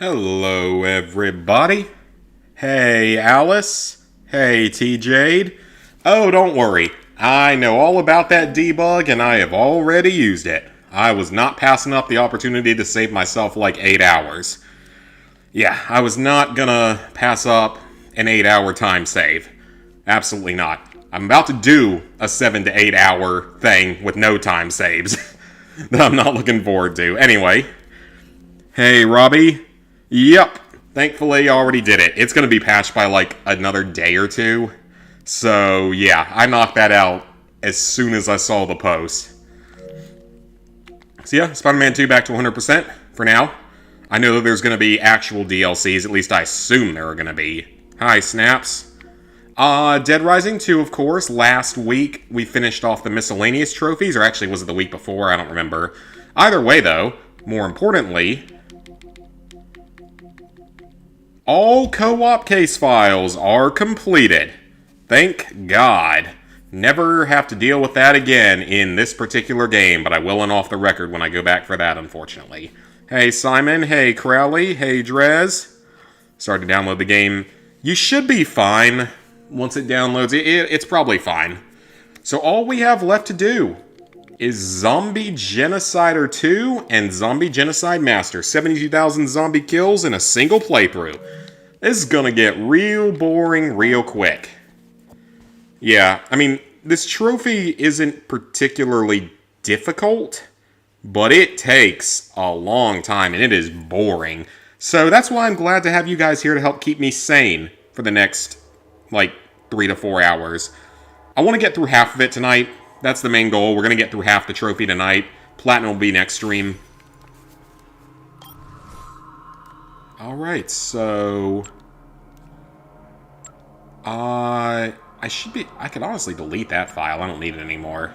Hello, everybody. Hey, Alice. Hey, T-Jade. Oh, don't worry. I know all about that debug, and I have already used it. I was not passing up the opportunity to save myself like 8 hours. Yeah, I was not gonna pass up an 8-hour time save. Absolutely not. I'm about to do a 7 to 8 hour thing with no time saves that I'm not looking forward to. Anyway. Hey, Robbie. Yep. Thankfully, I already did it. It's going to be patched by like another day or two. So, yeah, I knocked that out as soon as I saw the post. So, yeah, Spider-Man 2 back to 100% for now. I know that there's going to be actual DLCs. At least I assume there are going to be. Hi, Snaps. Dead Rising 2, of course. Last week, we finished off the miscellaneous trophies. Or actually, was it the week before? I don't remember. Either way, though, more importantly, all co-op case files are completed. Thank God. Never have to deal with that again in this particular game, but I will in off the record when I go back for that, unfortunately. Hey, Simon. Hey, Crowley. Hey, Drez. Started to download the game. You should be fine once it downloads. It's probably fine. So all we have left to do is Zombie Genocider 2 and Zombie Genocide Master. 72,000 zombie kills in a single playthrough. This is gonna get real boring real quick. Yeah, I mean, this trophy isn't particularly difficult, but it takes a long time and it is boring. So that's why I'm glad to have you guys here to help keep me sane for the next, like, 3 to 4 hours. I want to get through half of it tonight. That's the main goal. We're going to get through half the trophy tonight. Platinum will be next stream. Alright, so... I could honestly delete that file. I don't need it anymore.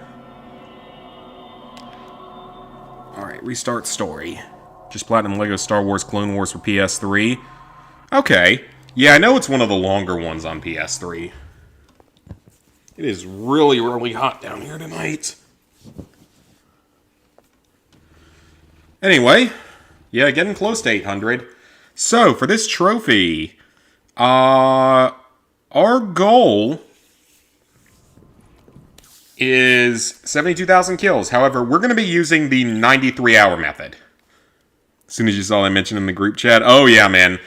Alright, restart story. Just Platinum Lego Star Wars Clone Wars for PS3. Okay. Yeah, I know it's one of the longer ones on PS3. It is really, really hot down here tonight. Anyway, yeah, getting close to 800. So, for this trophy, our goal is 72,000 kills. However, we're going to be using the 93-hour method. As soon as you saw that mentioned in the group chat. Oh, yeah, man.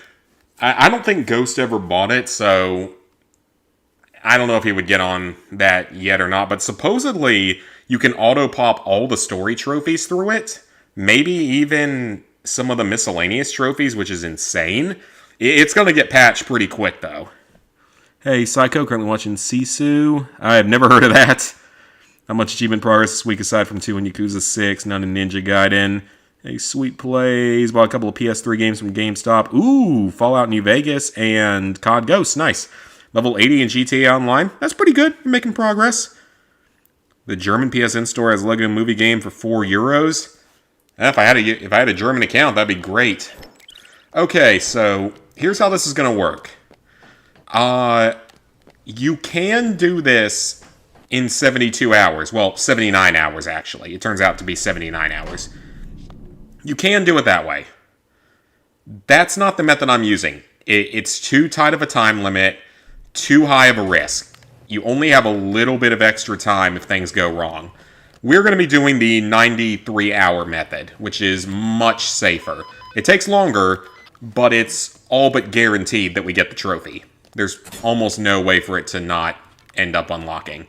I don't think Ghost ever bought it, so I don't know if he would get on that yet or not, but supposedly you can auto-pop all the story trophies through it. Maybe even some of the miscellaneous trophies, which is insane. It's going to get patched pretty quick, though. Hey, Psycho, currently watching Sisu. I have never heard of that. Not much achievement progress this week aside from 2 in Yakuza 6, none in Ninja Gaiden. Hey, Sweet Plays, bought a couple of PS3 games from GameStop. Ooh, Fallout New Vegas and COD Ghost, nice. Level 80 in GTA Online. That's pretty good. You're making progress. The German PSN store has Lego Movie Game for €4. If I had a German account, that'd be great. Okay, so here's how this is going to work. You can do this in 72 hours. Well, 79 hours, actually. It turns out to be 79 hours. You can do it that way. That's not the method I'm using. It's too tight of a time limit. Too high of a risk. You only have a little bit of extra time if things go wrong. We're going to be doing the 93-hour method, which is much safer. It takes longer, but it's all but guaranteed that we get the trophy. There's almost no way for it to not end up unlocking.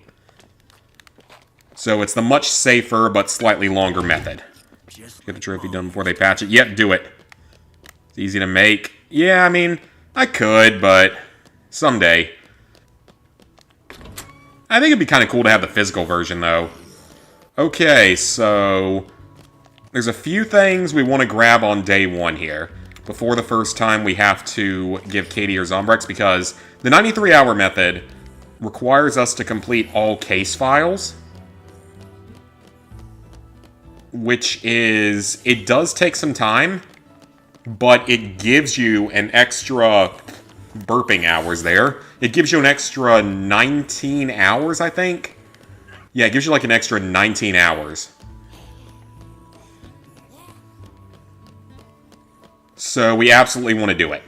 So it's the much safer but slightly longer method. Get the trophy done before they patch it. Yep, do it. It's easy to make. Yeah, I mean, I could, but someday. I think it'd be kind of cool to have the physical version, though. Okay, so there's a few things we want to grab on day one here. Before the first time we have to give Katie her Zombrex, because the 93-hour method requires us to complete all case files. Which is, it does take some time, but it gives you an extra burping hours there. It gives you an extra 19 hours, I think. Yeah, it gives you like an extra 19 hours. So we absolutely want to do it.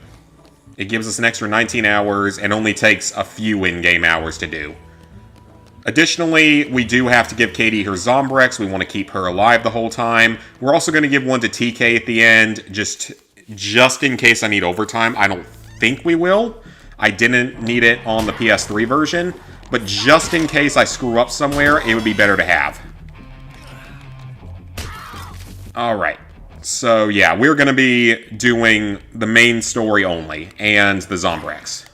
It gives us an extra 19 hours and only takes a few in-game hours to do. Additionally, we do have to give Katie her Zombrex. We want to keep her alive the whole time. We're also going to give one to TK at the end, just in case I need overtime. I don't think we will. I didn't need it on the PS3 version, but just in case I screw up somewhere, it would be better to have. Alright, so yeah, we're going to be doing the main story only, and the Zombrex.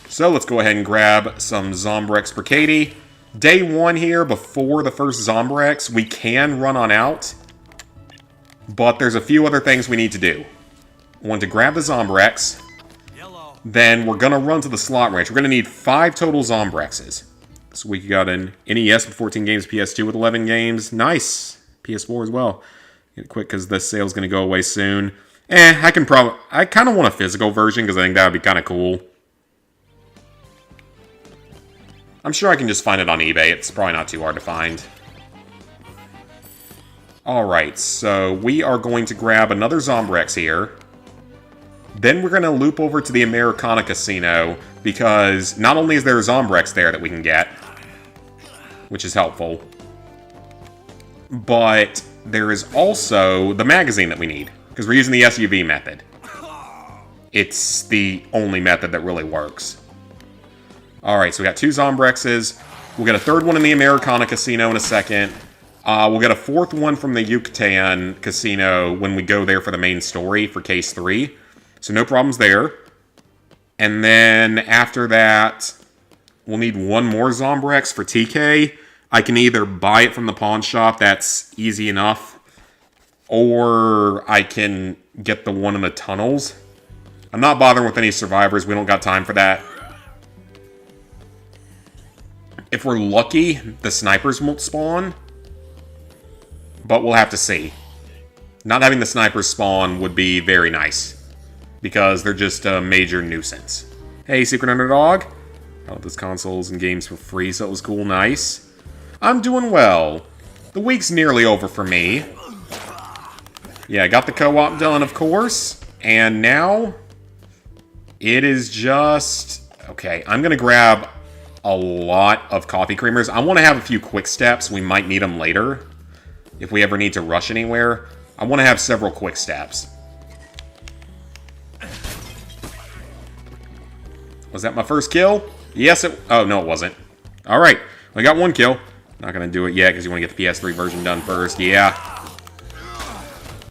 So let's go ahead and grab some Zombrex for Katie. Day 1 here, before the first Zombrex, we can run on out, but there's a few other things we need to do. We want to grab the Zombrex, then we're going to run to the slot ranch. We're going to need 5 total Zombrexes. So we got an NES with 14 games, PS2 with 11 games. Nice! PS4 as well. Get it quick because this sale's going to go away soon. I kind of want a physical version because I think that would be kind of cool. I'm sure I can just find it on eBay. It's probably not too hard to find. Alright, so we are going to grab another Zombrex here. Then we're going to loop over to the Americana Casino, because not only is there a Zombrex there that we can get, which is helpful, but there is also the magazine that we need, because we're using the SUV method. It's the only method that really works. Alright, so we got 2 Zombrexes. We'll get a 3rd one in the Americana Casino in a second. We'll get a 4th one from the Yucatan Casino when we go there for the main story for Case 3. So no problems there. And then after that, we'll need 1 more Zombrex for TK. I can either buy it from the pawn shop, that's easy enough, or I can get the one in the tunnels. I'm not bothering with any survivors, we don't got time for that. If we're lucky, the snipers won't spawn, but we'll have to see. Not having the snipers spawn would be very nice, because they're just a major nuisance. Hey, Secret Underdog. Got those consoles and games for free, so it was cool, nice. I'm doing well. The week's nearly over for me. Yeah, I got the co-op done, of course, and now it is just... Okay, I'm gonna grab a lot of coffee creamers. I want to have a few quick steps. We might need them later if we ever need to rush anywhere. I want to have several quick steps. Was that my first kill? Yes, it... Oh, no, it wasn't. Alright, I got 1 kill. Not going to do it yet because you want to get the PS3 version done first. Yeah.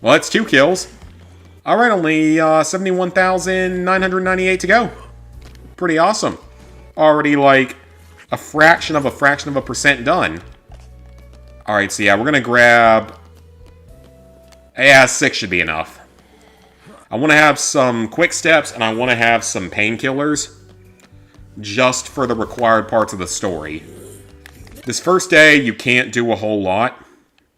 Well, that's 2 kills. Alright, only 71,998 to go. Pretty awesome. Already, like, a fraction of a percent done. Alright, so yeah, we're going to grab... Yeah, 6 should be enough. I want to have some quick steps, and I want to have some painkillers, just for the required parts of the story. This first day, you can't do a whole lot.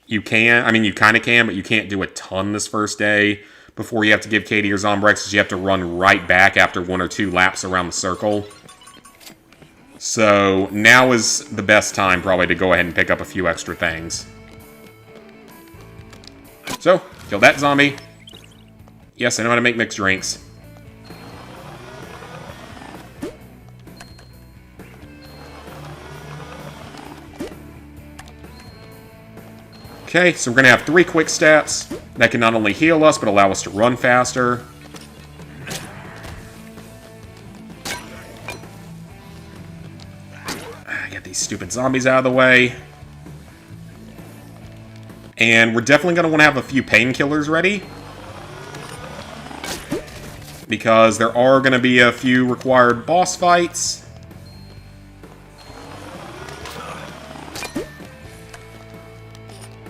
You can, I mean, you kind of can, but you can't do a ton this first day before you have to give Katie your Zombrex, you have to run right back after 1 or 2 laps around the circle. So, now is the best time, probably, to go ahead and pick up a few extra things. So, kill that zombie. Yes, I know how to make mixed drinks. Okay, so we're going to have 3 quick steps that can not only heal us, but allow us to run faster. Get these stupid zombies out of the way. And we're definitely going to want to have a few painkillers ready, because there are going to be a few required boss fights.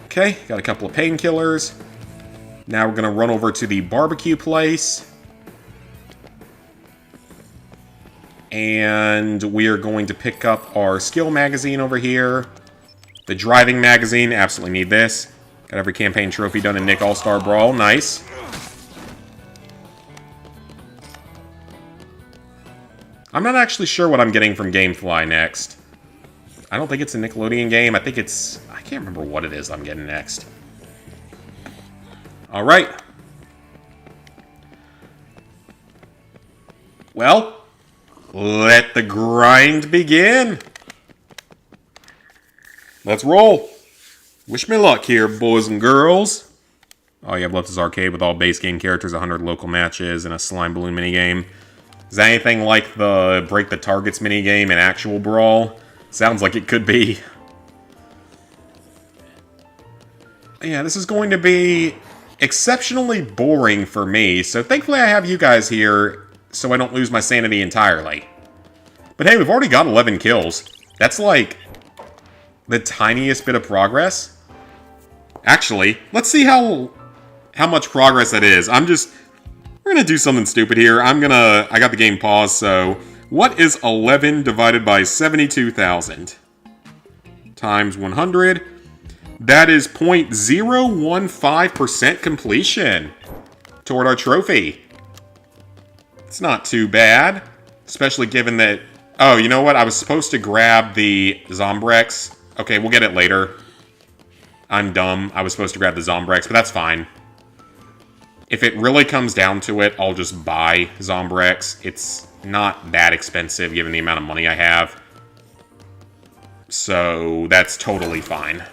Okay, got a couple of painkillers. Now we're going to run over to the barbecue place. And we are going to pick up our skill magazine over here. The driving magazine, absolutely need this. Got every campaign trophy done in Nick All-Star Brawl, nice. I'm not actually sure what I'm getting from Gamefly next. I don't think it's a Nickelodeon game. I think it's... I can't remember what it is I'm getting next. Alright. Well, let the grind begin. Let's roll. Wish me luck here, boys and girls. All you have left is arcade with all base game characters, 100 local matches, and a slime balloon minigame. Is that anything like the break the targets minigame in actual Brawl? Sounds like it could be. Yeah, this is going to be exceptionally boring for me, so thankfully I have you guys here so I don't lose my sanity entirely. But hey, we've already got 11 kills. That's like the tiniest bit of progress. Actually, let's see how much progress that is. We're gonna do something stupid here. I got the game paused, so what is 11 divided by 72,000? Times 100. That is 0.015% completion toward our trophy. It's not too bad, especially given that... Oh, you know what? I was supposed to grab the Zombrex. Okay, we'll get it later. I'm dumb. I was supposed to grab the Zombrex, but that's fine. If it really comes down to it, I'll just buy Zombrex. It's not that expensive given the amount of money I have. So that's totally fine.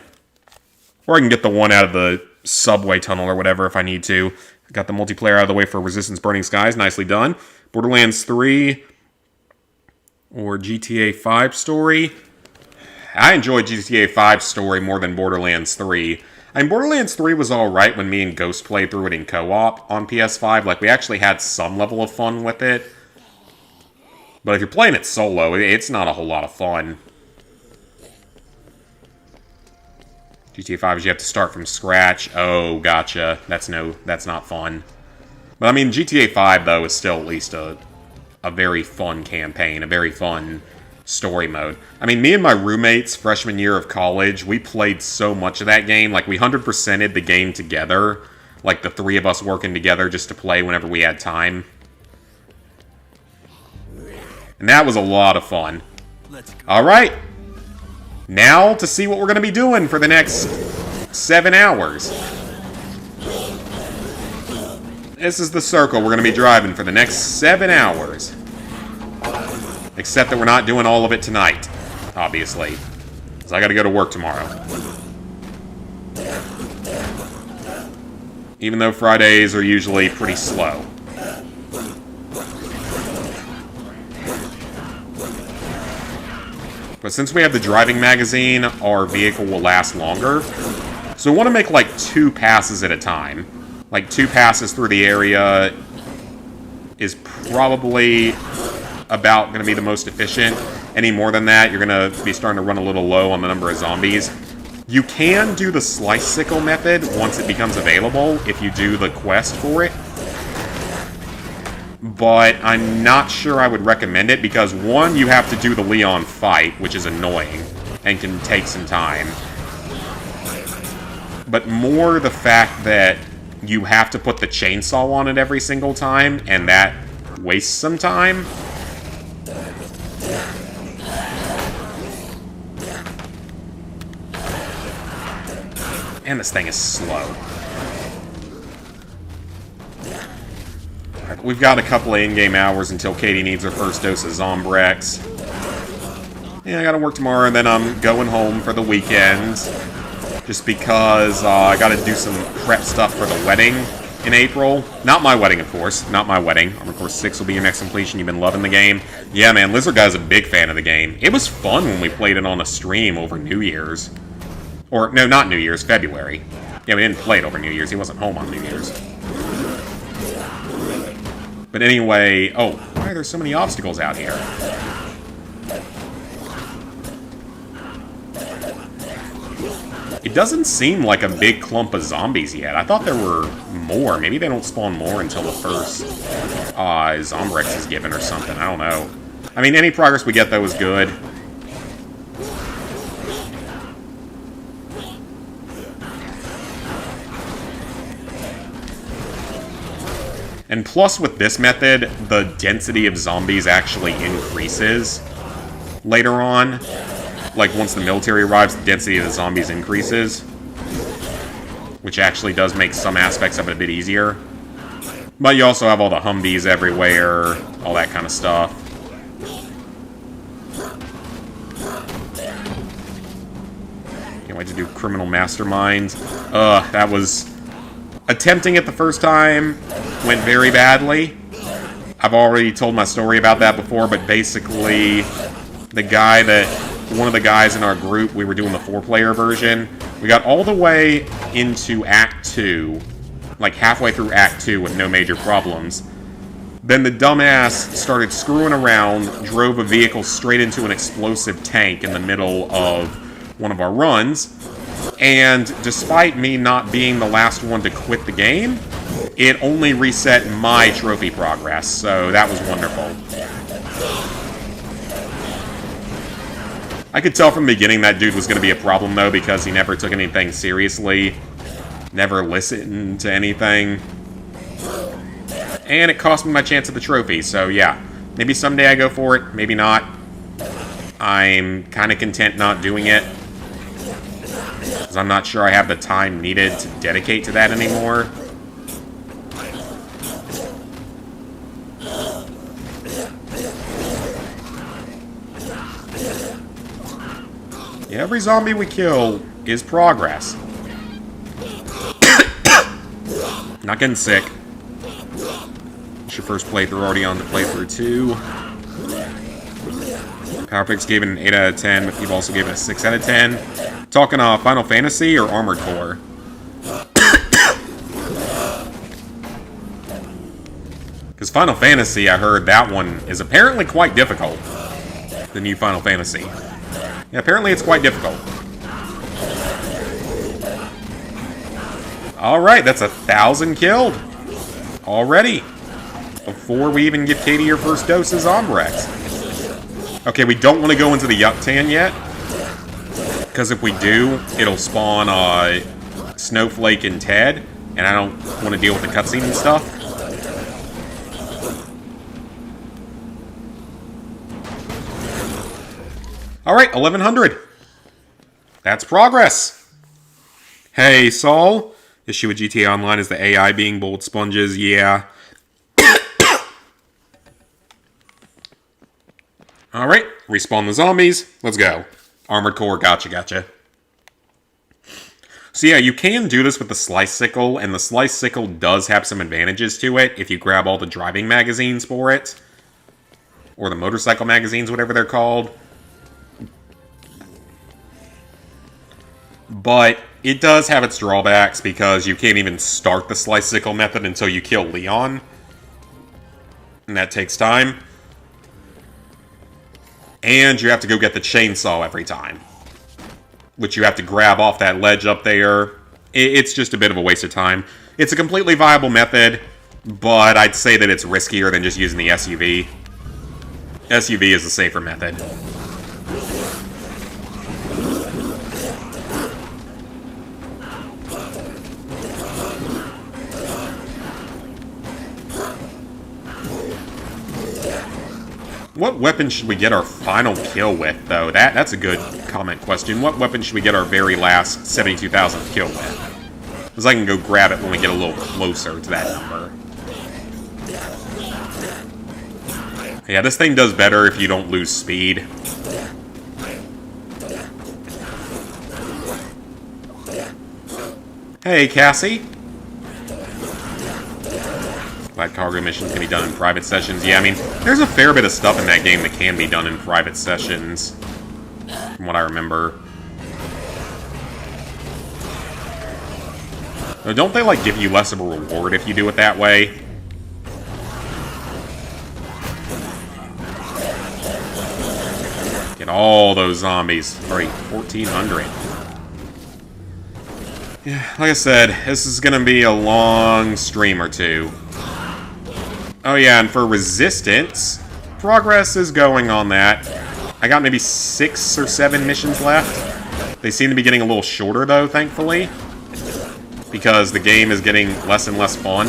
Or I can get the one out of the subway tunnel or whatever if I need to. Got the multiplayer out of the way for Resistance Burning Skies. Nicely done. Borderlands 3 or GTA 5 story. I enjoyed GTA 5 story more than Borderlands 3. I mean, Borderlands 3 was alright when me and Ghost played through it in co-op on PS5. Like, we actually had some level of fun with it. But if you're playing it solo, it's not a whole lot of fun. GTA 5 is you have to start from scratch. Oh, gotcha. That's not fun. But I mean, GTA 5, though, is still at least a very fun campaign, a very fun story mode. I mean, me and my roommates, freshman year of college, we played so much of that game. Like, we 100%ed the game together. Like, the three of us working together just to play whenever we had time. And that was a lot of fun. Alright. Now to see what we're going to be doing for the next 7 hours. This is the circle we're going to be driving for the next 7 hours. Except that we're not doing all of it tonight, obviously. Because I got to go to work tomorrow. Even though Fridays are usually pretty slow. But since we have the driving magazine, our vehicle will last longer. So we want to make like 2 passes at a time. Like 2 passes through the area is probably about going to be the most efficient. Any more than that, you're going to be starting to run a little low on the number of zombies. You can do the slice sickle method once it becomes available if you do the quest for it. But I'm not sure I would recommend it because, one, you have to do the Leon fight, which is annoying and can take some time. But more the fact that you have to put the chainsaw on it every single time, and that wastes some time. And this thing is slow. We've got a couple of in-game hours until Katie needs her first dose of Zombrex. Yeah, I gotta work tomorrow, and then I'm going home for the weekend. Just because I gotta do some prep stuff for the wedding in April. Not my wedding, of course. Not my wedding. Armored Core 6 will be your next completion. You've been loving the game. Yeah, man, Lizard Guy's a big fan of the game. It was fun when we played it on a stream over New Year's. Or, no, not New Year's, February. Yeah, we didn't play it over New Year's. He wasn't home on New Year's. But anyway... Oh, why are there so many obstacles out here? It doesn't seem like a big clump of zombies yet. I thought there were more. Maybe they don't spawn more until the first Zombrex is given or something. I don't know. I mean, any progress we get, though, is good. And plus, with this method, the density of zombies actually increases later on. Like, once the military arrives, the density of the zombies increases. Which actually does make some aspects of it a bit easier. But you also have all the Humvees everywhere. all that kind of stuff. Can't wait to do Criminal Mastermind. That was... Attempting it the first time went very badly. I've already told my story about that before, but basically, one of the guys in our group, we were doing the 4-player version. We got all the way into Act 2, like halfway through Act 2 with no major problems. Then the dumbass started screwing around, drove a vehicle straight into an explosive tank in the middle of one of our runs. And despite me not being the last one to quit the game, it only reset my trophy progress, so that was wonderful. I could tell from the beginning that dude was going to be a problem, though, because he never took anything seriously, never listened to anything, and it cost me my chance at the trophy, so yeah. Maybe someday I go for it, maybe not. I'm kind of content not doing it, because I'm not sure I have the time needed to dedicate to that anymore. Yeah, every zombie we kill is progress. Not getting sick. It's your first playthrough, already on to playthrough 2. PowerPix gave it an 8 out of 10, but you've also given it a 6 out of 10. Talking Final Fantasy or Armored Core? Because Final Fantasy, I heard that one is apparently quite difficult. The new Final Fantasy. Yeah, apparently it's quite difficult. Alright, that's 1,000 killed. Already. Before we even give Katie her first dose of Zombrex. Okay, we don't want to go into the Yuck Tan yet. Because if we do, it'll spawn Snowflake and Ted. And I don't want to deal with the cutscene and stuff. Alright, 1100. That's progress. Hey, Saul. Issue with GTA Online is the AI being bold sponges. Yeah. Alright, respawn the zombies. Let's go. Armored Core, gotcha. So yeah, you can do this with the Slice Sickle, and the Slice Sickle does have some advantages to it if you grab all the driving magazines for it. Or the motorcycle magazines, whatever they're called. But it does have its drawbacks because you can't even start the Slice Sickle method until you kill Leon. And that takes time. And you have to go get the chainsaw every time. Which you have to grab off that ledge up there. It's just a bit of a waste of time. It's a completely viable method, but I'd say that it's riskier than just using the SUV. SUV is the safer method. What weapon should we get our final kill with, though? That's a good comment question. What weapon should we get our very last 72,000th kill with? Because I can go grab it when we get a little closer to that number. Yeah, this thing does better if you don't lose speed. Hey, Cassie. Glad cargo missions can be done in private sessions. Yeah, I mean, there's a fair bit of stuff in that game that can be done in private sessions, from what I remember. Now, don't they, like, give you less of a reward if you do it that way? Get all those zombies. Alright, 1,400. Yeah, like I said, this is gonna be a long stream or two. Oh yeah, and for Resistance, progress is going on that. I got maybe 6 or 7 missions left. They seem to be getting a little shorter, though, thankfully. Because the game is getting less and less fun.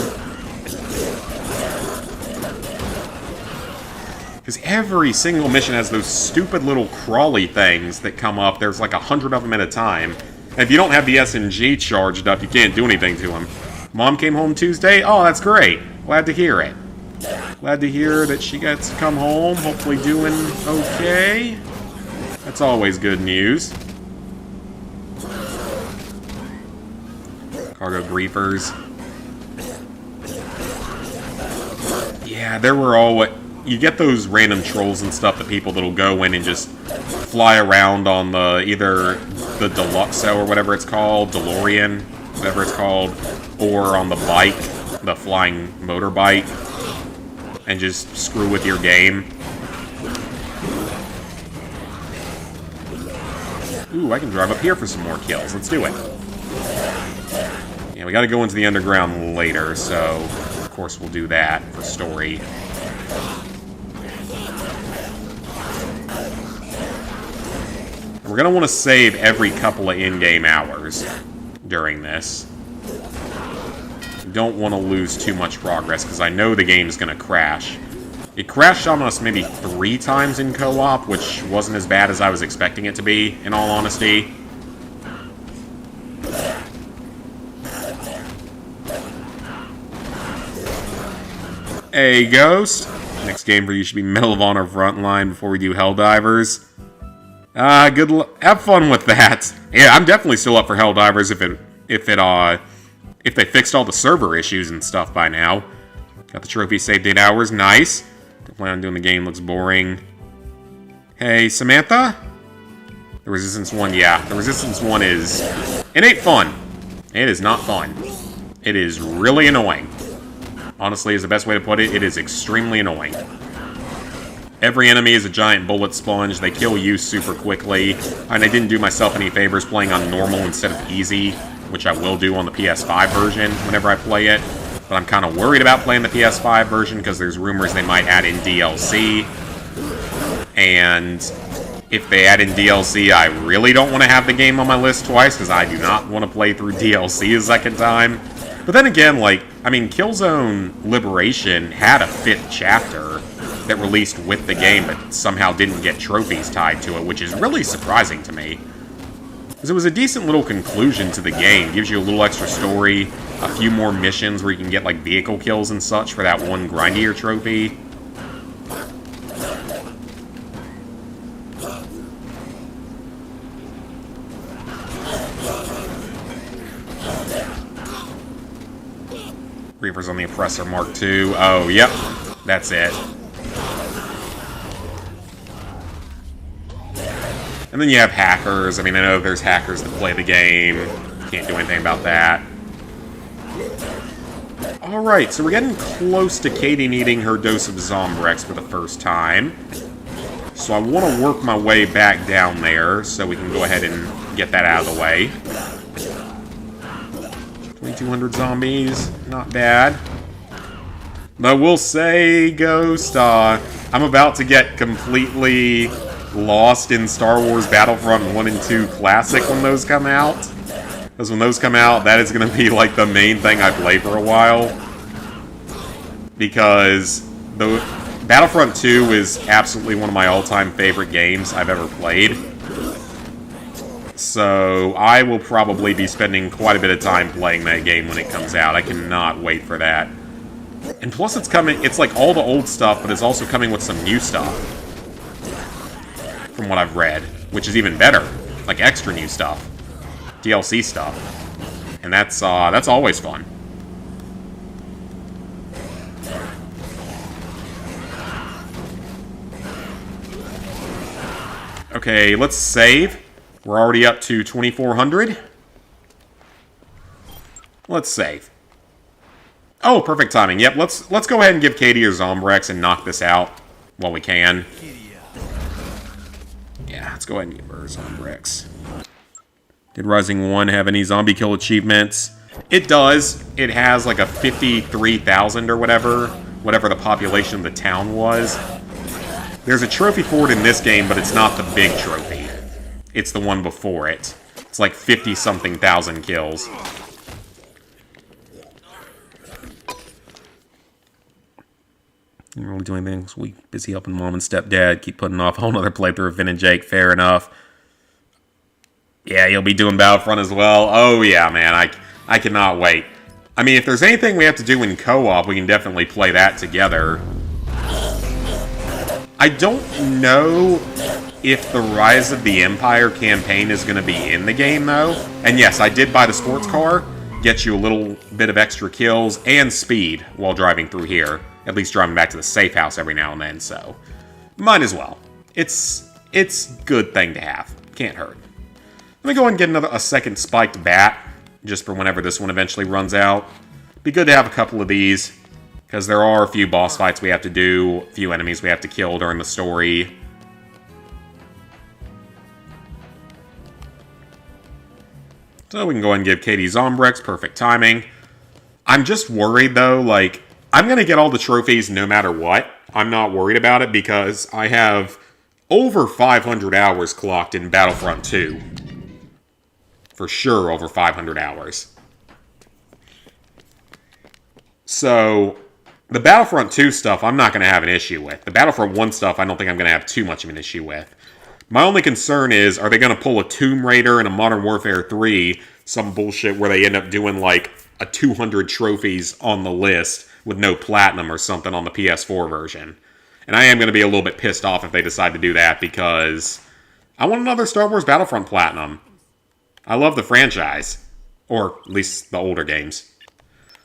Because every single mission has those stupid little crawly things that come up. There's like 100 of them at a time. And if you don't have the SMG charged up, you can't do anything to them. Mom came home Tuesday? Oh, that's great. Glad to hear it. Glad to hear that she gets to come home, hopefully doing okay. That's always good news. Cargo griefers. Yeah, there were all... You get those random trolls and stuff, the people that'll go in and just fly around on the either the Deluxo or whatever it's called, DeLorean, whatever it's called, or on the bike, the flying motorbike, and just screw with your game. Ooh, I can drive up here for some more kills. Let's do it. Yeah, we gotta go into the underground later, so of course we'll do that for story. We're going to want to save every couple of in-game hours during this. Don't want to lose too much progress, because I know the game's going to crash. It crashed on us maybe 3 times in co-op, which wasn't as bad as I was expecting it to be, in all honesty. Hey, Ghost. Next game for you should be Medal of Honor Frontline before we do Helldivers. Good luck. Have fun with that. Yeah, I'm definitely still up for Helldivers if they fixed all the server issues and stuff by now. Got the trophy saved 8 hours. Nice. Don't plan on doing the game. Looks boring. Hey, Samantha? The Resistance one, yeah. The Resistance one is... It ain't fun. It is not fun. It is really annoying. Honestly, is the best way to put it. It is extremely annoying. Every enemy is a giant bullet sponge. They kill you super quickly. And I didn't do myself any favors playing on normal instead of easy, which I will do on the PS5 version whenever I play it. But I'm kind of worried about playing the PS5 version because there's rumors they might add in DLC. And if they add in DLC, I really don't want to have the game on my list twice because I do not want to play through DLC a second time. But then again, like, I mean, Killzone Liberation had a 5th chapter that released with the game, but somehow didn't get trophies tied to it, which is really surprising to me. Because it was a decent little conclusion to the game. Gives you a little extra story, a few more missions where you can get, like, vehicle kills and such for that one grindier trophy. Reapers on the Oppressor Mark II. Oh, yep. That's it. And then you have hackers. I mean, I know there's hackers that play the game. Can't do anything about that. Alright, so we're getting close to Katie needing her dose of Zombrex for the first time. So I want to work my way back down there so we can go ahead and get that out of the way. 2,200 zombies. Not bad. But we'll say, Ghost, I'm about to get completely lost in Star Wars Battlefront 1 and 2 Classic when those come out. Because when those come out, that is going to be like the main thing I play for a while. Because the Battlefront 2 is absolutely one of my all-time favorite games I've ever played. So I will probably be spending quite a bit of time playing that game when it comes out. I cannot wait for that. And plus it's like all the old stuff, but it's also coming with some new stuff. From what I've read, which is even better. Like extra new stuff. DLC stuff. And that's always fun. Okay, let's save. We're already up to 2,400. Let's save. Oh, perfect timing. Yep, let's go ahead and give Katie her Zombrex and knock this out while we can. Yeah, let's go ahead and give her Zombrex. Did Rising 1 have any zombie kill achievements? It does. It has like a 53,000 or whatever the population of the town was. There's a trophy for it in this game, but it's not the big trophy. It's the one before it. It's like 50-something thousand kills. Didn't really do anything. So we busy helping mom and stepdad. Keep putting off a whole nother playthrough of Vin and Jake. Fair enough. Yeah, you'll be doing Battlefront as well. Oh yeah, man. I cannot wait. I mean, if there's anything we have to do in co-op, we can definitely play that together. I don't know if the Rise of the Empire campaign is going to be in the game, though. And yes, I did buy the sports car. Get you a little bit of extra kills and speed while driving through here. At least driving back to the safe house every now and then, so... might as well. It's a good thing to have. Can't hurt. Let me go and get a second spiked bat, just for whenever this one eventually runs out. Be good to have a couple of these, because there are a few boss fights we have to do, a few enemies we have to kill during the story. So we can go ahead and give Katie Zombrex perfect timing. I'm just worried, though, like, I'm going to get all the trophies no matter what. I'm not worried about it because I have over 500 hours clocked in Battlefront 2. For sure, over 500 hours. So, the Battlefront 2 stuff, I'm not going to have an issue with. The Battlefront 1 stuff, I don't think I'm going to have too much of an issue with. My only concern is, are they going to pull a Tomb Raider and a Modern Warfare 3, some bullshit where they end up doing, like, a 200 trophies on the list with no platinum or something on the PS4 version. And I am going to be a little bit pissed off if they decide to do that, because I want another Star Wars Battlefront Platinum. I love the franchise. Or, at least, the older games.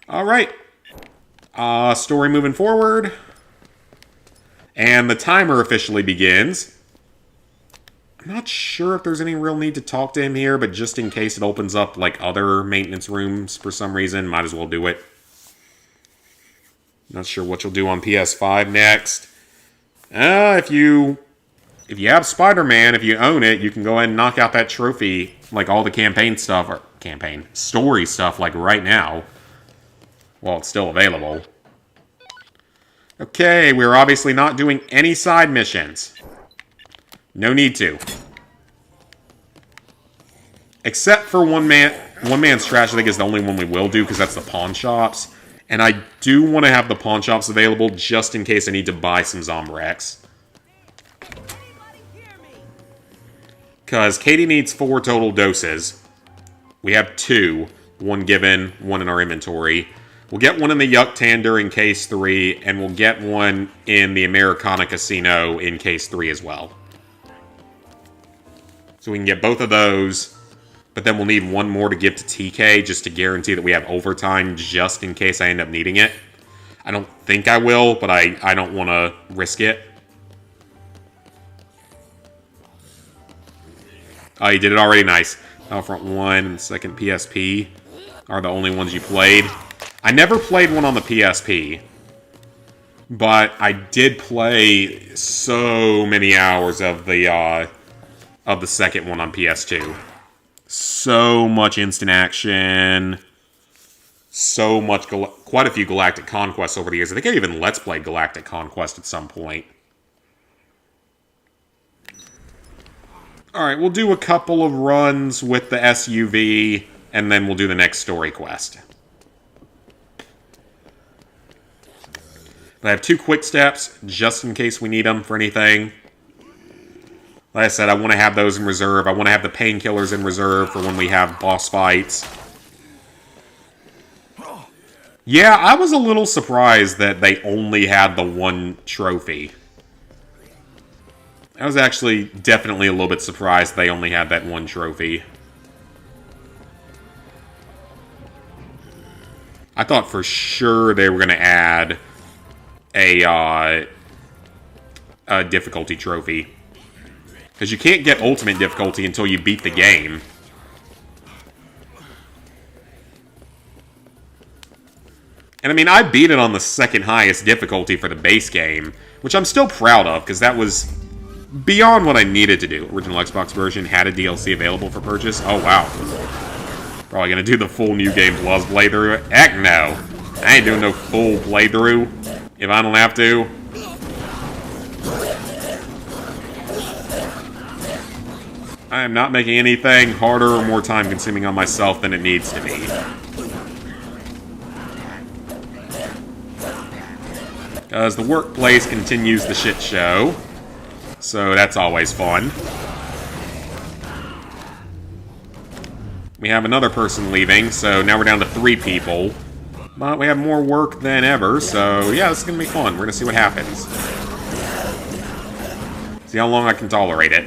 Alright. Story moving forward. And the timer officially begins. I'm not sure if there's any real need to talk to him here, but just in case it opens up, like, other maintenance rooms for some reason, might as well do it. Not sure what you'll do on PS5 next. If you have Spider-Man, if you own it, you can go ahead and knock out that trophy, like all the story stuff, like right now. While it's still available. Okay, we're obviously not doing any side missions. No need to. Except for one man's trash, I think is the only one we will do, because that's the pawn shops. And I do want to have the pawn shops available just in case I need to buy some Zombrex. Because Katie needs 4 total doses. We have 2. 1 given, 1 in our inventory. We'll get 1 in the Yuck Tan during Case 3, and we'll get 1 in the Americana Casino in Case 3 as well. So we can get both of those, but then we'll need 1 more to give to TK just to guarantee that we have overtime just in case I end up needing it. I don't think I will, but I don't want to risk it. Oh, you did it already. Nice. Battlefront 1 and 2nd PSP are the only ones you played. I never played one on the PSP, but I did play so many hours of the second one on PS2. So much instant action, so much, quite a few Galactic Conquests over the years. I think I even Let's Play Galactic Conquest at some point. Alright, we'll do a couple of runs with the SUV, and then we'll do the next story quest. I have 2 quick steps, just in case we need them for anything. Like I said, I want to have those in reserve. I want to have the painkillers in reserve for when we have boss fights. Yeah, I was a little surprised that they only had the 1 trophy. I was actually definitely a little bit surprised they only had that 1 trophy. I thought for sure they were going to add a difficulty trophy. Because you can't get ultimate difficulty until you beat the game. And I mean, I beat it on the 2nd highest difficulty for the base game, which I'm still proud of, because that was beyond what I needed to do. Original Xbox version had a DLC available for purchase. Oh, wow. Probably gonna do the full New Game Plus playthrough. Heck no. I ain't doing no full playthrough if I don't have to. I am not making anything harder or more time consuming on myself than it needs to be. Because the workplace continues the shit show. So that's always fun. We have another person leaving, so now we're down to 3 people. But we have more work than ever, so yeah, this is going to be fun. We're going to see what happens. See how long I can tolerate it.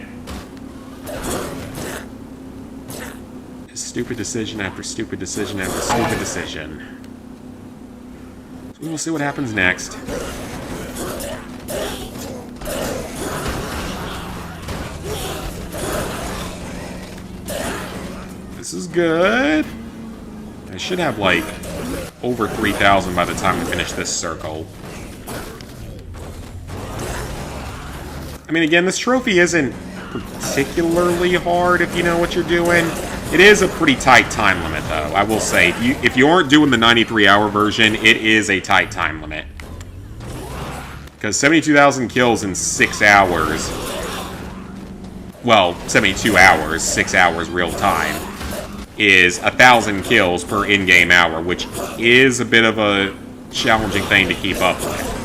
Stupid decision after stupid decision after stupid decision. So we will see what happens next. This is good. I should have, like, over 3,000 by the time we finish this circle. I mean, again, this trophy isn't particularly hard if you know what you're doing. It is a pretty tight time limit, though. I will say, if you aren't doing the 93-hour version, it is a tight time limit. Because 72,000 kills in 6 hours... Well, 72 hours, 6 hours real time, is 1,000 kills per in-game hour, which is a bit of a challenging thing to keep up with.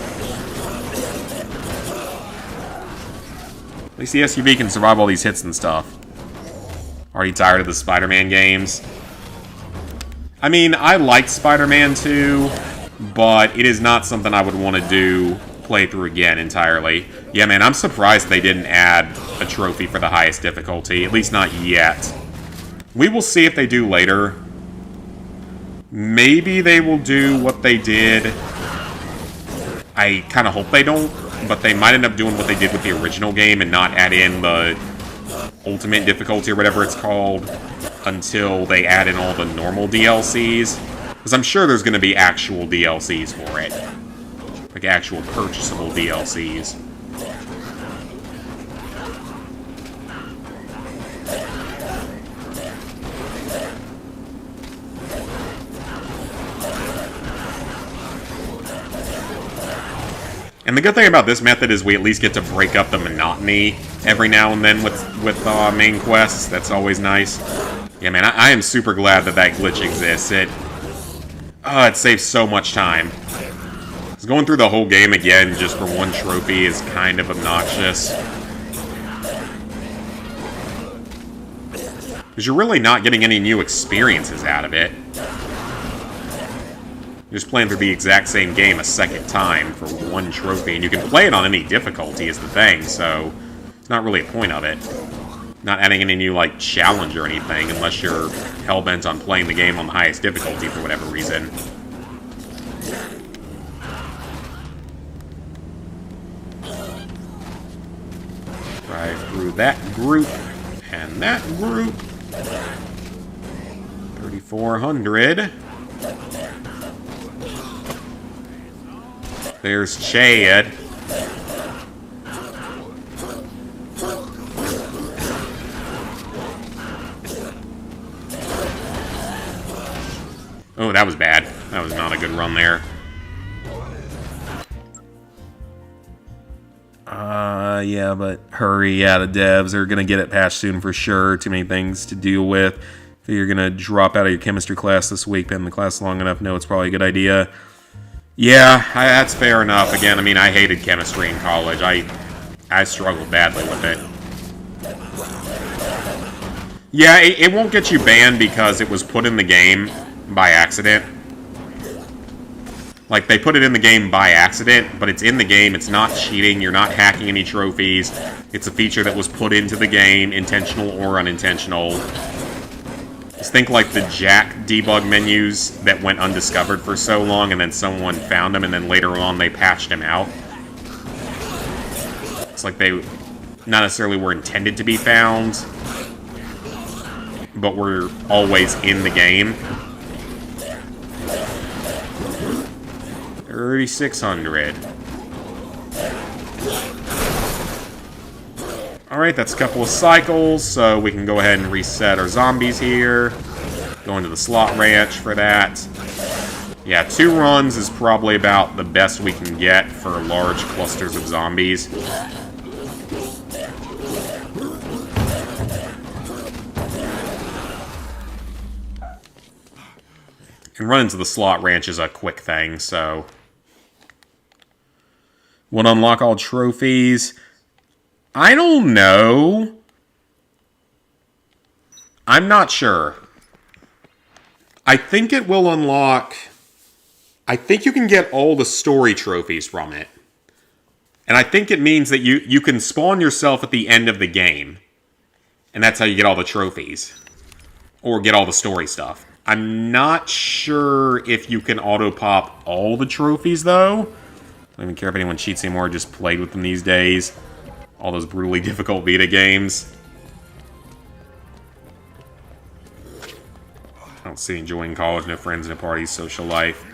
At least the SUV can survive all these hits and stuff. Already tired of the Spider-Man games. I mean, I liked Spider-Man 2, but it is not something I would want to play through again entirely. Yeah, man, I'm surprised they didn't add a trophy for the highest difficulty, at least not yet. We will see if they do later. Maybe they will do what they did. I kind of hope they don't, but they might end up doing what they did with the original game and not add in the ultimate difficulty or whatever it's called until they add in all the normal DLCs. Because I'm sure there's going to be actual DLCs for it. Like actual purchasable DLCs. And the good thing about this method is we at least get to break up the monotony every now and then with main quests. That's always nice. Yeah, man, I am super glad that glitch exists. It saves so much time. Because going through the whole game again just for one trophy is kind of obnoxious. Because you're really not getting any new experiences out of it. You're just playing through the exact same game a second time for one trophy, and you can play it on any difficulty is the thing, so it's not really a point of it. Not adding any new, like, challenge or anything, unless you're hell-bent on playing the game on the highest difficulty for whatever reason. Drive through that group, and that group. 3,400. There's Chad. Oh, that was bad. That was not a good run there. Yeah, but hurry, yeah, the devs are gonna get it patched soon for sure. Too many things to deal with. If you're gonna drop out of your chemistry class this week, been in the class long enough, no, it's probably a good idea. Yeah, that's fair enough. Again, I mean, I hated chemistry in college. I struggled badly with it. Yeah, it won't get you banned because it was put in the game by accident. Like, they put it in the game by accident, but it's in the game. It's not cheating. You're not hacking any trophies. It's a feature that was put into the game, intentional or unintentional. Just think like the Jack debug menus that went undiscovered for so long, and then someone found them, and then later on they patched them out. It's like they not necessarily were intended to be found, but were always in the game. 3,600. Alright, that's a couple of cycles, so we can go ahead and reset our zombies here. Go into the slot ranch for that. Yeah, 2 runs is probably about the best we can get for large clusters of zombies. And running to the slot ranch is a quick thing, so... Would unlock all trophies. I don't know. I'm not sure. I think it will unlock... I think you can get all the story trophies from it. And I think it means that you can spawn yourself at the end of the game. And that's how you get all the trophies. Or get all the story stuff. I'm not sure if you can auto-pop all the trophies, though. I don't even care if anyone cheats anymore, just played with them these days. All those brutally difficult Vita games. I don't see enjoying college, no friends, no parties, social life.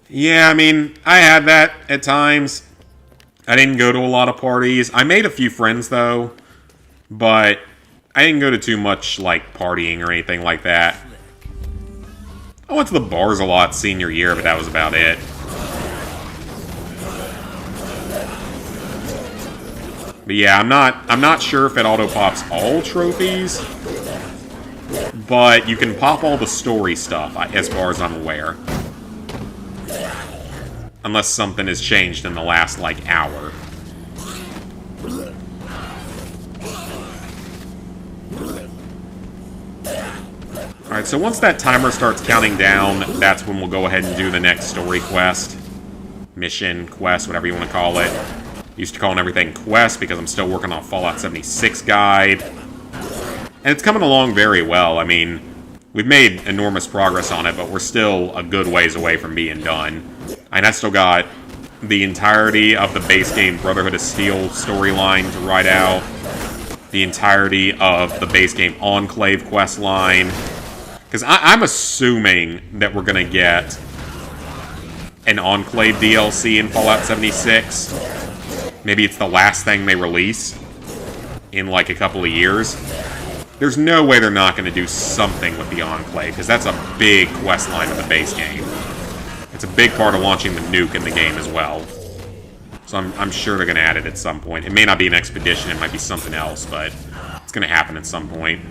Yeah, I mean, I had that at times. I didn't go to a lot of parties. I made a few friends, though. But I didn't go to too much, like, partying or anything like that. I went to the bars a lot senior year, but that was about it. But yeah, I'm not sure if it auto-pops all trophies. But you can pop all the story stuff, as far as I'm aware. Unless something has changed in the last, like, hour. Alright, so once that timer starts counting down, that's when we'll go ahead and do the next story quest. Mission, quest, whatever you want to call it. Used to calling everything quest because I'm still working on Fallout 76 guide. And it's coming along very well. I mean, we've made enormous progress on it, but we're still a good ways away from being done. And I still got the entirety of the base game Brotherhood of Steel storyline to write out. The entirety of the base game Enclave quest line. Because I'm assuming that we're going to get an Enclave DLC in Fallout 76. Maybe it's the last thing they release in like a couple of years. There's no way they're not going to do something with the Enclave, because that's a big quest line of the base game. It's a big part of launching the nuke in the game as well. So I'm sure they're going to add it at some point. It may not be an expedition, it might be something else, but it's going to happen at some point.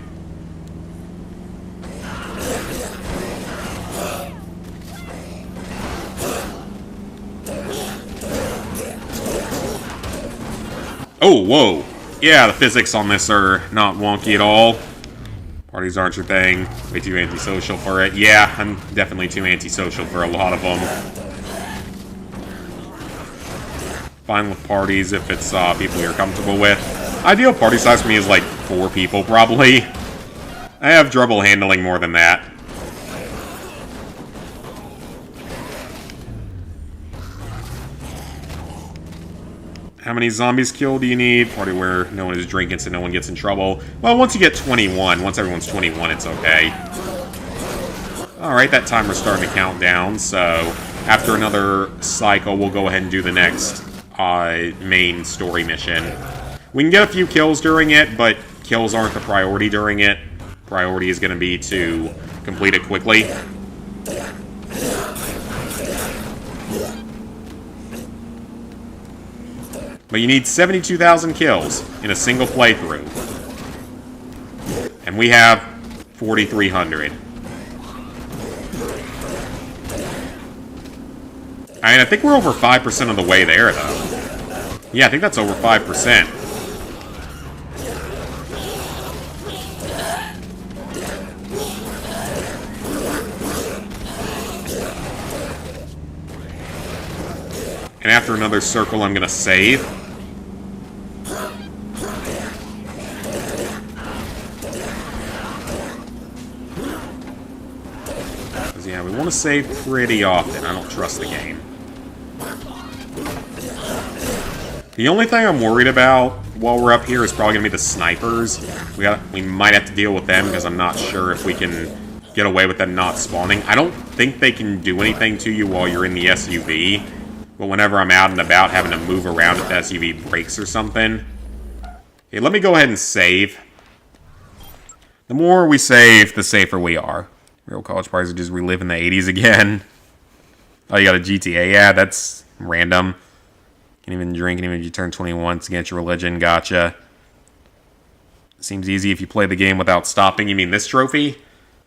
Oh, whoa. Yeah, the physics on this are not wonky at all. Parties aren't your thing. Way too antisocial for it. Yeah, I'm definitely too antisocial for a lot of them. Fine with parties if it's people you're comfortable with. Ideal party size for me is like 4 people, probably. I have trouble handling more than that. How many zombies killed do you need? Party where no one is drinking so no one gets in trouble. Well, once you get 21, once everyone's 21, it's okay. Alright, that timer's starting to count down, so after another cycle, we'll go ahead and do the next main story mission. We can get a few kills during it, but kills aren't the priority during it. Priority is going to be to complete it quickly. But you need 72,000 kills in a single playthrough. And we have 4,300. I think we're over 5% of the way there, though. Yeah, I think that's over 5%. And after another circle, I'm going to save. Because, yeah, we want to save pretty often. I don't trust the game. The only thing I'm worried about while we're up here is probably going to be the snipers. We might have to deal with them because I'm not sure if we can get away with them not spawning. I don't think they can do anything to you while you're in the SUV. But whenever I'm out and about having to move around if the SUV breaks or something. Okay, let me go ahead and save. The more we save, the safer we are. Real college parties are just reliving the 80s again. Oh, you got a GTA? Yeah, that's random. Can't even drink, even if you turn 21. It's against your religion. Gotcha. Seems easy if you play the game without stopping. You mean this trophy?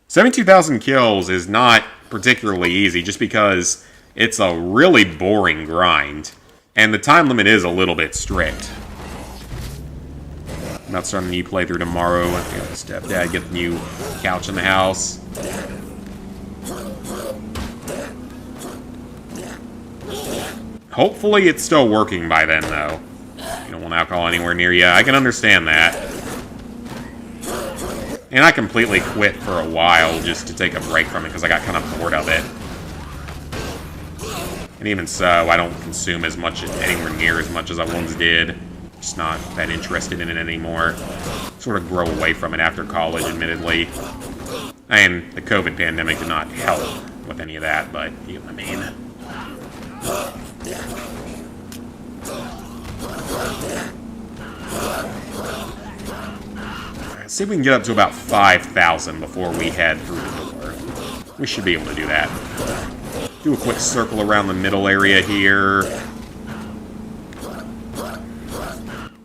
72,000 kills is not particularly easy, just because it's a really boring grind. And the time limit is a little bit strict. I'm not starting a new playthrough tomorrow. Stepdad, get the new couch in the house. Hopefully it's still working by then, though. You don't want alcohol anywhere near you. I can understand that. And I completely quit for a while just to take a break from it because I got kind of bored of it. And even so, I don't consume as much, anywhere near as much as I once did. Just not that interested in it anymore. Sort of grow away from it after college, admittedly. And the COVID pandemic did not help with any of that, but you know what I mean. Let's see if we can get up to about 5,000 before we head through the door. We should be able to do that. Do a quick circle around the middle area here.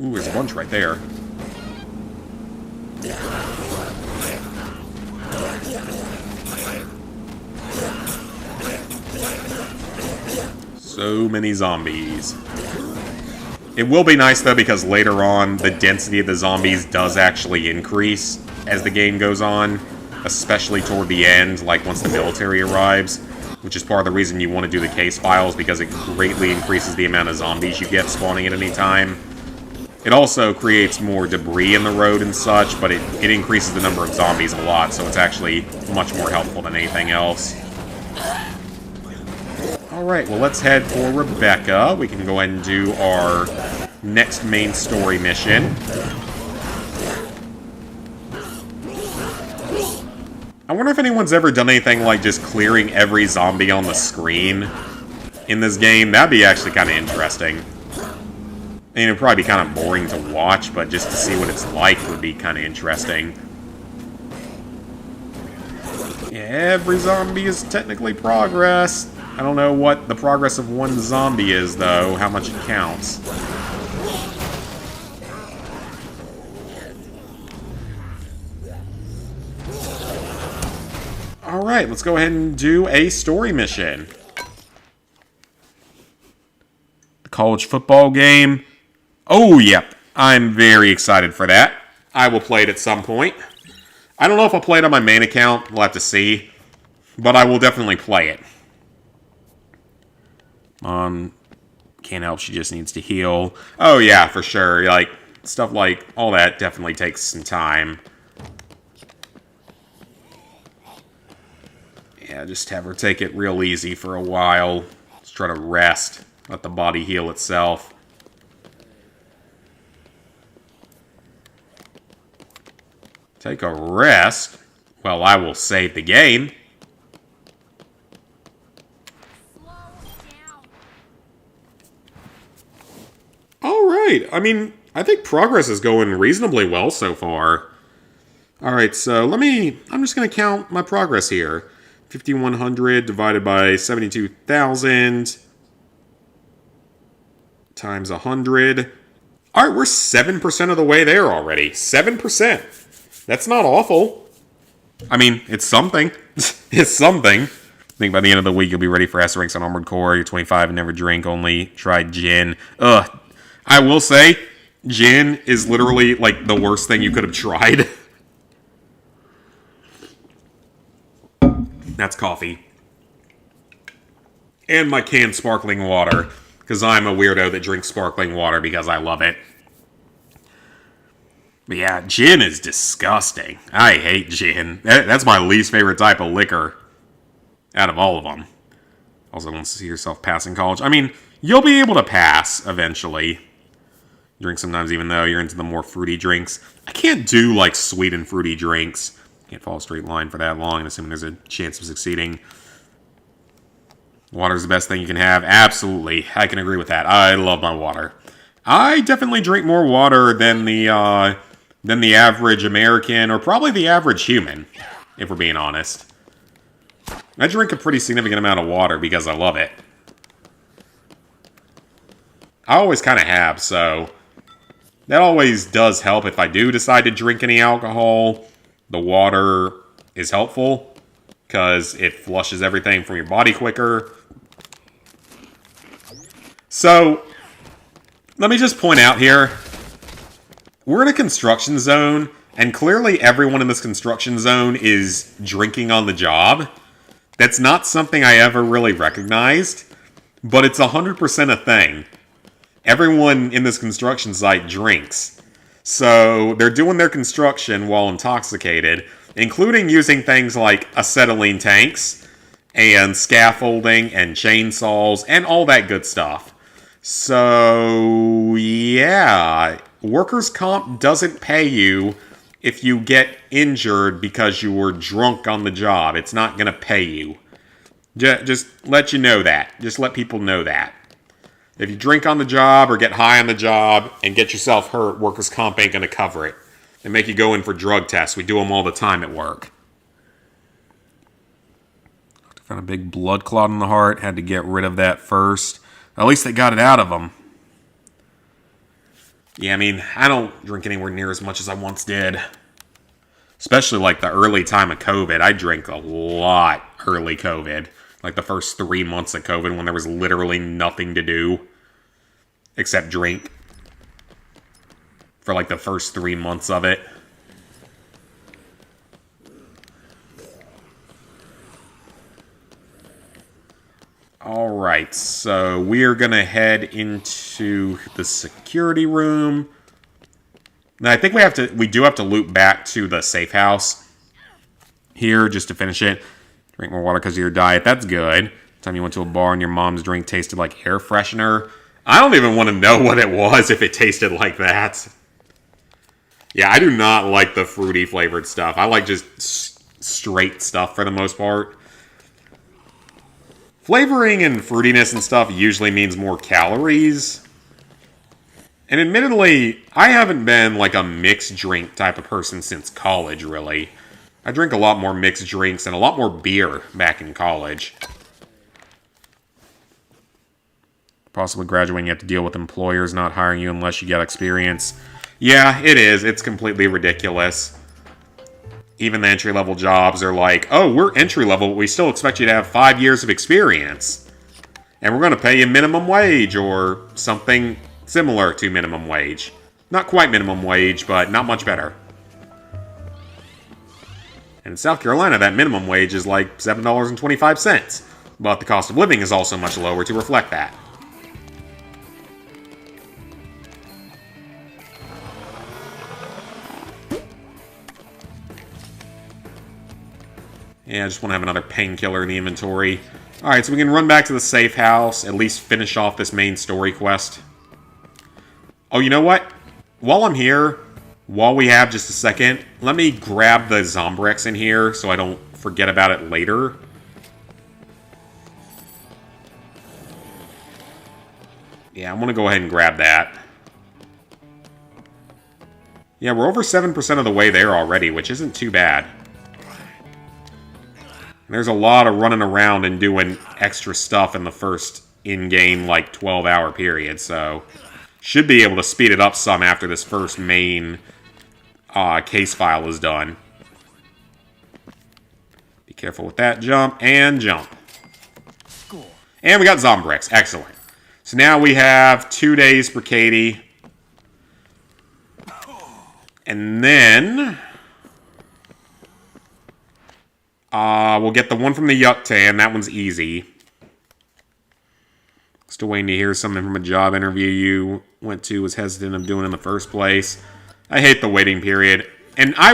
Ooh, there's a bunch right there. So many zombies. It will be nice, though, because later on, the density of the zombies does actually increase as the game goes on, especially toward the end, like once the military arrives, which is part of the reason you want to do the case files, because it greatly increases the amount of zombies you get spawning at any time. It also creates more debris in the road and such, but it increases the number of zombies a lot, so it's actually much more helpful than anything else. Alright, well, let's head for Rebecca. We can go ahead and do our next main story mission. I wonder if anyone's ever done anything like just clearing every zombie on the screen in this game. That'd be actually kind of interesting. I mean, it'd probably be kind of boring to watch, but just to see what it's like would be kind of interesting. Yeah, every zombie is technically progress. I don't know what the progress of one zombie is, though, how much it counts. Alright, let's go ahead and do a story mission. The college football game. Oh, yep. I'm very excited for that. I will play it at some point. I don't know if I'll play it on my main account. We'll have to see. But I will definitely play it. Can't help, she just needs to heal. Oh, yeah, for sure. Like, stuff like all that definitely takes some time. Yeah, just have her take it real easy for a while. Let's try to rest. Let the body heal itself. Take a rest? Well, I will save the game. Alright, I mean, I think progress is going reasonably well so far. Alright, so I'm just going to count my progress here. 5,100 divided by 72,000 times 100. Alright, we're 7% of the way there already. 7%. That's not awful. I mean, it's something. It's something. I think by the end of the week, you'll be ready for S ranks on Armored Core. You're 25 and never drink, only try gin. Ugh. I will say, gin is literally, like, the worst thing you could have tried. That's coffee. And my canned sparkling water, because I'm a weirdo that drinks sparkling water because I love it. But yeah, gin is disgusting. I hate gin. That's my least favorite type of liquor out of all of them. Also wants to see yourself pass in college. I mean, you'll be able to pass eventually. Drink sometimes even though you're into the more fruity drinks. I can't do like sweet and fruity drinks. Can't follow a straight line for that long and assuming there's a chance of succeeding. Water's the best thing you can have. Absolutely. I can agree with that. I love my water. I definitely drink more water than the average American, or probably the average human, if we're being honest. I drink a pretty significant amount of water because I love it. I always kind of have, so that always does help if I do decide to drink any alcohol. The water is helpful because it flushes everything from your body quicker. So, let me just point out here, we're in a construction zone, and clearly everyone in this construction zone is drinking on the job. That's not something I ever really recognized. But it's 100% a thing. Everyone in this construction site drinks. So they're doing their construction while intoxicated, including using things like acetylene tanks and scaffolding and chainsaws and all that good stuff. So, yeah, workers' comp doesn't pay you if you get injured because you were drunk on the job. It's not going to pay you. Just let you know that. Just let people know that. If you drink on the job or get high on the job and get yourself hurt, workers' comp ain't going to cover it. They make you go in for drug tests. We do them all the time at work. Found a big blood clot in the heart. Had to get rid of that first. At least they got it out of them. Yeah, I mean, I don't drink anywhere near as much as I once did. Especially like the early time of COVID. I drank a lot early COVID. Like the first 3 months of COVID when there was literally nothing to do except drink. For like the first 3 months of it. Alright, so we are going to head into the security room. Now, I think we do have to loop back to the safe house here just to finish it. Drink more water because of your diet. That's good. Time you went to a bar and your mom's drink tasted like air freshener. I don't even want to know what it was if it tasted like that. Yeah, I do not like the fruity flavored stuff. I like just straight stuff for the most part. Flavoring and fruitiness and stuff usually means more calories. And admittedly, I haven't been like a mixed drink type of person since college, really. I drink a lot more mixed drinks and a lot more beer back in college. Possibly graduating, you have to deal with employers not hiring you unless you get experience. Yeah, it is. It's completely ridiculous. Even the entry-level jobs are like, oh, we're entry-level, but we still expect you to have 5 years of experience. And we're going to pay you minimum wage or something similar to minimum wage. Not quite minimum wage, but not much better. And in South Carolina, that minimum wage is like $7.25. But the cost of living is also much lower to reflect that. Yeah, I just want to have another painkiller in the inventory. Alright, so we can run back to the safe house, at least finish off this main story quest. Oh, you know what? While I'm here, while we have just a second, let me grab the Zombrex in here so I don't forget about it later. Yeah, I'm going to go ahead and grab that. Yeah, we're over 7% of the way there already, which isn't too bad. There's a lot of running around and doing extra stuff in the first in-game, like, 12-hour period, so should be able to speed it up some after this first main case file is done. Be careful with that jump, and jump. Cool. And we got Zombrex, excellent. So now we have 2 days for Katie. And then we'll get the one from the Yuck Tan. That one's easy. Still waiting to hear something from a job interview you went to, was hesitant of doing in the first place. I hate the waiting period. And I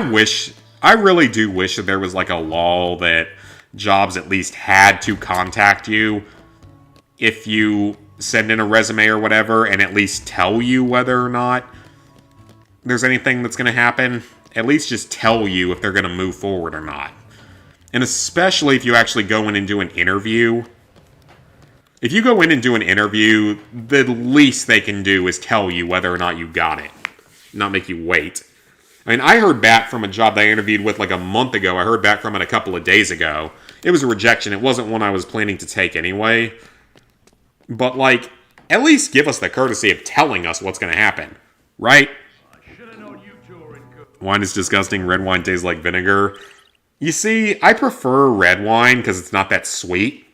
really do wish that there was like a law that jobs at least had to contact you if you send in a resume or whatever, and at least tell you whether or not there's anything that's going to happen. At least just tell you if they're going to move forward or not. And especially if you actually go in and do an interview. If you go in and do an interview, the least they can do is tell you whether or not you got it. Not make you wait. I mean, I heard back from a job that I interviewed with like a month ago. I heard back from it a couple of days ago. It was a rejection. It wasn't one I was planning to take anyway. But, like, at least give us the courtesy of telling us what's going to happen. Right? Wine is disgusting. Red wine tastes like vinegar. You see, I prefer red wine because it's not that sweet.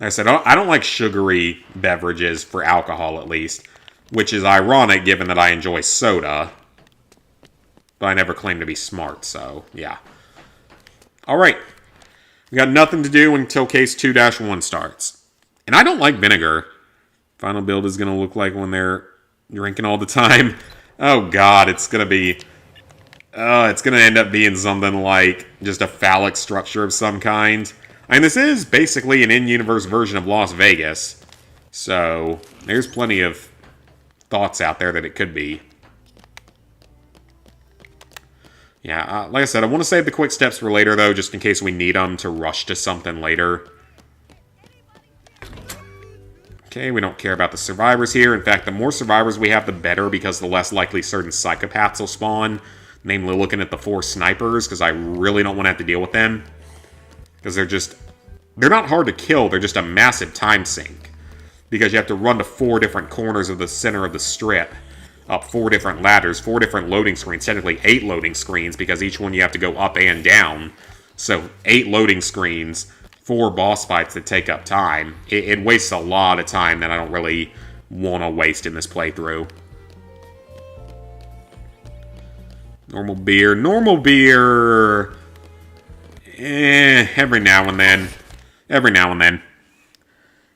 Like I said, I don't like sugary beverages for alcohol, at least. Which is ironic, given that I enjoy soda. But I never claim to be smart, so, yeah. Alright. We got nothing to do until case 2-1 starts. And I don't like vinegar. Final build is going to look like when they're drinking all the time. Oh god, it's going to be... it's going to end up being something like just a phallic structure of some kind. I mean, this is basically an in-universe version of Las Vegas. So, there's plenty of thoughts out there that it could be. Yeah, like I said, I want to save the quick steps for later, though, just in case we need them to rush to something later. Okay, we don't care about the survivors here. In fact, the more survivors we have, the better, because the less likely certain psychopaths will spawn. Namely, looking at the 4 snipers, because I really don't want to have to deal with them. Because they're not hard to kill, they're just a massive time sink. Because you have to run to 4 different corners of the center of the strip. Up 4 different ladders, 4 different loading screens, technically 8 loading screens, because each one you have to go up and down. So 8 loading screens, 4 boss fights that take up time. It wastes a lot of time that I don't really want to waste in this playthrough. Normal beer, normal beer. Every now and then. Every now and then.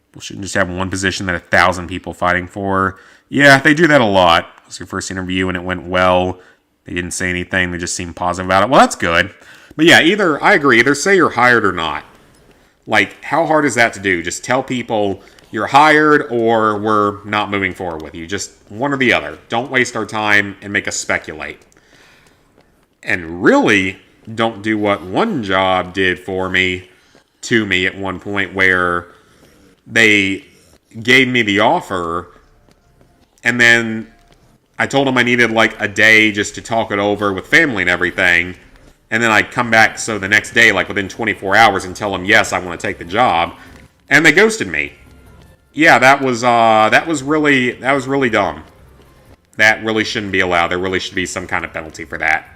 People shouldn't just have one position that 1,000 people fighting for. Yeah, they do that a lot. It was your first interview and it went well. They didn't say anything. They just seemed positive about it. Well, that's good. But yeah, I agree. Either say you're hired or not. Like, how hard is that to do? Just tell people you're hired or we're not moving forward with you. Just one or the other. Don't waste our time and make us speculate. And really, don't do what one job did for me, to me at one point, where they gave me the offer, and then I told them I needed like a day just to talk it over with family and everything, and then I'd come back so the next day, like within 24 hours, and tell them, yes, I want to take the job, and they ghosted me. Yeah, that was really dumb. That really shouldn't be allowed. There really should be some kind of penalty for that.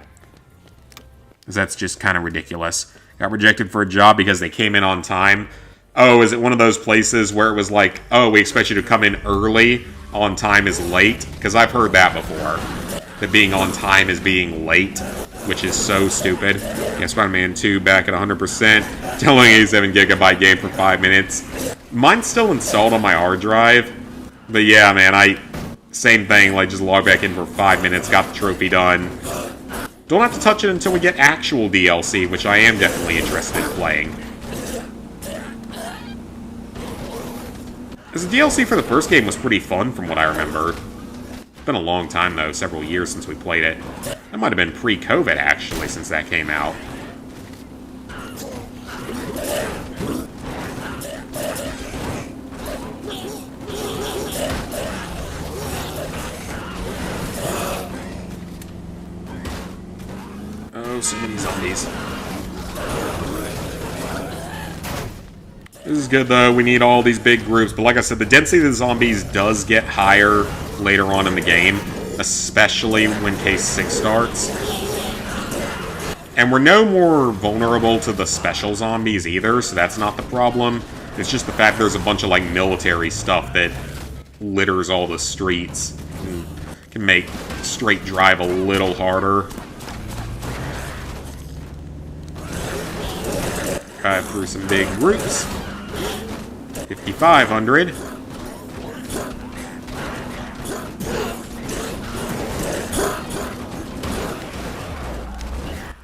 That's just kind of ridiculous. Got rejected for a job because they came in on time. Oh, is it one of those places where it was like, oh, we expect you to come in early, on time is late? Because I've heard that before. That being on time is being late, which is so stupid. Yeah, Spider-Man 2 back at 100%. Telling 87GB game for 5 minutes. Mine's still installed on my hard drive. But yeah, man, same thing, like just log back in for 5 minutes, got the trophy done. Don't have to touch it until we get actual DLC, which I am definitely interested in playing. Because the DLC for the first game was pretty fun from what I remember. It's been a long time though, several years since we played it. That might have been pre-COVID actually, since that came out. Oh, so many zombies. This is good, though. We need all these big groups. But like I said, the density of the zombies does get higher later on in the game, especially when Case 6 starts. And we're no more vulnerable to the special zombies either, so that's not the problem. It's just the fact there's a bunch of, like, military stuff that litters all the streets and can make straight drive a little harder. Drive through some big groups. 5,500.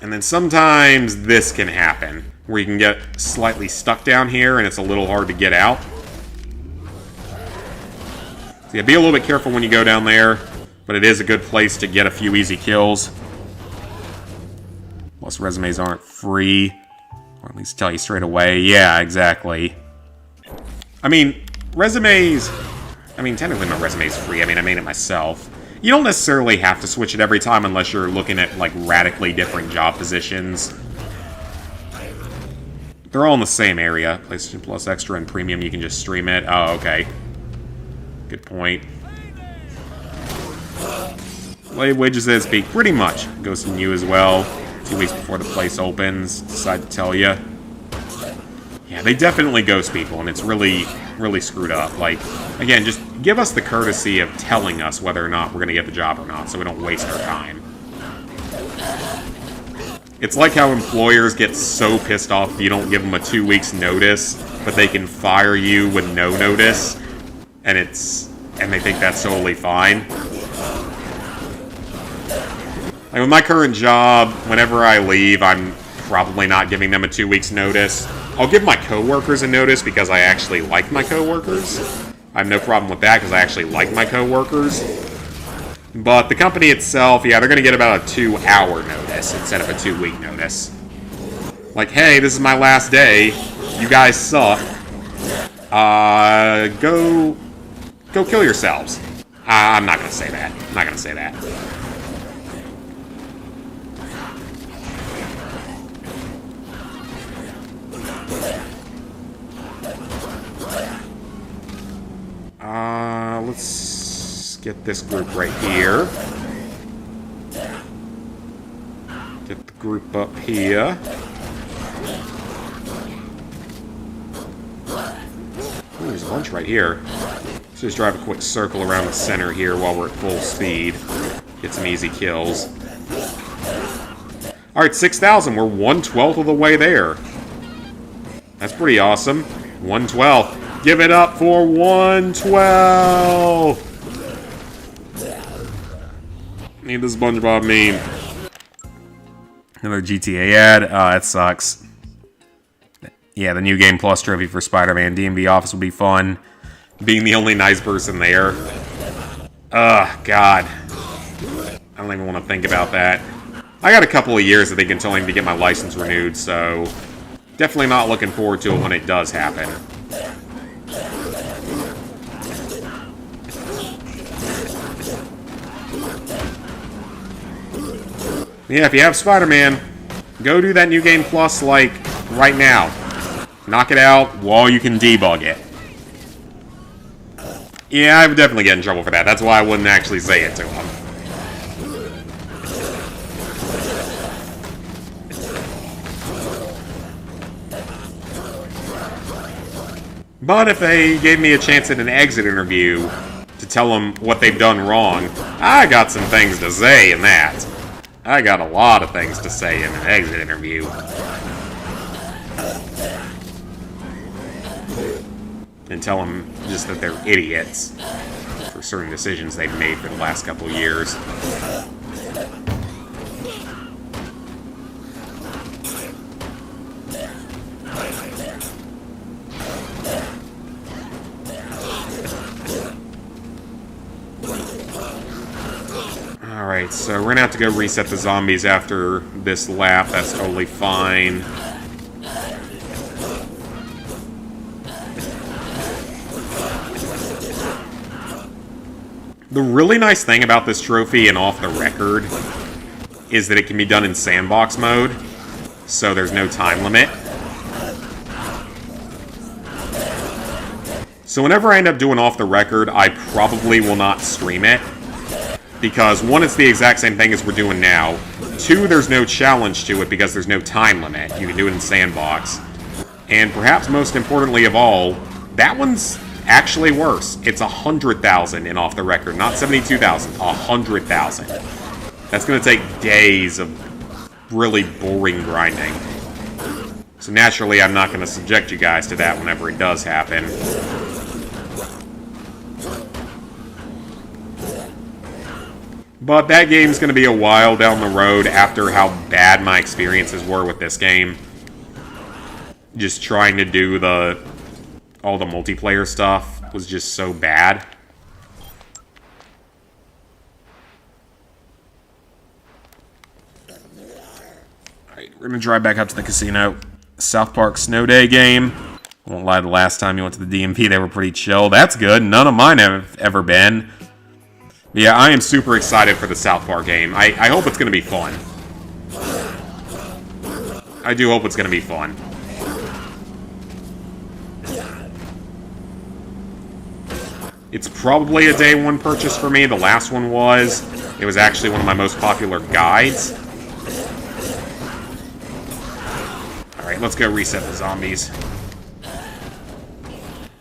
And then sometimes this can happen, where you can get slightly stuck down here and it's a little hard to get out. So yeah, be a little bit careful when you go down there, but it is a good place to get a few easy kills. Plus resumes aren't free. Or at least tell you straight away. Yeah, exactly. I mean, resumes... I mean, technically my resume's free. I mean, I made it myself. You don't necessarily have to switch it every time unless you're looking at, like, radically different job positions. They're all in the same area. PlayStation Plus Extra and Premium, you can just stream it. Oh, okay. Good point. Play wages at its peak. Pretty much. Goes to you as well. 2 weeks before the place opens, decide to tell you. Yeah, they definitely ghost people, and it's really, really screwed up. Like, again, just give us the courtesy of telling us whether or not we're going to get the job or not, so we don't waste our time. It's like how employers get so pissed off if you don't give them a 2 weeks notice, but they can fire you with no notice, and they think that's totally fine. Like with my current job, whenever I leave, I'm probably not giving them a 2 weeks notice. I'll give my coworkers a notice because I actually like my coworkers. I have no problem with that because I actually like my coworkers. But the company itself, yeah, they're going to get about a 2-hour notice instead of a 2-week notice. Like, hey, this is my last day. You guys suck. Go kill yourselves. I'm not going to say that. I'm not going to say that. Let's get this group right here. Get the group up here. Ooh, there's a bunch right here. Let's just drive a quick circle around the center here while we're at full speed. Get some easy kills. Alright, 6,000. We're 1/12 of the way there. That's pretty awesome. 1/12. Give it up for 1/12! Need this SpongeBob meme. Another GTA ad. That sucks. Yeah, the New Game Plus trophy for Spider-Man DMV office will be fun. Being the only nice person there. Ugh, God. I don't even want to think about that. I got a couple of years, I think, until I need to get my license renewed, so definitely not looking forward to it when it does happen. Yeah, if you have Spider-Man, go do that New Game Plus, like, right now. Knock it out while you can debug it. Yeah, I would definitely get in trouble for that. That's why I wouldn't actually say it to him. But if they gave me a chance at an exit interview to tell them what they've done wrong, I got some things to say in that. I got a lot of things to say in an exit interview. And tell them just that they're idiots for certain decisions they've made for the last couple of years. Alright, so we're gonna have to go reset the zombies after this lap. That's totally fine. The really nice thing about this trophy and off the record is that it can be done in sandbox mode, so there's no time limit. So whenever I end up doing off the record, I probably will not stream it. Because, one, it's the exact same thing as we're doing now. Two, there's no challenge to it because there's no time limit. You can do it in sandbox. And perhaps most importantly of all, that one's actually worse. It's 100,000 in off the record, not 72,000. 100,000. That's going to take days of really boring grinding. So naturally, I'm not going to subject you guys to that whenever it does happen. But that game's going to be a while down the road after how bad my experiences were with this game. Just trying to do all the multiplayer stuff was just so bad. Alright, we're going to drive back up to the casino. South Park Snow Day game. I won't lie, the last time you went to the DMV, they were pretty chill. That's good. None of mine have ever been. Yeah, I am super excited for the South Park game. I hope it's going to be fun. I do hope it's going to be fun. It's probably a day one purchase for me. The last one was. It was actually one of my most popular guides. Alright, let's go reset the zombies.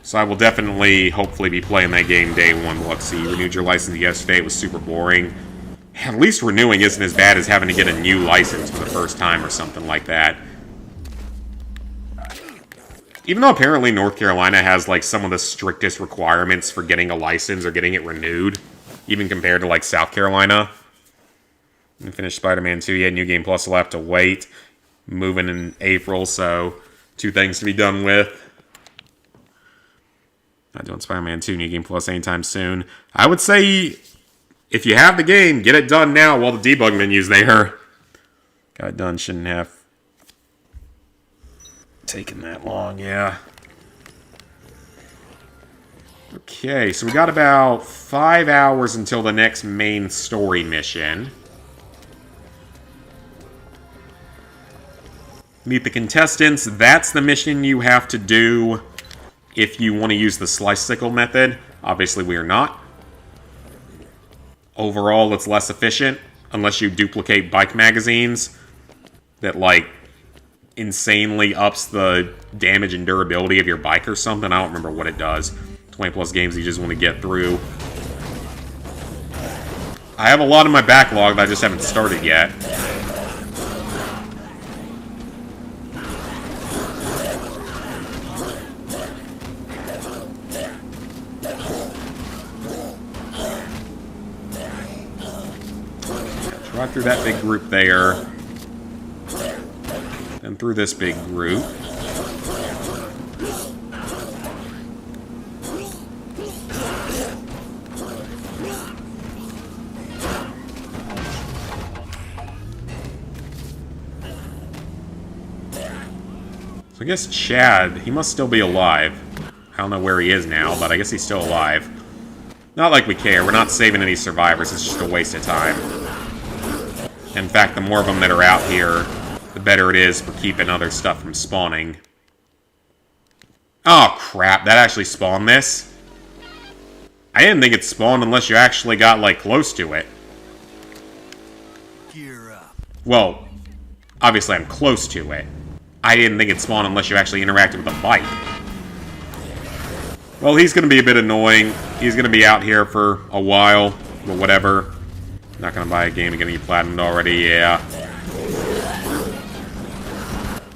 So I will definitely, hopefully, be playing that game day one. Let's see, you renewed your license yesterday. It was super boring. At least renewing isn't as bad as having to get a new license for the first time or something like that. Even though apparently North Carolina has, like, some of the strictest requirements for getting a license or getting it renewed, even compared to, like, South Carolina. And finish Spider-Man 2 yet. New Game Plus will have to wait. Moving in April, so 2 things to be done with. Not doing Spider-Man 2 New Game Plus anytime soon. I would say, if you have the game, get it done now while the debug menu's there. Got it done, shouldn't have taken that long, yeah. Okay, so we got about 5 hours until the next main story mission. Meet the contestants. That's the mission you have to do if you want to use the slice-sickle method. Obviously, we are not. Overall, it's less efficient, unless you duplicate bike magazines that, like, insanely ups the damage and durability of your bike or something. I don't remember what it does. 20-plus games you just want to get through. I have a lot in my backlog that I just haven't started yet. Right through that big group there. Then through this big group. So I guess Chad, he must still be alive. I don't know where he is now, but I guess he's still alive. Not like we care. We're not saving any survivors. It's just a waste of time. In fact, the more of them that are out here, the better it is for keeping other stuff from spawning. Oh, crap. That actually spawned this? I didn't think it spawned unless you actually got, like, close to it. Gear up. Well, obviously I'm close to it. I didn't think it spawned unless you actually interacted with the bike. Well, he's going to be a bit annoying. He's going to be out here for a while, but whatever. Not gonna buy a game and getting you platinumed already, yeah.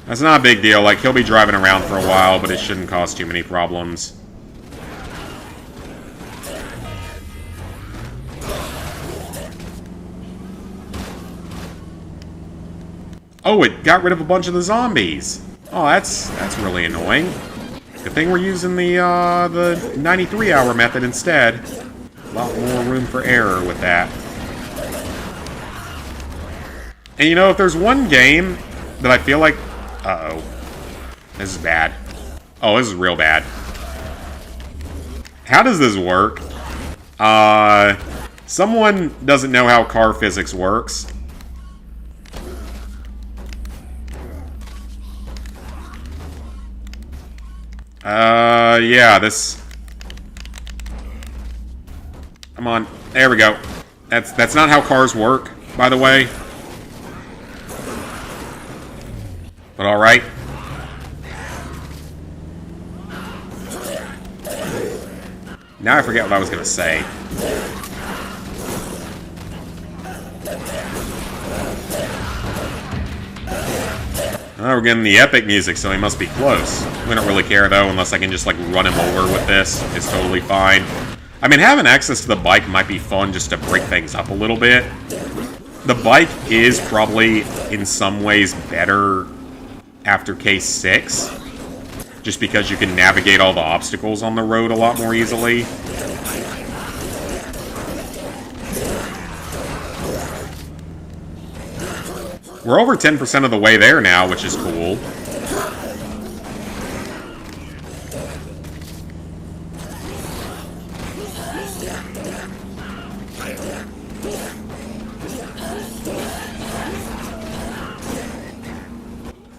That's not a big deal, like, he'll be driving around for a while, but it shouldn't cause too many problems. Oh, it got rid of a bunch of the zombies! Oh, that's really annoying. Good thing we're using the 93-hour method instead. A lot more room for error with that. And you know, if there's one game that I feel like... Uh-oh. This is bad. Oh, this is real bad. How does this work? Someone doesn't know how car physics works. Yeah, this... Come on. There we go. That's not how cars work, by the way. But alright. Now I forget what I was going to say. Oh, we're getting the epic music, so he must be close. We don't really care, though, unless I can just, like, run him over with this. It's totally fine. I mean, having access to the bike might be fun just to break things up a little bit. The bike is probably, in some ways, better after Case 6, just because you can navigate all the obstacles on the road a lot more easily. We're over 10% of the way there now, which is cool.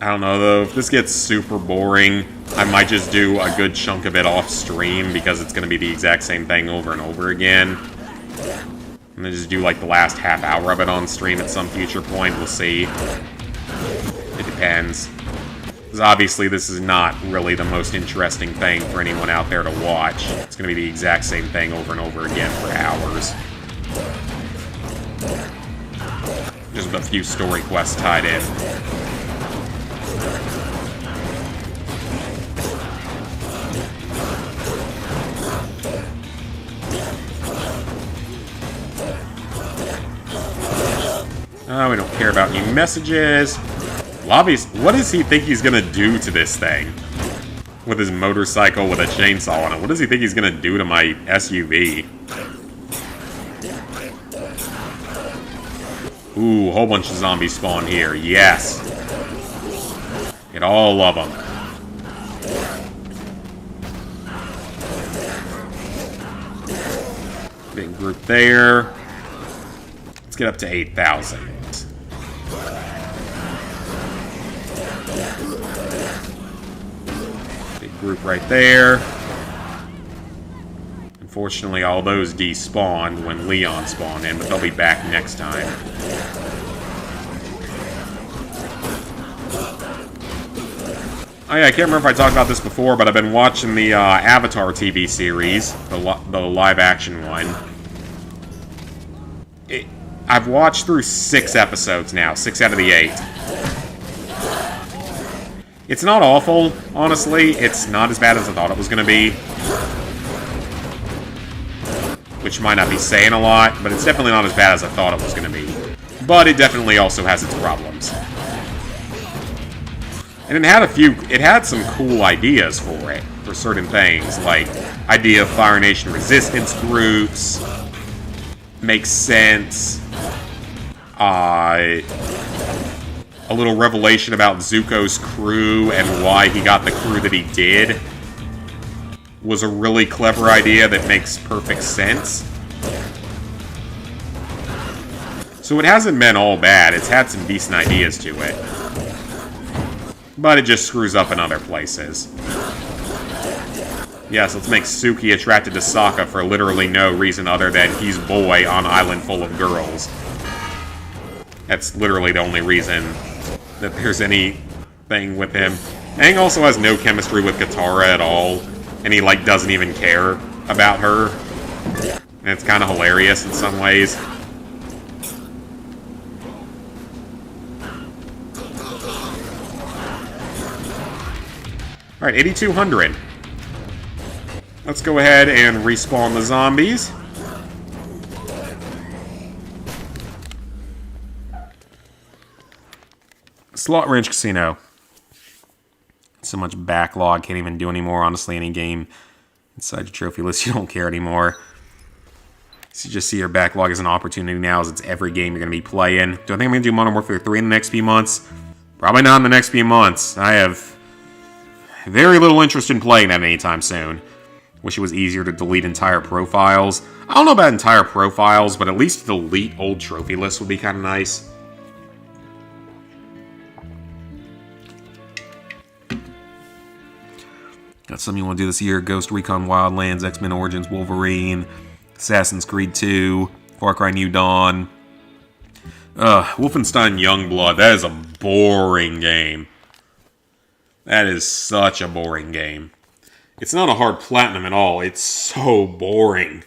I don't know, though. If this gets super boring, I might just do a good chunk of it off stream, because it's going to be the exact same thing over and over again. And then just do, like, the last half hour of it on stream at some future point. We'll see. It depends. Because obviously this is not really the most interesting thing for anyone out there to watch. It's going to be the exact same thing over and over again for hours. with a few story quests tied in. Oh, we don't care about new messages. Lobbies, what does he think he's gonna do to this thing? With his motorcycle with a chainsaw on it. What does he think he's gonna do to my SUV? Ooh, a whole bunch of zombies spawn here. Yes. Get all of them. Big group there. Let's get up to 8,000. Big group right there. Unfortunately, all those despawned when Leon spawned in, but they'll be back next time. Oh yeah, I can't remember if I talked about this before, but I've been watching the Avatar TV series, the live-action one. I've watched through 6 episodes now, 6 out of the 8. It's not awful, honestly. It's not as bad as I thought it was going to be. Which might not be saying a lot, but it's definitely not as bad as I thought it was going to be. But it definitely also has its problems. And it had some cool ideas for it, for certain things, like idea of Fire Nation resistance groups, makes sense. A little revelation about Zuko's crew and why he got the crew that he did was a really clever idea that makes perfect sense. So it hasn't been all bad, it's had some decent ideas to it. But it just screws up in other places. Yes, let's make Suki attracted to Sokka for literally no reason other than he's boy on island full of girls. That's literally the only reason that there's anything with him. Aang also has no chemistry with Katara at all, and he, like, doesn't even care about her. And it's kind of hilarious in some ways. Alright, 8,200. Let's go ahead and respawn the zombies. Slot Ranch Casino. So much backlog, can't even do anymore. Honestly, any game inside your trophy list, you don't care anymore. So you just see your backlog as an opportunity now, as it's every game you're going to be playing. Do I think I'm going to do Modern Warfare 3 in the next few months? Probably not in the next few months. I have very little interest in playing that anytime soon. Wish it was easier to delete entire profiles. I don't know about entire profiles, but at least delete old trophy lists would be kind of nice. Got something you want to do this year? Ghost Recon Wildlands, X-Men Origins Wolverine, Assassin's Creed 2, Far Cry New Dawn. Wolfenstein Youngblood. That is a boring game. That is such a boring game. It's not a hard platinum at all. It's so boring.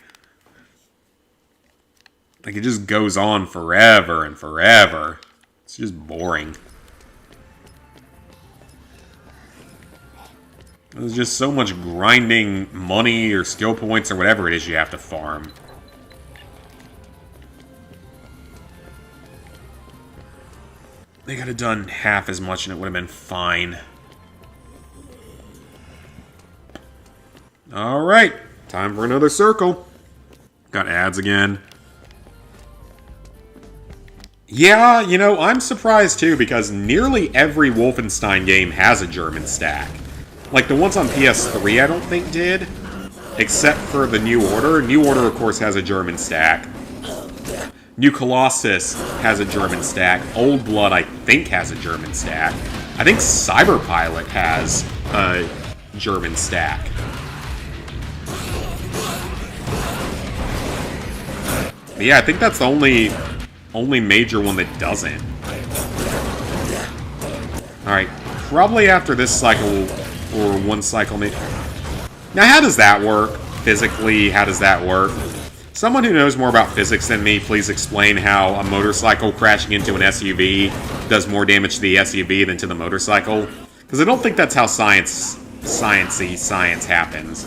Like, it just goes on forever and forever. It's just boring. There's just so much grinding money or skill points or whatever it is you have to farm. They could have done half as much and it would have been fine. Alright, time for another circle. Got ads again. Yeah, you know, I'm surprised too, because nearly every Wolfenstein game has a German stack. Like, the ones on PS3 I don't think did, except for the New Order. New Order, of course, has a German stack. New Colossus has a German stack. Old Blood, I think, has a German stack. I think Cyberpilot has a German stack. But yeah, I think that's the only major one that doesn't. Alright, probably after this cycle, or one cycle... Now, how does that work? Physically, how does that work? Someone who knows more about physics than me, please explain how a motorcycle crashing into an SUV does more damage to the SUV than to the motorcycle. Because I don't think that's how science happens.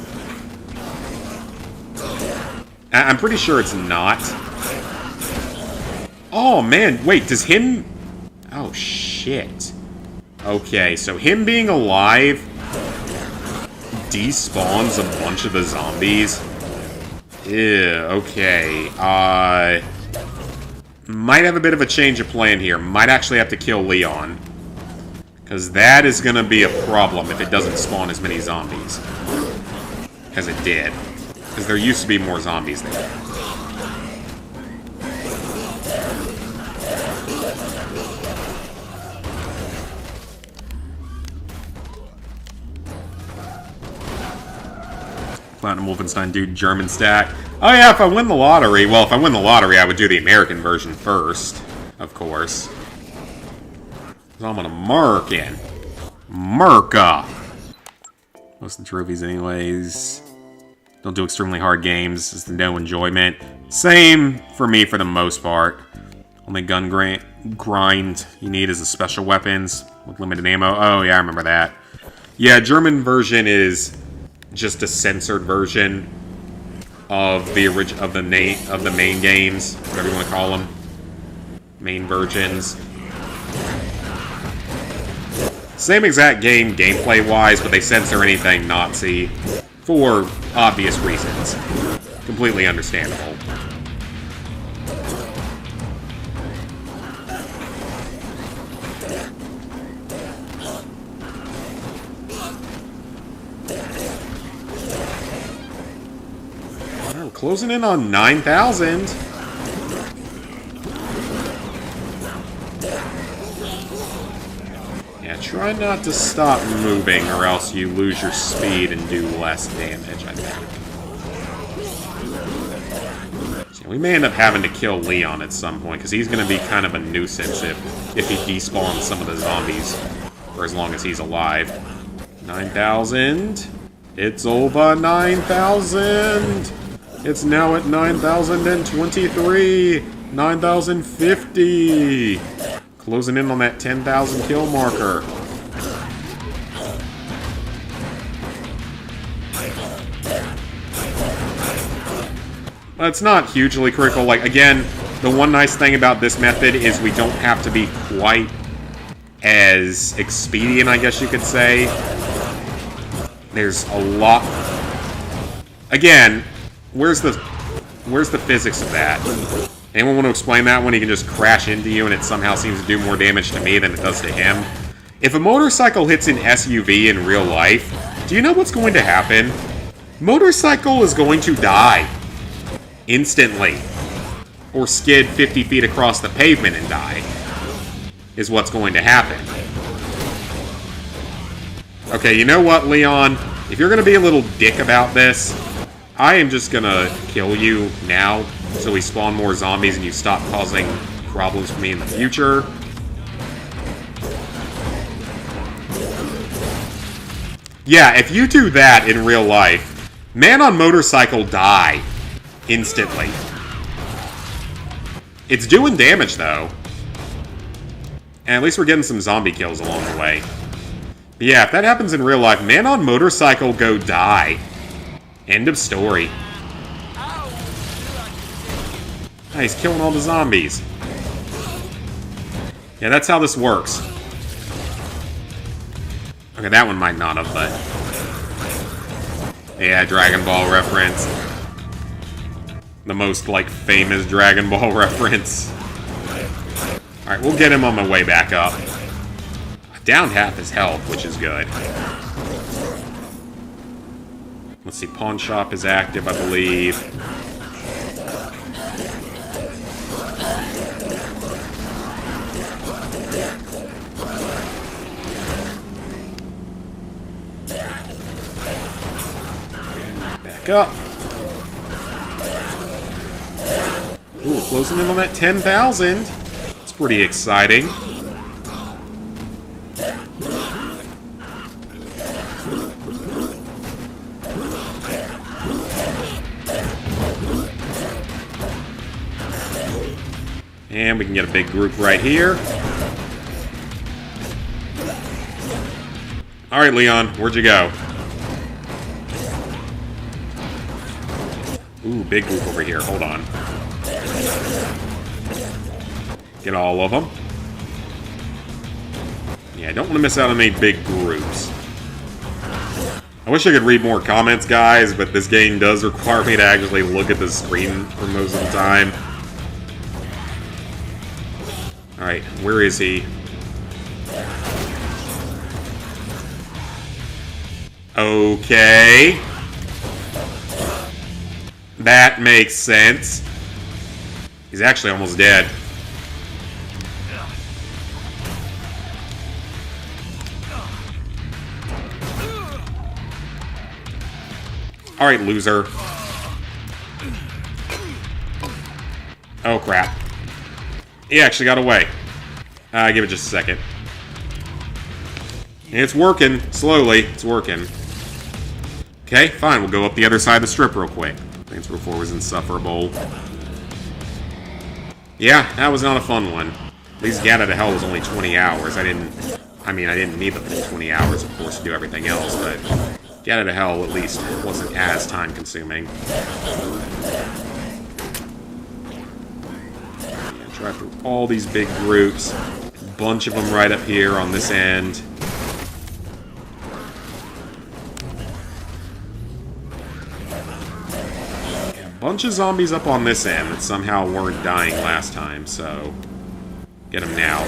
I'm pretty sure it's not. Oh, man. Wait, does him... Oh, shit. Okay, so him being alive despawns a bunch of the zombies. Yeah, okay. Might have a bit of a change of plan here. Might actually have to kill Leon. Because that is going to be a problem if it doesn't spawn as many zombies as it did. Because there used to be more zombies there. Platinum Wolfenstein dude, German stack. Oh yeah, if I win the lottery, well, if I win the lottery, I would do the American version first, of course. So I'm gonna mark in. Merca! Most of the trophies anyways. Don't do extremely hard games, it's no enjoyment. Same for me for the most part. Only gun grind you need is the special weapons with limited ammo. Oh yeah, I remember that. Yeah, German version is just a censored version of the main games, whatever you want to call them, main versions. Same exact game gameplay wise, but they censor anything Nazi for obvious reasons. Completely understandable. Closing in on 9,000. Yeah, try not to stop moving or else you lose your speed and do less damage, I think. So we may end up having to kill Leon at some point, because he's going to be kind of a nuisance if he despawns some of the zombies for as long as he's alive. 9,000. It's over 9,000. It's now at 9,023, 9,050. Closing in on that 10,000 kill marker. But it's not hugely critical. Like, again, the one nice thing about this method is we don't have to be quite as expedient, I guess you could say. There's a lot... Again... Where's the physics of that? Anyone want to explain that one? He can just crash into you and it somehow seems to do more damage to me than it does to him. If a motorcycle hits an SUV in real life, do you know what's going to happen? Motorcycle is going to die. Instantly. Or skid 50 feet across the pavement and die. Is what's going to happen. Okay, you know what, Leon? If you're going to be a little dick about this... I am just gonna kill you now, so we spawn more zombies and you stop causing problems for me in the future. Yeah, if you do that in real life, man on motorcycle die instantly. It's doing damage, though. And at least we're getting some zombie kills along the way. But yeah, if that happens in real life, man on motorcycle go die. End of story. Oh, he's killing all the zombies. Yeah, that's how this works. Okay, that one might not have, but... Yeah, Dragon Ball reference. The most, like, famous Dragon Ball reference. Alright, we'll get him on my way back up. I downed half his health, which is good. Let's see, Pawn Shop is active, I believe. Back up. Ooh, closing in on that 10,000. It's pretty exciting. And we can get a big group right here. Alright, Leon, where'd you go? Ooh, big group over here. Hold on. Get all of them. Yeah, I don't want to miss out on any big groups. I wish I could read more comments, guys, but this game does require me to actually look at the screen for most of the time. Alright, where is he? Okay. That makes sense. He's actually almost dead. Alright, loser. Oh, crap. He actually got away. Give it just a second. It's working. Slowly. It's working. Okay, fine. We'll go up the other side of the strip real quick. Thanks before was insufferable. Yeah, that was not a fun one. At least Get Out of Hell was only 20 hours. I didn't need the full 20 hours, of course, to do everything else, but Get Out of Hell, at least, wasn't as time-consuming. Yeah, drive through all these big groups. A bunch of them right up here on this end. Yeah, a bunch of zombies up on this end that somehow weren't dying last time, so get them now.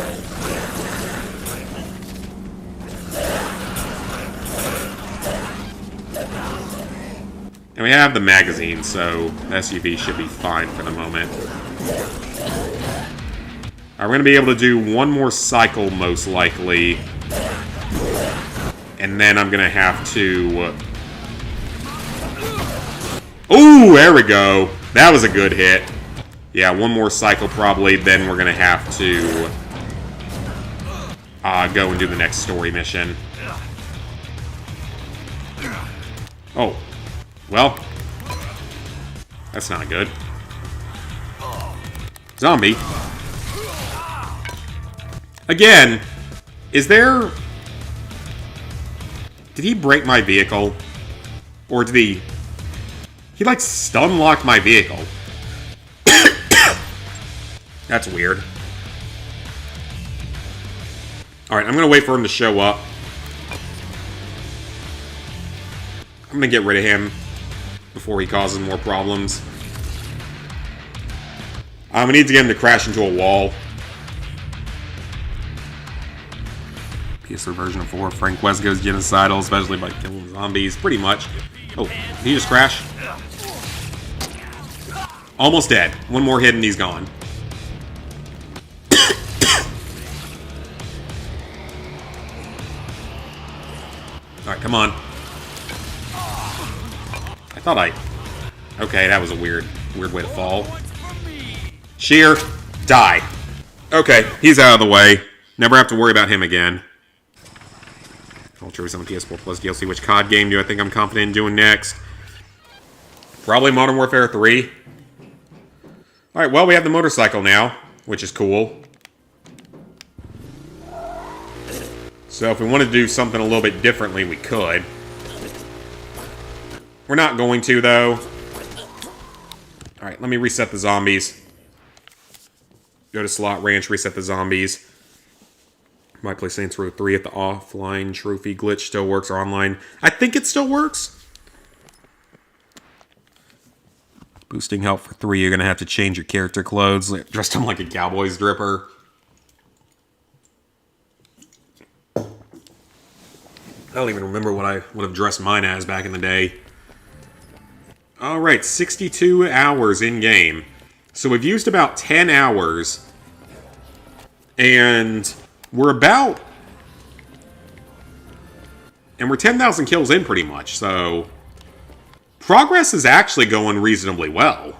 And we have the magazine, so SUV should be fine for the moment. Alright, we're going to be able to do one more cycle, most likely. And then I'm going to have to... Ooh, there we go. That was a good hit. Yeah, one more cycle probably, then we're going to have to go and do the next story mission. Oh. Well, that's not good. Zombie. Again, is there... Did he break my vehicle? Or did he... He, like, stun-locked my vehicle. That's weird. Alright, I'm gonna wait for him to show up. I'm gonna get rid of him before he causes more problems. We need to get him to crash into a wall. PS4 version of 4, Frank West goes genocidal, especially by killing zombies, pretty much. Oh, did he just crash? Almost dead. One more hit and he's gone. Alright, come on. I thought I... Okay, that was a weird way to fall. Sheer, die. Okay, he's out of the way. Never have to worry about him again. Ultra on PS4 Plus DLC. Which COD game do I think I'm confident in doing next? Probably Modern Warfare 3. Alright, well, we have the motorcycle now, which is cool. So if we wanted to do something a little bit differently, we could. We're not going to, though. Alright, let me reset the zombies. Go to Slot Ranch, reset the zombies. Might play Saints Row 3 if the offline trophy glitch still works, or online. I think it still works. Boosting health for 3, you're going to have to change your character clothes. Dressed him like a cowboy's dripper. I don't even remember what I would have dressed mine as back in the day. Alright, 62 hours in-game. So we've used about 10 hours. And we're about... And we're 10,000 kills in pretty much, so... Progress is actually going reasonably well.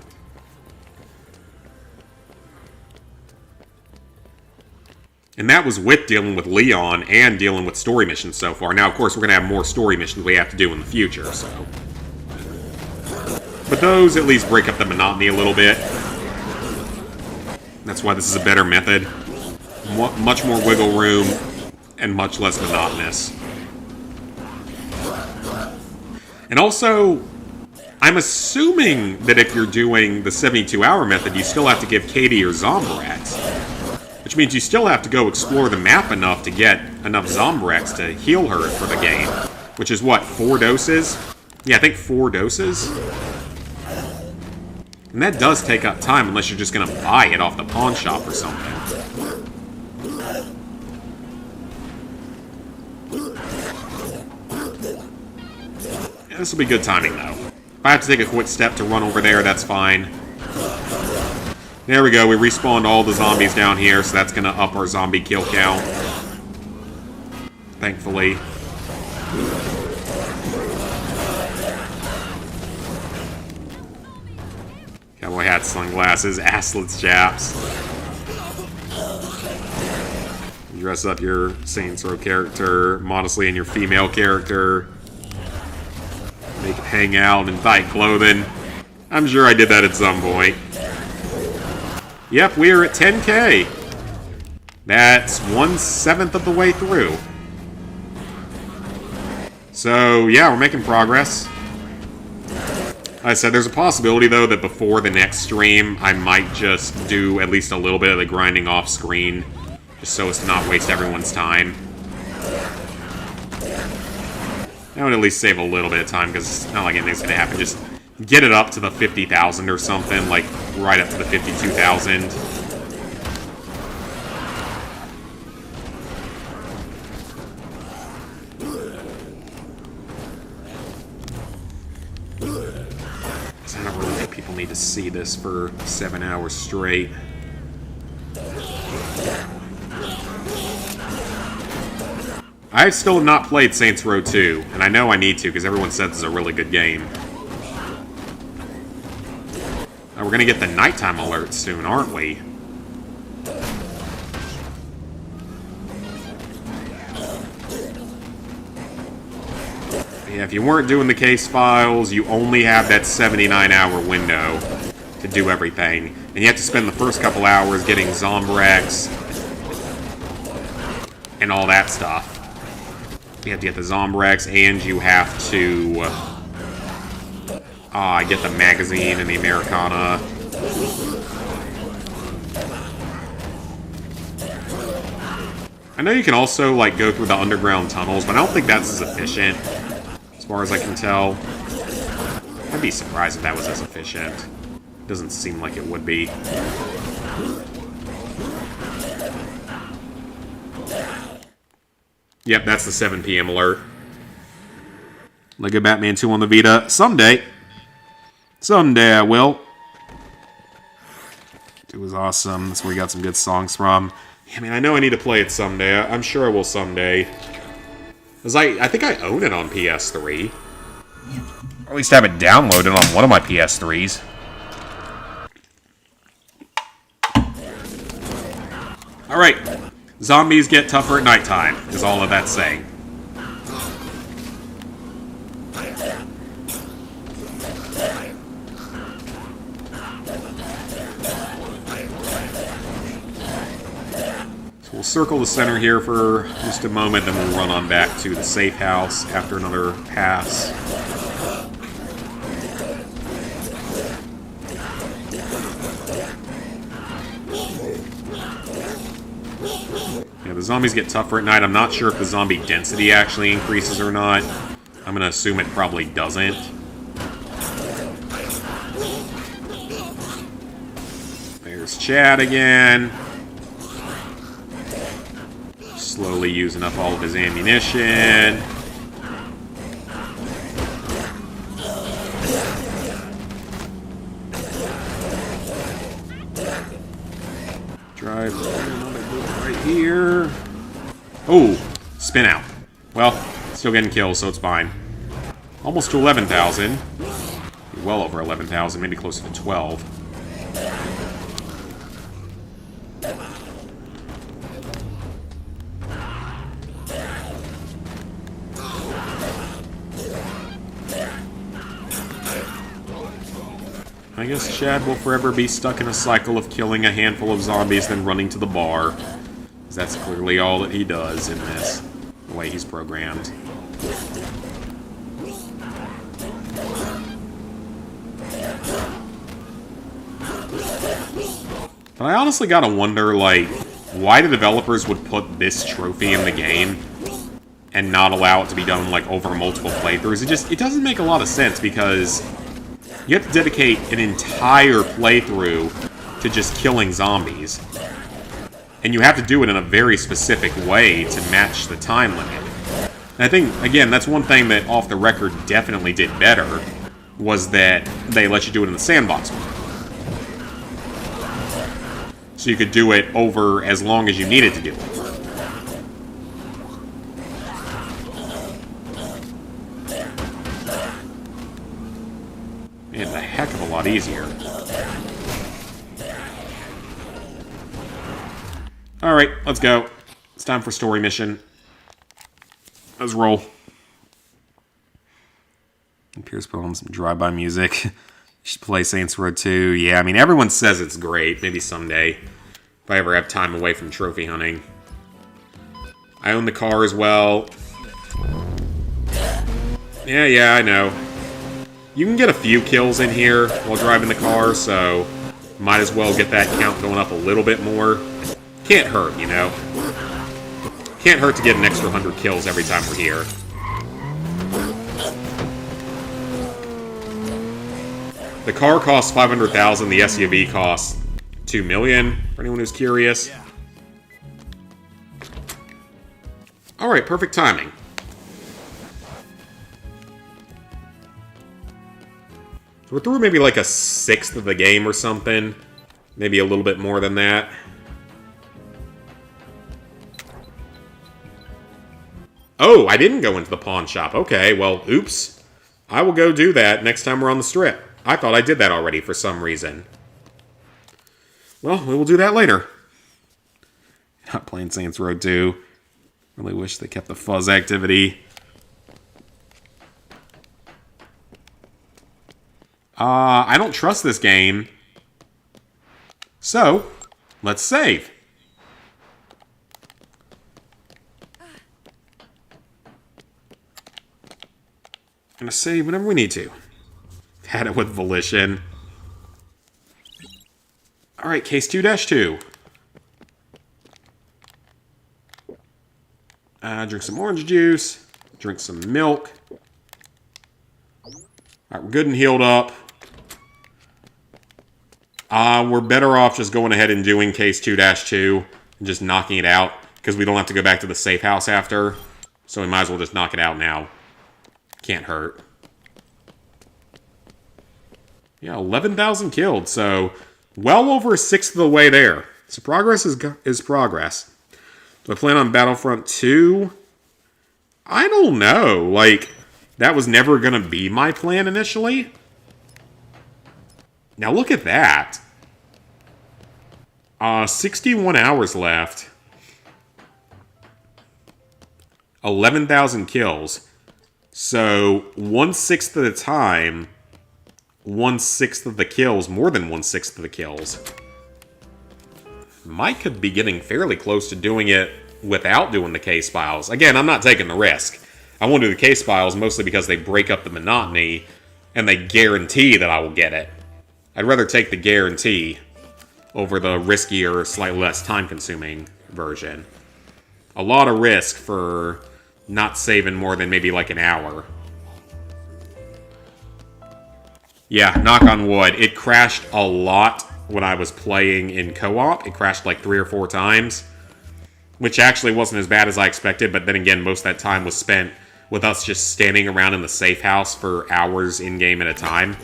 And that was with dealing with Leon and dealing with story missions so far. Now, of course, we're going to have more story missions we have to do in the future, so... But those at least break up the monotony a little bit. That's why this is a better method. Much more wiggle room and much less monotonous. And also, I'm assuming that if you're doing the 72-hour method, you still have to give Katie your Zombrex. Which means you still have to go explore the map enough to get enough Zombrex to heal her for the game. Which is what, 4 doses? Yeah, I think 4 doses? And that does take up time unless you're just gonna buy it off the pawn shop or something. Yeah, this will be good timing, though. If I have to take a quick step to run over there, that's fine. There we go, we respawned all the zombies down here, so that's gonna up our zombie kill count. Thankfully. Cowboy hat, sunglasses, assless chaps. Dress up your Saints Row character modestly in your female character. Make it hang out in tight clothing. I'm sure I did that at some point. Yep, we are at 10K. That's 1/7 of the way through. So, yeah, we're making progress. Like I said, there's a possibility, though, that before the next stream, I might just do at least a little bit of the grinding off screen, just so as to not waste everyone's time. That would at least save a little bit of time, because it's not like anything's going to happen. Just get it up to the 50,000 or something, like right up to the 52,000. I don't really think people need to see this for 7 hours straight. I still have not played Saints Row 2, and I know I need to because everyone says it's a really good game. Now we're gonna get the nighttime alert soon, aren't we? Yeah, if you weren't doing the case files, you only have that 79-hour window to do everything. And you have to spend the first couple hours getting Zombrex and all that stuff. You have to get the Zombrex, and you have to get the magazine and the Americana. I know you can also, like, go through the underground tunnels, but I don't think that's as efficient, as far as I can tell. I'd be surprised if that was as efficient. Doesn't seem like it would be. Yep, that's the 7 p.m. alert. Lego Batman 2 on the Vita. Someday. Someday I will. It was awesome. That's where we got some good songs from. I mean, I know I need to play it someday. I'm sure I will someday. Because I think I own it on PS3. Or at least have it downloaded on one of my PS3s. Alright. Zombies get tougher at nighttime, is all of that saying. So we'll circle the center here for just a moment, then we'll run on back to the safe house after another pass. Yeah, the zombies get tougher at night. I'm not sure if the zombie density actually increases or not. I'm going to assume it probably doesn't. There's Chad again. Slowly using up all of his ammunition. Drive right here. Oh, spin out. Well, still getting kills, so it's fine. Almost to 11,000. Well over 11,000, maybe closer to 12. I I guess Chad will forever be stuck in a cycle of killing a handful of zombies, then running to the bar. 'Cause that's clearly all that he does in this, the way he's programmed. But I honestly gotta wonder, like, why the developers would put this trophy in the game and not allow it to be done, like, over multiple playthroughs. It doesn't make a lot of sense, because you have to dedicate an entire playthrough to just killing zombies. And you have to do it in a very specific way to match the time limit. And I think, again, that's one thing that Off the Record definitely did better, was that they let you do it in the sandbox mode. So you could do it over as long as you needed to do it. It's a heck of a lot easier. Alright, let's go. It's time for story mission. Let's roll. And Pierce put on some drive-by music. You should play Saints Row 2. Yeah, I mean, everyone says it's great. Maybe someday, if I ever have time away from trophy hunting. I own the car as well. Yeah, I know. You can get a few kills in here while driving the car, so might as well get that count going up a little bit more. Can't hurt, you know? Can't hurt to get an extra 100 kills every time we're here. The car costs $500,000, the SUV costs $2 million, for anyone who's curious. Alright, perfect timing. So we're through maybe like a sixth of the game or something. Maybe a little bit more than that. Oh, I didn't go into the pawn shop. Okay, well, oops. I will go do that next time we're on the strip. I thought I did that already for some reason. Well, we will do that later. Not playing Saints Row 2. Really wish they kept the fuzz activity. I don't trust this game. So, let's save. Gonna save whenever we need to. Had it with volition. Alright, case 2-2. Drink some orange juice. Drink some milk. Alright, we're good and healed up. We're better off just going ahead and doing case 2-2 and just knocking it out, because we don't have to go back to the safe house after. So we might as well just knock it out now. Can't hurt. Yeah, 11,000 killed, so well over a sixth of the way there. So progress is progress. Do I plan on Battlefront 2? I don't know. Like, that was never going to be my plan initially. Now look at that. 61 hours left. 11,000 kills. So, 1/6 of the time, 1/6 of the kills, more than 1/6 of the kills. Mike could be getting fairly close to doing it without doing the case files. Again, I'm not taking the risk. I won't do the case files mostly because they break up the monotony and they guarantee that I will get it. I'd rather take the guarantee over the riskier, slightly less time-consuming version. A lot of risk for not saving more than maybe like an hour. Yeah, knock on wood. It crashed a lot when I was playing in co-op. It crashed like 3 or 4 times, which actually wasn't as bad as I expected, but then again, most of that time was spent with us just standing around in the safe house for hours in-game at a time.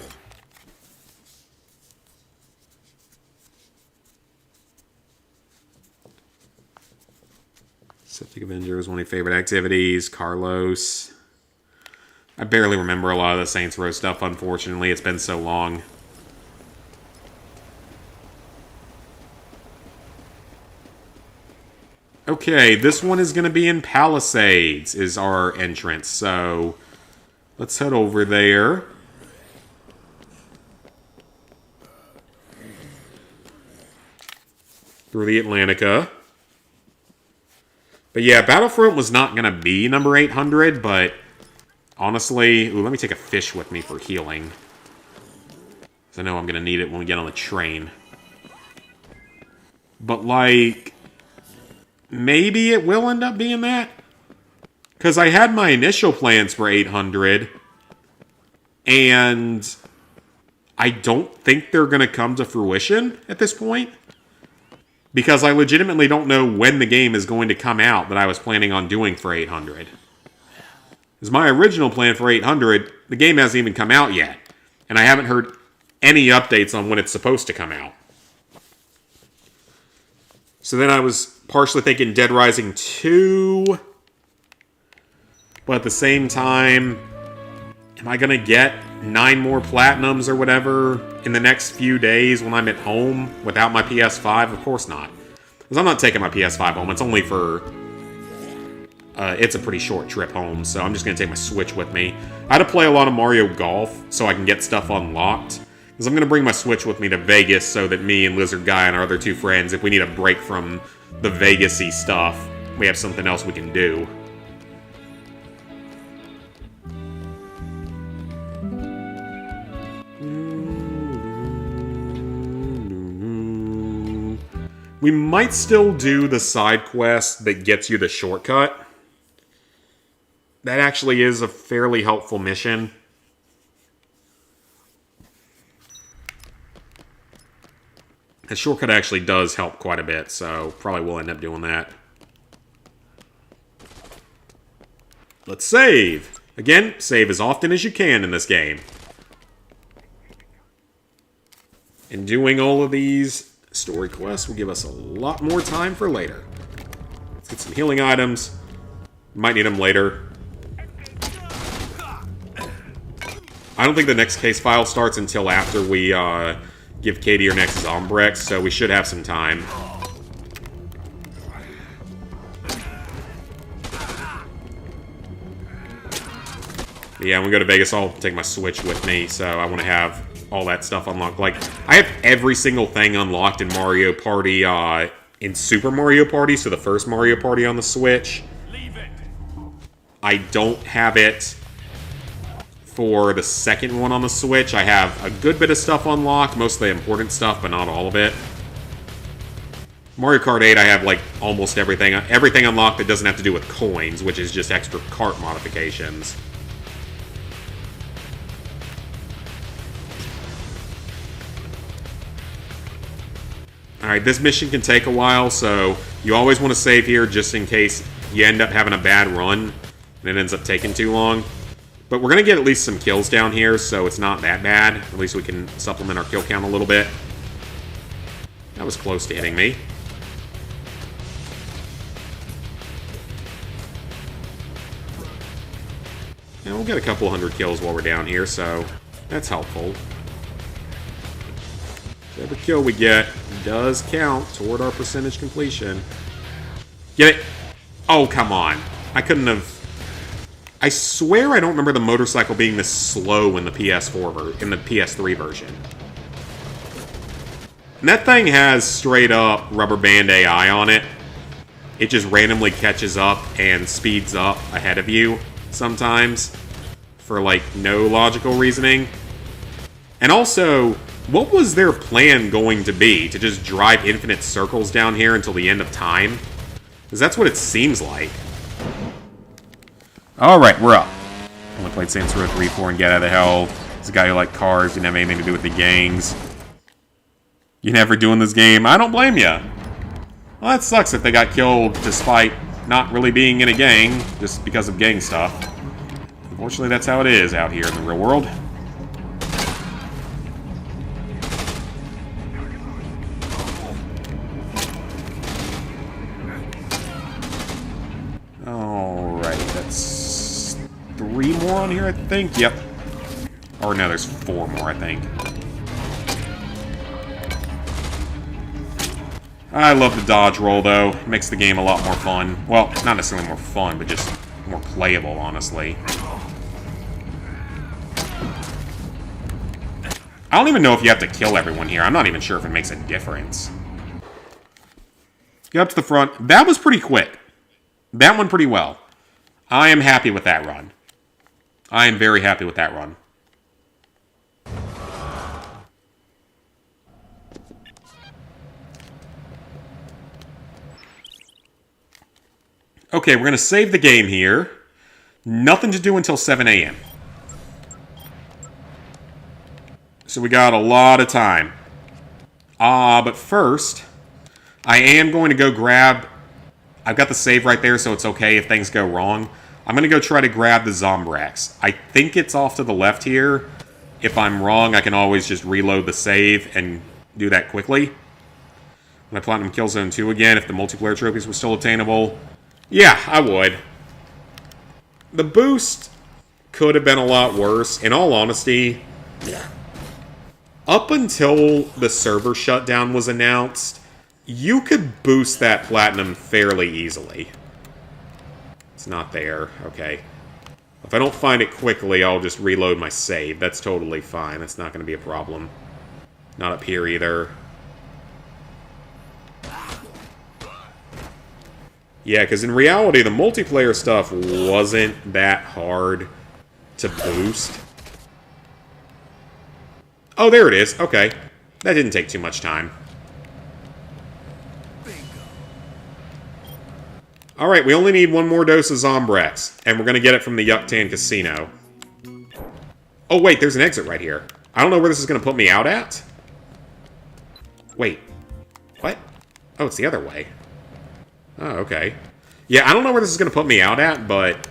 Septic Avenger is one of my favorite activities. Carlos. I barely remember a lot of the Saints Row stuff, unfortunately. It's been so long. Okay, this one is going to be in Palisades, is our entrance. So, let's head over there. through the Atlantica. But yeah, Battlefront was not going to be number 800, but honestly... Ooh, let me take a fish with me for healing. Because I know I'm going to need it when we get on the train. But, like... maybe it will end up being that? Because I had my initial plans for 800, and I don't think they're going to come to fruition at this point. Because I legitimately don't know when the game is going to come out that I was planning on doing for 800. Because my original plan for 800, the game hasn't even come out yet. And I haven't heard any updates on when it's supposed to come out. So then I was partially thinking Dead Rising 2. But at the same time, am I going to get 9 more platinums or whatever in the next few days when I'm at home without my PS5? Of course not. Because I'm not taking my PS5 home. It's only for... it's a pretty short trip home, so I'm just going to take my Switch with me. I had to play a lot of Mario Golf so I can get stuff unlocked. Because I'm going to bring my Switch with me to Vegas so that me and Lizard Guy and our other 2 friends, if we need a break from the Vegas-y stuff, we have something else we can do. We might still do the side quest that gets you the shortcut. That actually is a fairly helpful mission. The shortcut actually does help quite a bit, so probably we'll end up doing that. Let's save! Again, save as often as you can in this game. And doing all of these story quests will give us a lot more time for later. Let's get some healing items. Might need them later. I don't think the next case file starts until after we give Katie her next Zombrex, so we should have some time. But yeah, when we go to Vegas, I'll take my Switch with me, so I want to have all that stuff unlocked. Like, I have every single thing unlocked in Mario Party, in Super Mario Party, so the first Mario Party on the Switch. I don't have it for the second one on the Switch. I have a good bit of stuff unlocked, most of the important stuff, but not all of it. Mario Kart 8, I have, like, almost everything. Everything unlocked that doesn't have to do with coins, which is just extra kart modifications. Alright, this mission can take a while, so you always want to save here just in case you end up having a bad run and it ends up taking too long. But we're going to get at least some kills down here, so it's not that bad. At least we can supplement our kill count a little bit. That was close to hitting me. And we'll get a couple hundred kills while we're down here, so that's helpful. Every kill we get does count toward our percentage completion. Get it? Oh, come on. I couldn't have... I swear I don't remember the motorcycle being this slow in the in the PS3 version. And that thing has straight up rubber band AI on it. It just randomly catches up and speeds up ahead of you sometimes for, like, no logical reasoning. And also, what was their plan going to be? To just drive infinite circles down here until the end of time? Because that's what it seems like. Alright, we're up. Only played Saints Row 3, 4, and Get Out of the Hell. He's a guy who liked cars, didn't have anything to do with the gangs. You never doing this game? I don't blame you. Well, that sucks if they got killed despite not really being in a gang, just because of gang stuff. Unfortunately, that's how it is out here in the real world. Alright, that's 3 more on here, I think. Yep. Or no, there's 4 more, I think. I love the dodge roll, though. It makes the game a lot more fun. Well, not necessarily more fun, but just more playable, honestly. I don't even know if you have to kill everyone here. I'm not even sure if it makes a difference. Get up to the front. That was pretty quick. That went pretty well. I am happy with that run. I am very happy with that run. Okay, we're going to save the game here. Nothing to do until 7 a.m. So we got a lot of time. But first, I am going to go grab... I've got the save right there, so it's okay if things go wrong. I'm going to go try to grab the Zombrax. I think it's off to the left here. If I'm wrong, I can always just reload the save and do that quickly. When I Platinum Killzone 2 again, if the multiplayer trophies were still obtainable... Yeah, I would. The boost could have been a lot worse. In all honesty, up until the server shutdown was announced, you could boost that platinum fairly easily. It's not there. Okay. If I don't find it quickly, I'll just reload my save. That's totally fine. That's not going to be a problem. Not up here either. Yeah, because in reality, the multiplayer stuff wasn't that hard to boost. Oh, there it is. Okay. That didn't take too much time. Alright, we only need one more dose of Zombrax, and we're going to get it from the Yucatan Casino. Oh, wait, there's an exit right here. I don't know where this is going to put me out at. Wait. What? Oh, it's the other way. Oh, okay. Yeah, I don't know where this is going to put me out at, but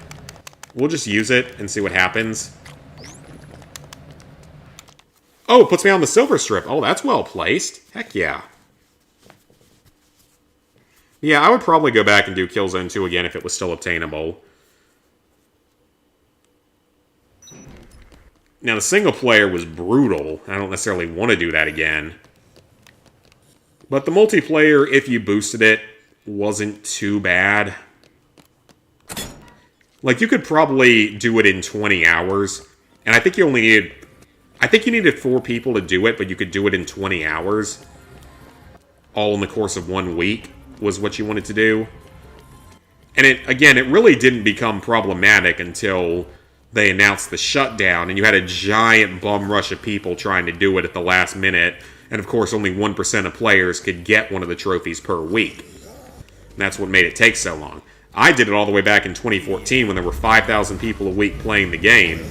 we'll just use it and see what happens. Oh, it puts me on the silver strip. Oh, that's well placed. Heck yeah. Yeah, I would probably go back and do Killzone 2 again if it was still obtainable. Now, the single player was brutal. I don't necessarily want to do that again. But the multiplayer, if you boosted it, wasn't too bad. Like, you could probably do it in 20 hours. And I think you only needed... I think you needed 4 people to do it, but you could do it in 20 hours. All in the course of 1 week was what you wanted to do. And it, again, it really didn't become problematic until they announced the shutdown, and you had a giant bum rush of people trying to do it at the last minute. And of course, only 1% of players could get one of the trophies per week. And that's what made it take so long. I did it all the way back in 2014 when there were 5,000 people a week playing the game.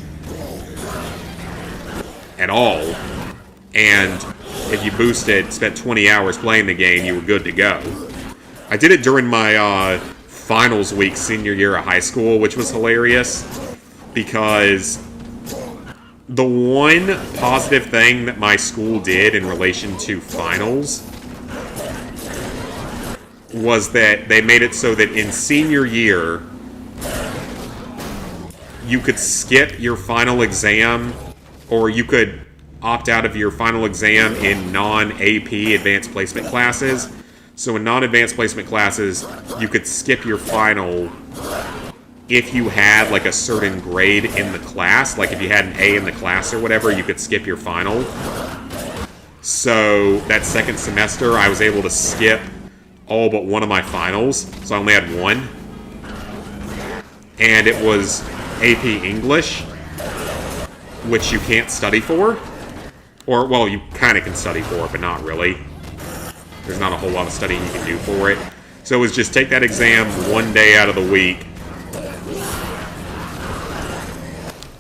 At all. And if you boosted, spent 20 hours playing the game, you were good to go. I did it during my finals week senior year of high school, which was hilarious. Because the one positive thing that my school did in relation to finals was that they made it so that in senior year, you could skip your final exam, or you could opt out of your final exam in non-AP advanced placement classes. So in non-advanced placement classes, you could skip your final if you had like a certain grade in the class. Like if you had an A in the class or whatever, you could skip your final. So that second semester, I was able to skip all but one of my finals. So I only had one. And it was AP English, which you can't study for. Or, well, you kind of can study for it, but not really. There's not a whole lot of studying you can do for it. So it was just take that exam one day out of the week.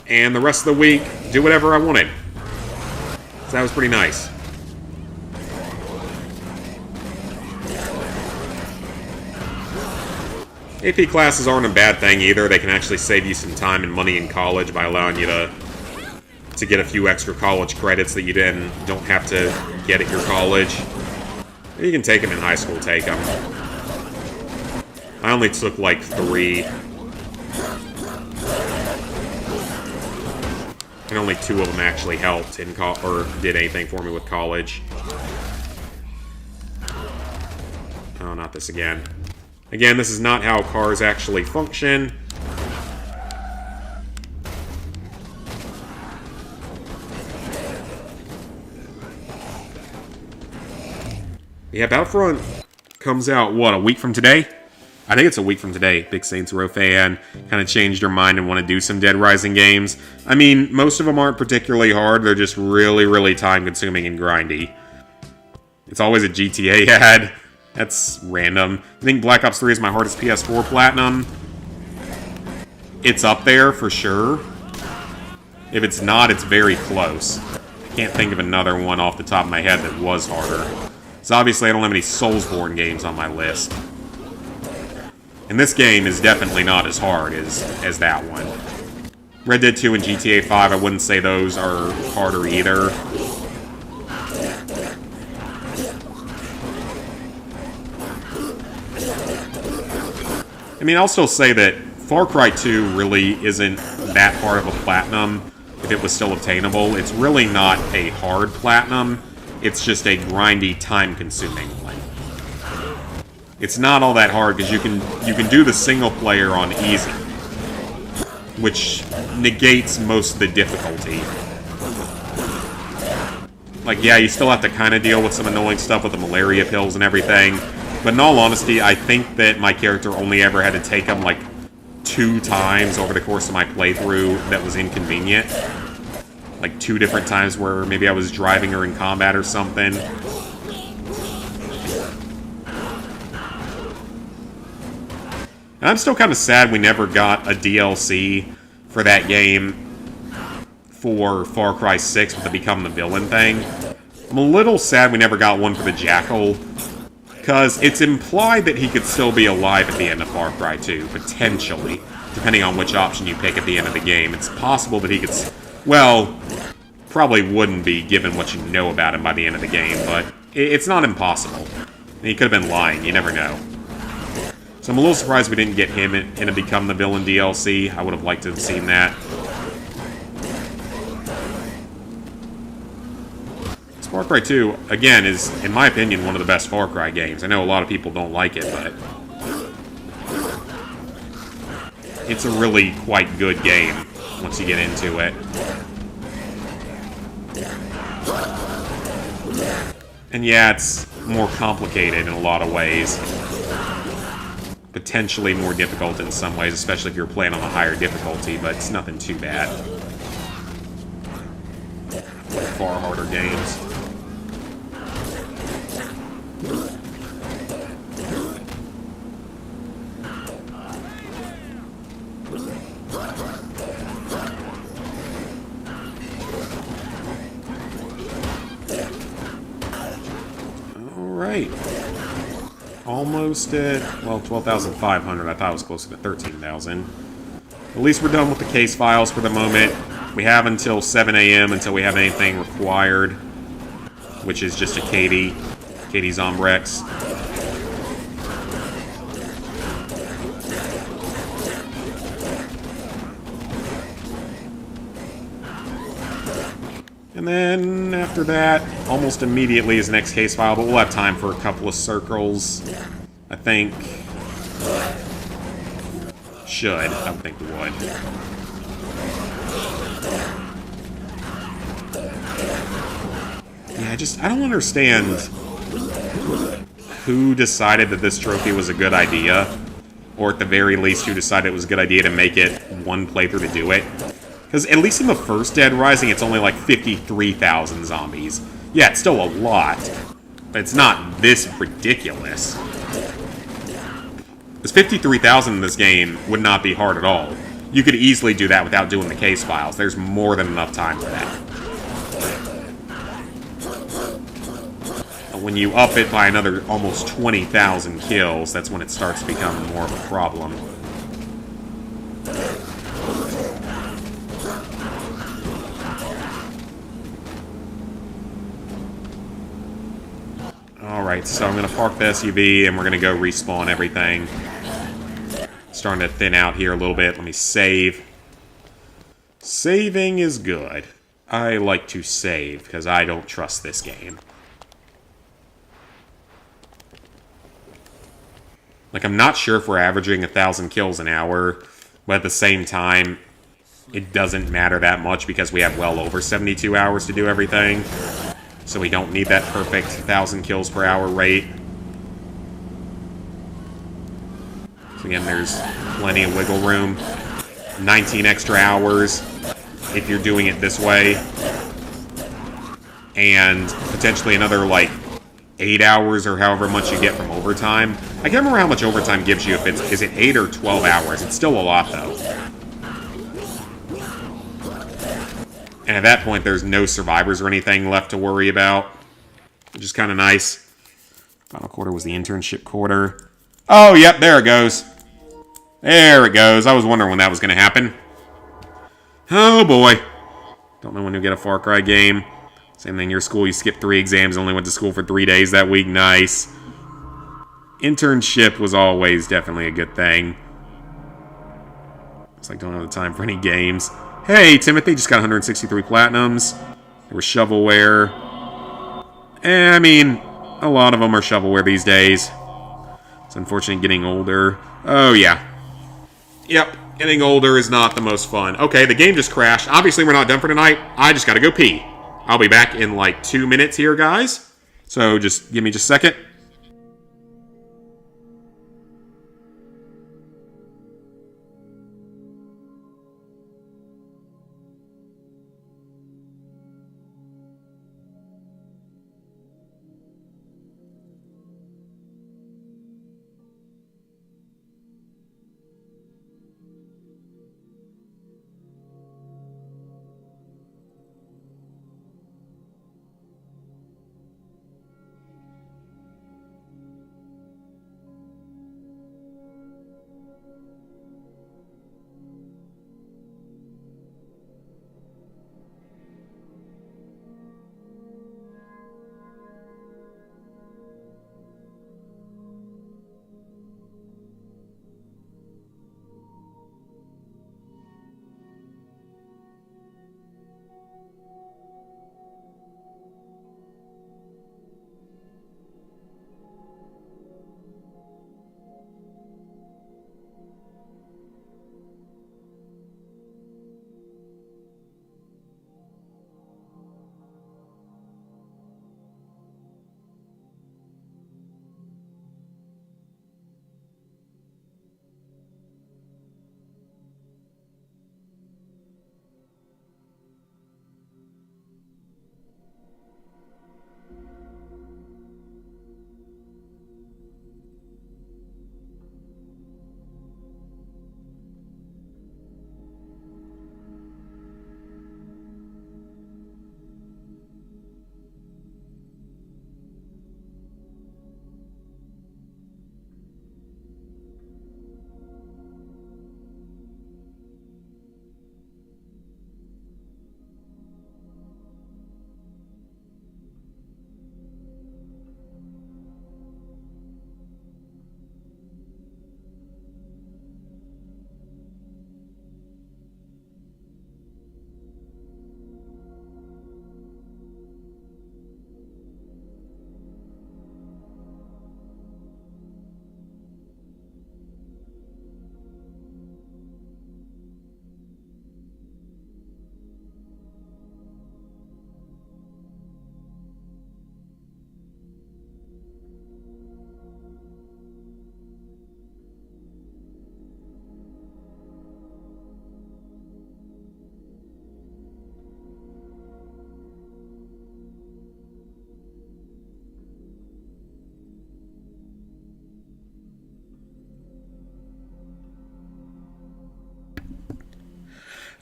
And the rest of the week, do whatever I wanted. So that was pretty nice. AP classes aren't a bad thing either. They can actually save you some time and money in college by allowing you to get a few extra college credits that you then don't have to get at your college. You can take them in high school, take them. I only took like 3. And only 2 of them actually helped in or did anything for me with college. Oh, not this again. Again, this is not how cars actually function. Yeah, Battlefront Comes out, what, a week from today? I think it's a week from today. Big Saints Row fan. Kind of changed their mind and want to do some Dead Rising games. I mean, most of them aren't particularly hard. They're just really, really time-consuming and grindy. It's always a GTA ad. That's random. I think Black Ops 3 is my hardest PS4 Platinum. It's up there for sure. If it's not, it's very close. I can't think of another one off the top of my head that was harder. So obviously I don't have any Soulsborne games on my list. And this game is definitely not as hard as that one. Red Dead 2 and GTA 5, I wouldn't say those are harder either. I mean, I'll still say that Far Cry 2 really isn't that hard of a platinum if it was still obtainable. It's really not a hard platinum. It's just a grindy, time-consuming one. It's not all that hard because you can do the single player on easy, which negates most of the difficulty. Like, yeah, you still have to kind of deal with some annoying stuff with the malaria pills and everything. But in all honesty, I think that my character only ever had to take them, like, 2 times over the course of my playthrough that was inconvenient. Like, 2 different times where maybe I was driving her in combat or something. And I'm still kind of sad we never got a DLC for that game for Far Cry 6 with the Become the Villain thing. I'm a little sad we never got one for the Jackal, because it's implied that he could still be alive at the end of Far Cry 2, potentially, depending on which option you pick at the end of the game. It's possible that he could... Well, probably wouldn't be, given what you know about him by the end of the game, but it's not impossible. He could have been lying, you never know. So I'm a little surprised we didn't get him in a Become the Villain DLC. I would have liked to have seen that. Far Cry 2, again, is, in my opinion, one of the best Far Cry games. I know a lot of people don't like it, but it's a really quite good game once you get into it. And yeah, it's more complicated in a lot of ways. Potentially more difficult in some ways, especially if you're playing on a higher difficulty, but it's nothing too bad. Like far harder games. Alright. Almost at, well, 12,500. I thought it was closer to 13,000. At least we're done with the case files for the moment. We have until 7 a.m. until we have anything required, which is just a Katie Zombrex. And then, after that, almost immediately is the next case file, but we'll have time for a couple of circles, I think. I would think we would. Yeah, I don't understand who decided that this trophy was a good idea, or at the very least, who decided it was a good idea to make it one playthrough to do it. Because at least in the first Dead Rising, it's only like 53,000 zombies. Yeah, it's still a lot, but it's not this ridiculous. Because 53,000 in this game would not be hard at all. You could easily do that without doing the case files. There's more than enough time for that. But when you up it by another almost 20,000 kills, that's when it starts to become more of a problem. Alright, so I'm going to park the SUV and we're going to go respawn everything. Starting to thin out here a little bit. Let me save. Saving is good. I like to save because I don't trust this game. Like, I'm not sure if we're averaging 1,000 kills an hour, but at the same time, it doesn't matter that much because we have well over 72 hours to do everything. So we don't need that perfect 1,000 kills per hour rate. So again, there's plenty of wiggle room. 19 extra hours if you're doing it this way. And potentially another, like, 8 hours or however much you get from overtime. I can't remember how much overtime gives you if it's... Is it 8 or 12 hours? It's still a lot, though. And at that point, there's no survivors or anything left to worry about. Which is kind of nice. Final quarter was the internship quarter. Oh, yep, there it goes. There it goes. I was wondering when that was going to happen. Oh, boy. Don't know when you'll get a Far Cry game. Same thing, your school, you skipped 3 exams, only went to school for 3 days that week. Nice. Internship was always definitely a good thing. Looks like don't have the time for any games. Hey, Timothy, just got 163 platinums. There was shovelware. I mean, a lot of them are shovelware these days. It's unfortunate getting older. Oh, yeah. Yep, getting older is not the most fun. Okay, the game just crashed. Obviously, we're not done for tonight. I just gotta go pee. I'll be back in like 2 minutes here, guys. So just give me just a second.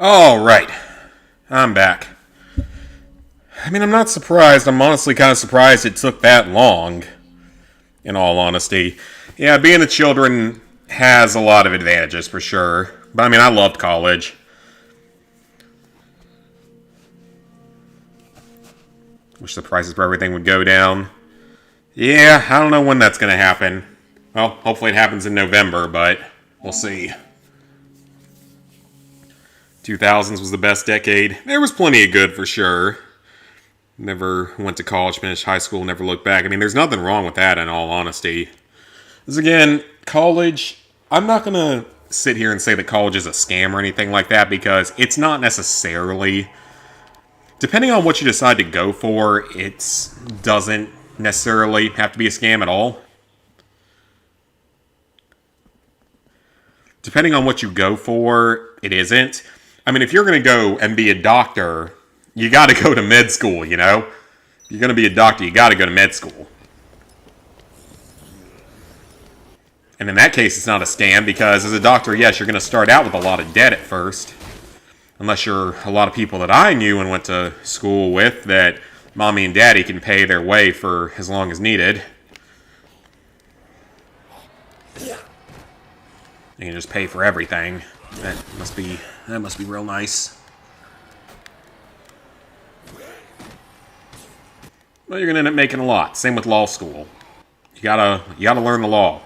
All right. I'm back. I mean, I'm not surprised. I'm honestly kind of surprised it took that long, in all honesty. Yeah, being a children has a lot of advantages, for sure. But, I mean, I loved college. Wish the prices for everything would go down. Yeah, I don't know when that's going to happen. Well, hopefully it happens in November, but we'll see. 2000s was the best decade. There was plenty of good, for sure. Never went to college, finished high school, never looked back. I mean, there's nothing wrong with that, in all honesty. Because, again, college, I'm not going to sit here and say that college is a scam or anything like that, because it's not necessarily. Depending on what you decide to go for, it doesn't necessarily have to be a scam at all. depending on what you go for, it isn't. I mean, if you're going to go and be a doctor, you got to go to med school, you know? If you're going to be a doctor, you got to go to med school. And in that case, it's not a scam because as a doctor, yes, you're going to start out with a lot of debt at first. Unless you're a lot of people that I knew and went to school with that mommy and daddy can pay their way for as long as needed. You can just pay for everything. That must be real nice. Well, you're gonna end up making a lot. Same with law school. You gotta learn the law.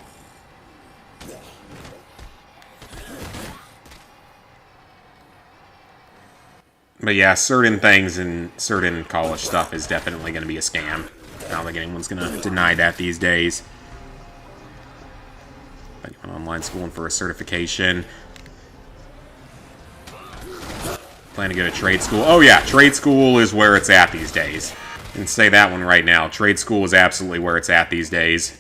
But yeah, certain things and certain college stuff is definitely going to be a scam. I don't think anyone's going to deny that these days. But you went online schooling for a certification. Plan to go to trade school. Oh yeah, trade school is where it's at these days. I can say that one right now. Trade school is absolutely where it's at these days.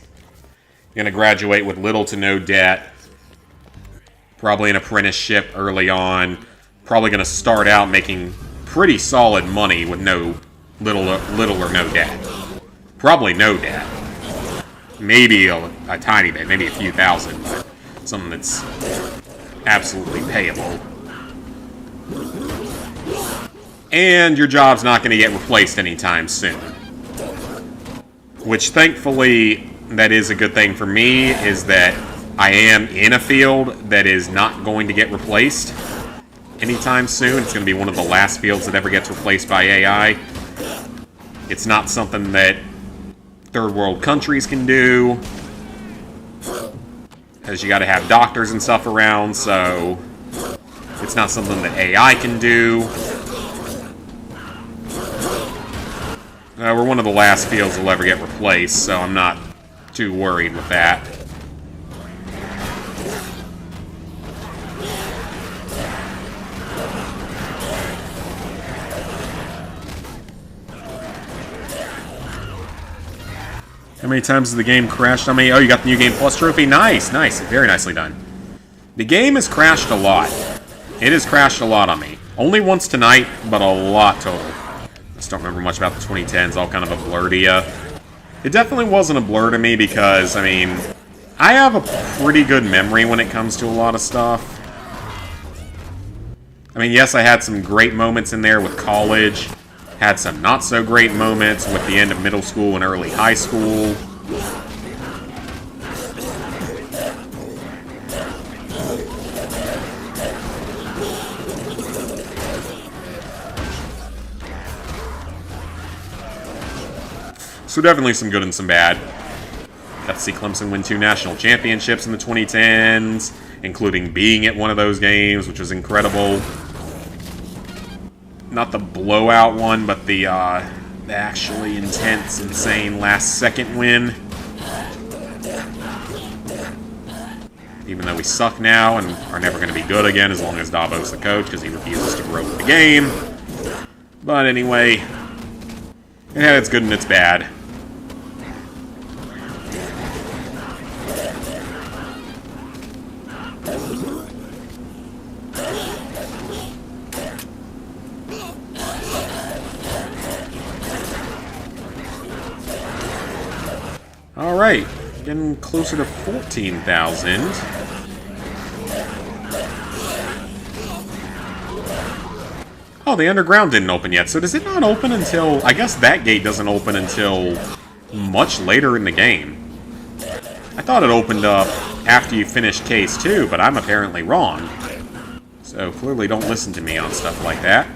You're going to graduate with little to no debt. Probably an apprenticeship early on. Probably going to start out making pretty solid money with little or no debt. Probably no debt. Maybe a tiny bit, maybe a few thousand, but something that's absolutely payable. And your job's not going to get replaced anytime soon. Which, thankfully, that is a good thing for me, is that I am in a field that is not going to get replaced anytime soon. It's going to be one of the last fields that ever gets replaced by AI. It's not something that third world countries can do, because you got to have doctors and stuff around, so it's not something that AI can do. We're one of the last fields that will ever get replaced, so I'm not too worried with that. How many times has the game crashed on me? Oh, you got the New Game Plus trophy? Nice, nice. Very nicely done. The game has crashed a lot. It has crashed a lot on me. Only once tonight, but a lot total. I just don't remember much about the 2010s. All kind of a blur to you. It definitely wasn't a blur to me because, I mean, I have a pretty good memory when it comes to a lot of stuff. I mean, yes, I had some great moments in there with college. Had some not-so-great moments with the end of middle school and early high school. So definitely some good and some bad. Got to see Clemson win 2 national championships in the 2010s, including being at one of those games, which was incredible. Not the blowout one, but the actually intense, insane last-second win. Even though we suck now and are never going to be good again as long as Dabo's the coach, because he refuses to grow with the game. But anyway, it had its good and its bad. Alright, getting closer to 14,000. Oh, the underground didn't open yet. So does it not open until... I guess that gate doesn't open until much later in the game. I thought it opened up after you finished Case 2, but I'm apparently wrong. So clearly don't listen to me on stuff like that.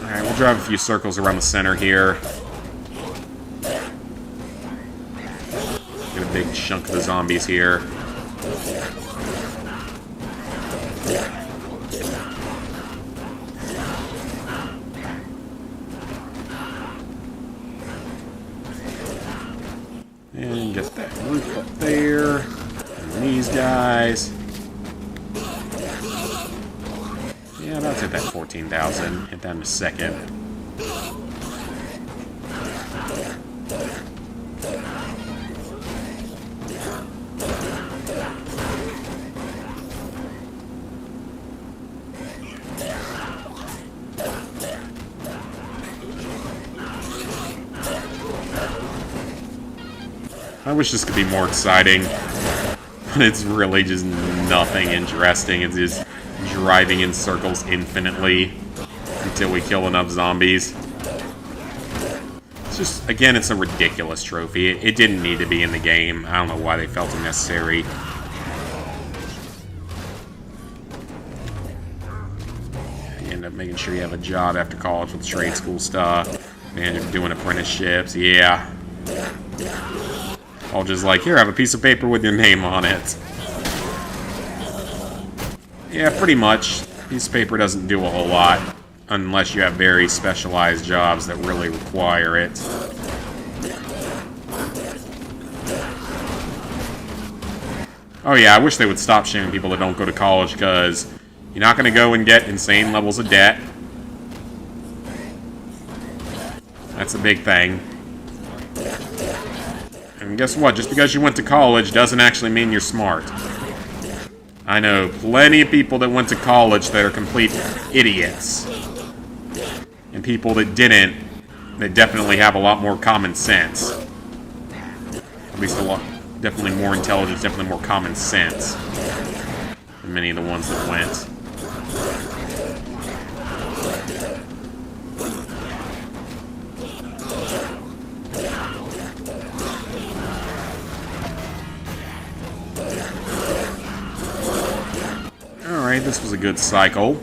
Alright, we'll drive a few circles around the center here. Get a big chunk of the zombies here. And get that roof up there. And these guys. Yeah, that's hit that 14,000. Hit that in a second. I wish this could be more exciting, but it's really just nothing interesting. It's just driving in circles infinitely until we kill enough zombies. It's just, again, it's a ridiculous trophy. It didn't need to be in the game. I don't know why they felt it necessary. You end up making sure you have a job after college with trade school stuff. And doing apprenticeships, yeah. I'll just like, here, have a piece of paper with your name on it. Yeah, pretty much. Piece of paper doesn't do a whole lot. Unless you have very specialized jobs that really require it. Oh yeah, I wish they would stop shaming people that don't go to college, because you're not going to go and get insane levels of debt. That's a big thing. And guess what? Just because you went to college doesn't actually mean you're smart. I know plenty of people that went to college that are complete idiots. And people that didn't, that definitely have a lot more common sense. At least a lot, definitely more intelligence, definitely more common sense than many of the ones that went. Alright, this was a good cycle.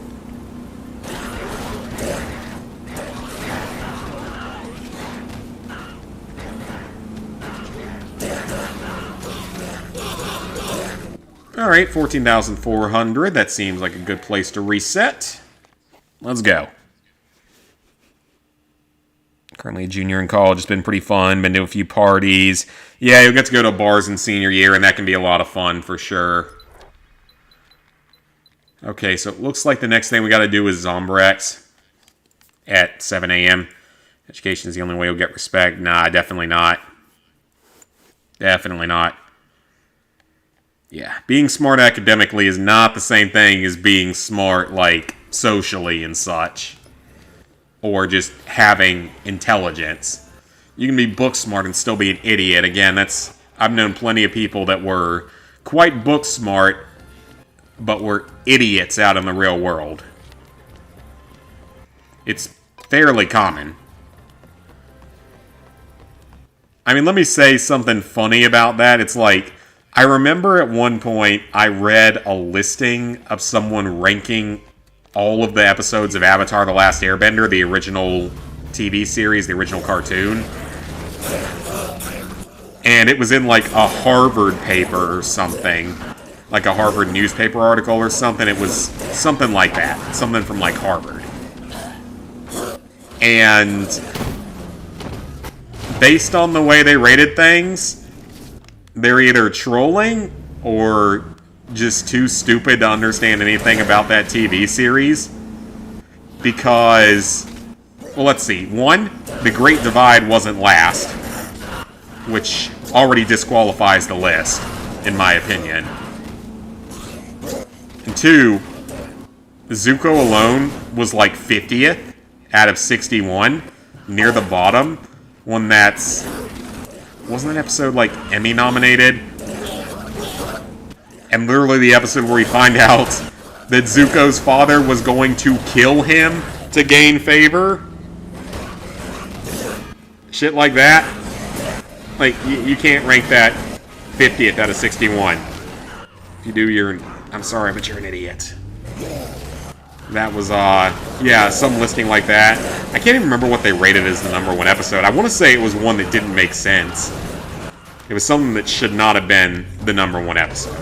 Alright, 14,400. That seems like a good place to reset. Let's go. Currently a junior in college. It's been pretty fun. Been to a few parties. Yeah, you'll get to go to bars in senior year, and that can be a lot of fun for sure. Okay, so it looks like the next thing we got to do is Zombrex at 7 a.m. Education is the only way you'll get respect. Nah, definitely not. Definitely not. Yeah, being smart academically is not the same thing as being smart, like, socially and such. Or just having intelligence. You can be book smart and still be an idiot. Again, I've known plenty of people that were quite book smart, but were idiots out in the real world. It's fairly common. I mean, let me say something funny about that. It's like, I remember at one point I read a listing of someone ranking all of the episodes of Avatar: The Last Airbender, the original TV series, the original cartoon. And it was in like a Harvard paper or something. Like a Harvard newspaper article or something. It was something like that. Something from like Harvard. And based on the way they rated things, they're either trolling or just too stupid to understand anything about that TV series. Because, well, let's see. One, The Great Divide wasn't last, which already disqualifies the list, in my opinion. And two, Zuko alone was like 50th out of 61, near the bottom. One that's... Wasn't that episode like Emmy nominated? And literally the episode where we find out that Zuko's father was going to kill him to gain favor. Shit like that. Like, you can't rank that 50th out of 61. If you do, I'm sorry, but you're an idiot. That was, yeah, some listing like that. I can't even remember what they rated as the #1 episode. I want to say it was one that didn't make sense. It was something that should not have been the #1 episode.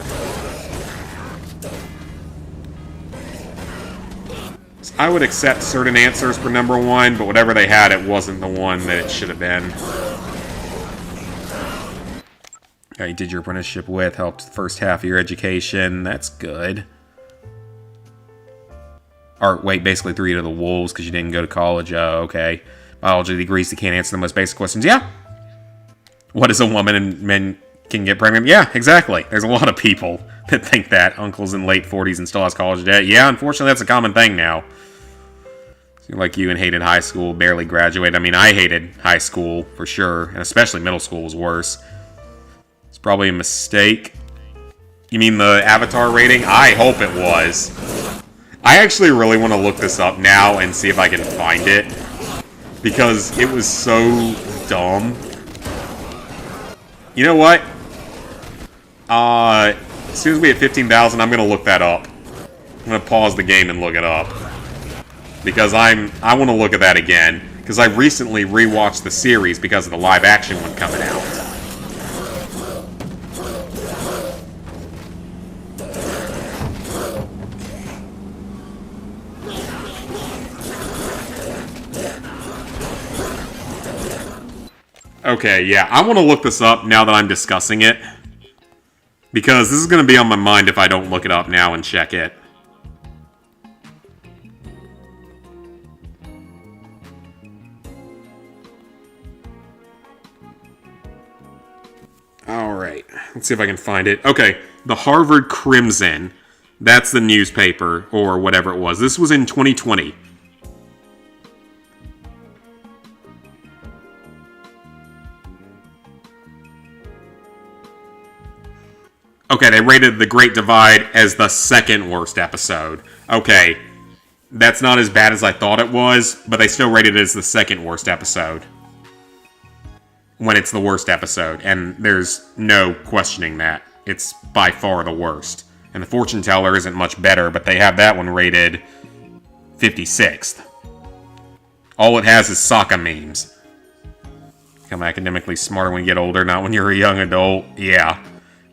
So I would accept certain answers for #1, but whatever they had, it wasn't the one that it should have been. You did your apprenticeship with, helped the first half of your education. That's good. Or, wait, basically 3 to the wolves because you didn't go to college. Oh, okay. Biology degrees that can't answer the most basic questions. Yeah. What is a woman and men can get pregnant? Yeah, exactly. There's a lot of people that think that. Uncle's in late 40s and still has college debt. Yeah, unfortunately, that's a common thing now. So like you and hated high school, barely graduated. I mean, I hated high school for sure, and especially middle school was worse. It's probably a mistake. You mean the Avatar rating? I hope it was. I actually really want to look this up now and see if I can find it. Because it was so dumb. You know what? As soon as we hit 15,000, I'm going to look that up. I'm going to pause the game and look it up. Because I want to look at that again. Because I recently rewatched the series because of the live action one coming out. Okay, yeah, I want to look this up now that I'm discussing it. Because this is going to be on my mind if I don't look it up now and check it. Alright, let's see if I can find it. Okay, the Harvard Crimson. That's the newspaper, or whatever it was. This was in 2020. Okay, they rated The Great Divide as the second worst episode. Okay, that's not as bad as I thought it was, but they still rated it as the second worst episode. When it's the worst episode, and there's no questioning that. It's by far the worst. And The Fortune Teller isn't much better, but they have that one rated 56th. All it has is Sokka memes. Become academically smarter when you get older, not when you're a young adult. Yeah.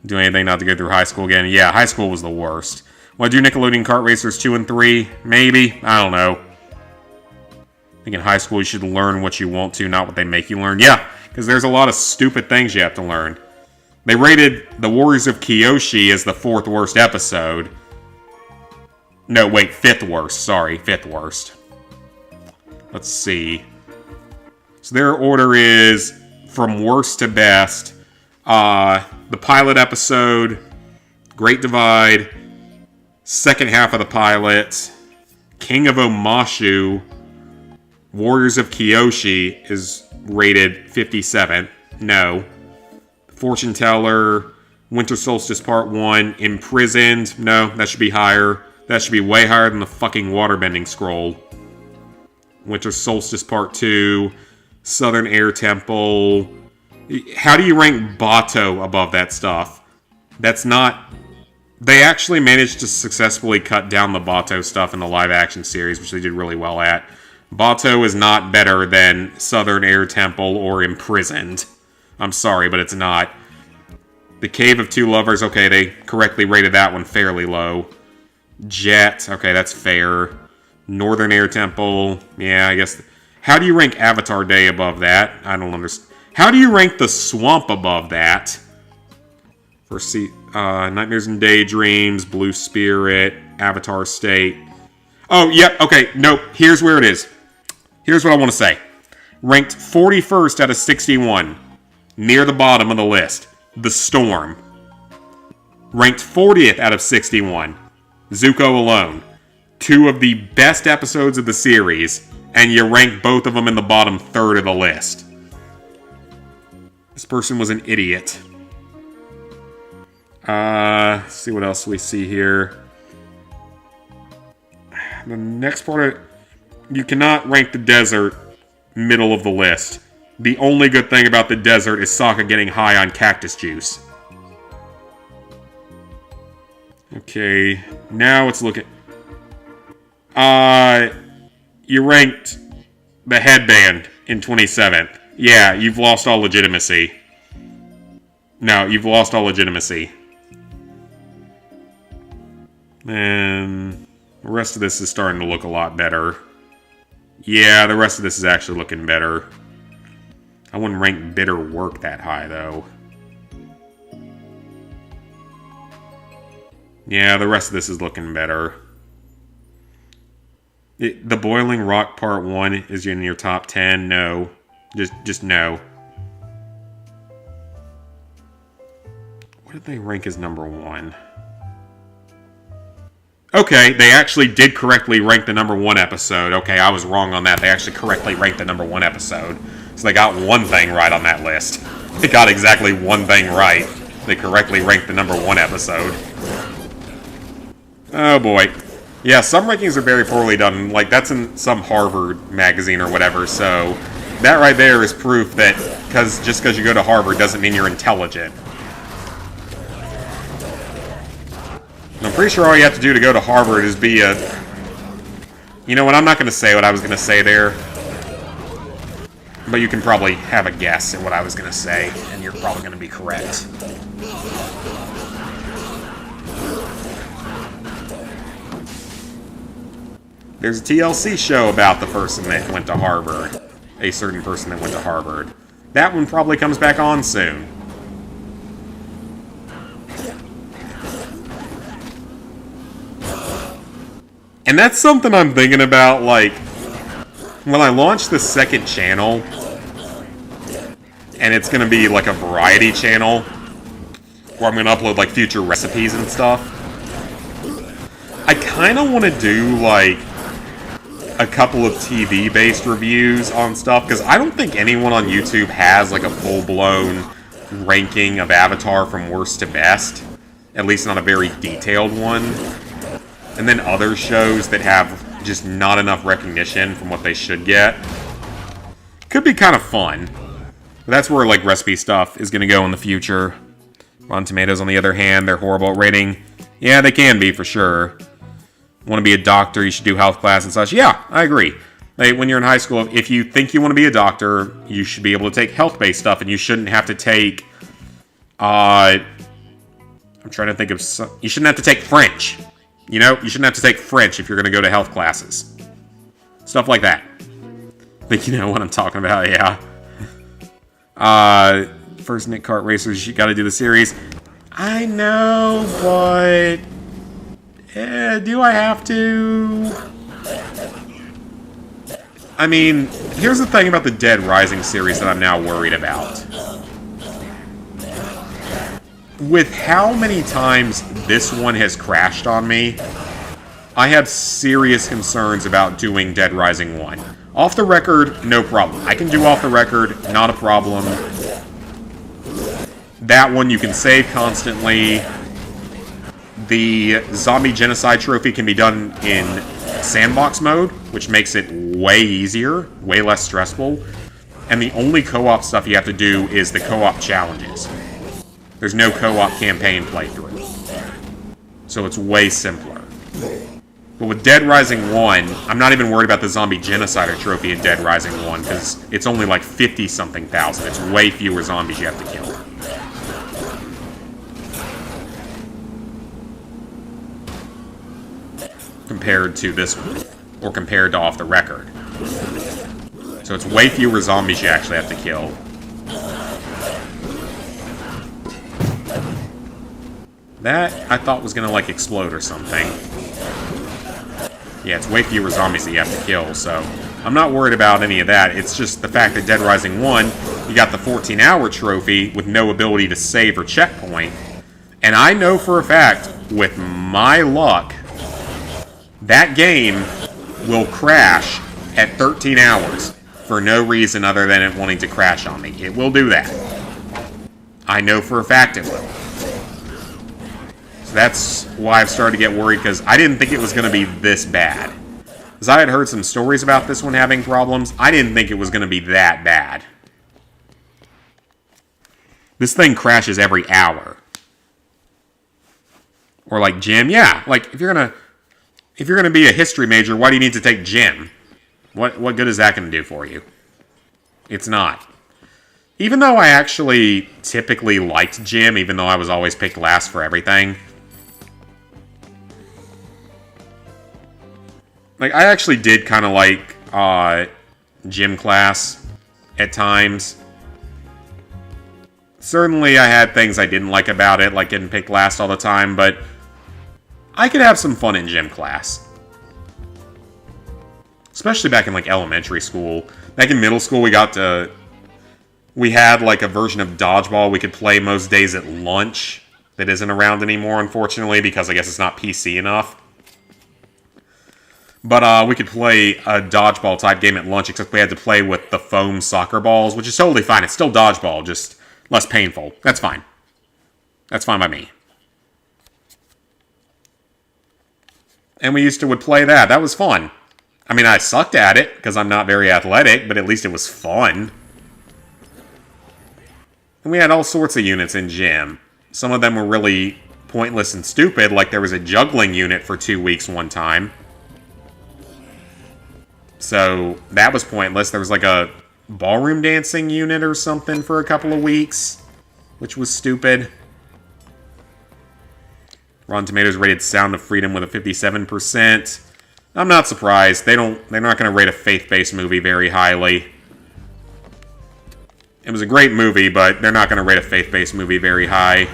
Do anything not to go through high school again. Yeah, high school was the worst. Want to do Nickelodeon Kart Racers 2 and 3? Maybe. I don't know. I think in high school you should learn what you want to, not what they make you learn. Yeah, because there's a lot of stupid things you have to learn. They rated The Warriors of Kyoshi as the 4th worst episode. No, wait, 5th worst. Sorry, 5th worst. Let's see. So their order is from worst to best. The pilot episode, Great Divide, second half of the pilot, King of Omashu, Warriors of Kyoshi is rated 57. No. Fortune Teller, Winter Solstice Part 1, Imprisoned. No, that should be higher. That should be way higher than the fucking waterbending scroll. Winter Solstice Part 2, Southern Air Temple. How do you rank Bato above that stuff? That's not... They actually managed to successfully cut down the Bato stuff in the live-action series, which they did really well at. Bato is not better than Southern Air Temple or Imprisoned. I'm sorry, but it's not. The Cave of Two Lovers, okay, they correctly rated that one fairly low. Jet, okay, that's fair. Northern Air Temple, yeah, I guess... How do you rank Avatar Day above that? I don't understand. How do you rank The Swamp above that? For Nightmares and Daydreams, Blue Spirit, Avatar State. Oh, yep, okay, nope, here's where it is. Here's what I want to say. Ranked 41st out of 61. Near the bottom of the list. The Storm. Ranked 40th out of 61. Zuko Alone. 2 of the best episodes of the series, and you rank both of them in the bottom third of the list. This person was an idiot. Let's see what else we see here. The next part of... You cannot rank the desert middle of the list. The only good thing about the desert is Sokka getting high on cactus juice. Okay, now it's looking... You ranked the headband in 27th. Yeah, you've lost all legitimacy. No, you've lost all legitimacy. And the rest of this is starting to look a lot better. Yeah, the rest of this is actually looking better. I wouldn't rank Bitter Work that high, though. Yeah, the rest of this is looking better. The Boiling Rock Part 1 is in your top 10. No. Just no. What did they rank as number 1? Okay, they actually did correctly rank the number 1 episode. Okay, I was wrong on that. They actually correctly ranked the number 1 episode. So they got one thing right on that list. They got exactly one thing right. They correctly ranked the number 1 episode. Oh boy. Yeah, some rankings are very poorly done. Like, that's in some Harvard magazine or whatever, so that right there is proof that just because you go to Harvard doesn't mean you're intelligent. I'm pretty sure all you have to do to go to Harvard is be a... You know what, I'm not going to say what I was going to say there. But you can probably have a guess at what I was going to say, and you're probably going to be correct. There's a TLC show about the person that went to Harvard. A certain person that went to Harvard. That one probably comes back on soon. And that's something I'm thinking about, like, when I launch the second channel, and it's going to be like a variety channel, where I'm going to upload, like, future recipes and stuff, I kind of want to do, like, a couple of TV-based reviews on stuff, because I don't think anyone on YouTube has, like, a full-blown ranking of Avatar from worst to best, at least not a very detailed one. And then other shows that have just not enough recognition from what they should get. Could be kind of fun. But that's where, like, recipe stuff is going to go in the future. Rotten Tomatoes, on the other hand, they're horrible at rating. Yeah, they can be, for sure. Want to be a doctor, you should do health class and such. Yeah, I agree. Like, when you're in high school, if you think you want to be a doctor, you should be able to take health-based stuff, and you shouldn't have to take... I'm trying to think of some... You shouldn't have to take French. You know, you shouldn't have to take French if you're going to go to health classes. Stuff like that. I think you know what I'm talking about, yeah. First Nick Kart Racers, you got to do the series. I know, but... do I have to? I mean, here's the thing about the Dead Rising series that I'm now worried about. With how many times this one has crashed on me, I have serious concerns about doing Dead Rising 1. Off the record, no problem. I can do off the record, not a problem. That one you can save constantly. The zombie genocide trophy can be done in sandbox mode, which makes it way easier, way less stressful. And the only co-op stuff you have to do is the co-op challenges. There's no co-op campaign playthrough. So it's way simpler. But with Dead Rising 1, I'm not even worried about the zombie genocider trophy in Dead Rising 1, because it's only like 50-something thousand. It's way fewer zombies you have to kill. Compared to this one, or compared to Off the Record. So it's way fewer zombies you actually have to kill. That, I thought was gonna, like, explode or something. Yeah, it's way fewer zombies that you have to kill, so I'm not worried about any of that. It's just the fact that Dead Rising 1, you got the 14-hour trophy with no ability to save or checkpoint. And I know for a fact, with my luck, that game will crash at 13 hours for no reason other than it wanting to crash on me. It will do that. I know for a fact it will. So that's why I've started to get worried, because I didn't think it was going to be this bad. Because I had heard some stories about this one having problems. I didn't think it was going to be that bad. This thing crashes every hour. Or like gym, yeah. Like, if you're gonna be a history major, why do you need to take gym? What good is that going to do for you? It's not. Even though I actually typically liked gym, even though I was always picked last for everything. Like, I actually did kind of like gym class at times. Certainly I had things I didn't like about it, like getting picked last all the time, but I could have some fun in gym class. Especially back in, like, elementary school. Back in middle school, we had, like, a version of dodgeball we could play most days at lunch that isn't around anymore, unfortunately, because I guess it's not PC enough. But we could play a dodgeball type game at lunch, except we had to play with the foam soccer balls, which is totally fine. It's still dodgeball, just less painful. That's fine. That's fine by me. And we would play that. That was fun. I mean, I sucked at it, because I'm not very athletic, but at least it was fun. And we had all sorts of units in gym. Some of them were really pointless and stupid, like there was a juggling unit for 2 weeks one time. So, that was pointless. There was like a ballroom dancing unit or something for a couple of weeks, which was stupid. Rotten Tomatoes rated Sound of Freedom with a 57%. I'm not surprised. They're not going to rate a faith-based movie very highly. It was a great movie, but they're not going to rate a faith-based movie very high.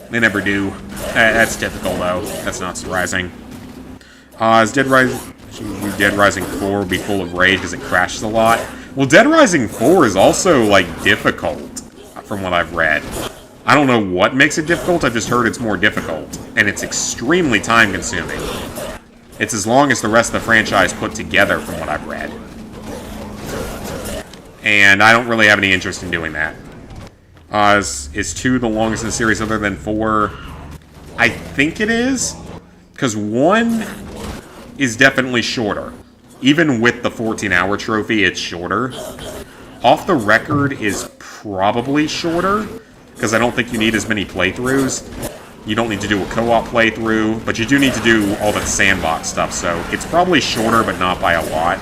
They never do. That's typical, though. That's not surprising. Is Dead Rising 4 will be full of rage because it crashes a lot? Well, Dead Rising 4 is also, like, difficult, from what I've read. I don't know what makes it difficult, I just heard it's more difficult. And it's extremely time-consuming. It's as long as the rest of the franchise put together, from what I've read. And I don't really have any interest in doing that. Is 2 the longest in the series other than 4? I think it is. Because 1 is definitely shorter. Even with the 14-hour trophy, it's shorter. Off the Record is probably shorter, because I don't think you need as many playthroughs. You don't need to do a co-op playthrough, but you do need to do all that sandbox stuff, so it's probably shorter, but not by a lot.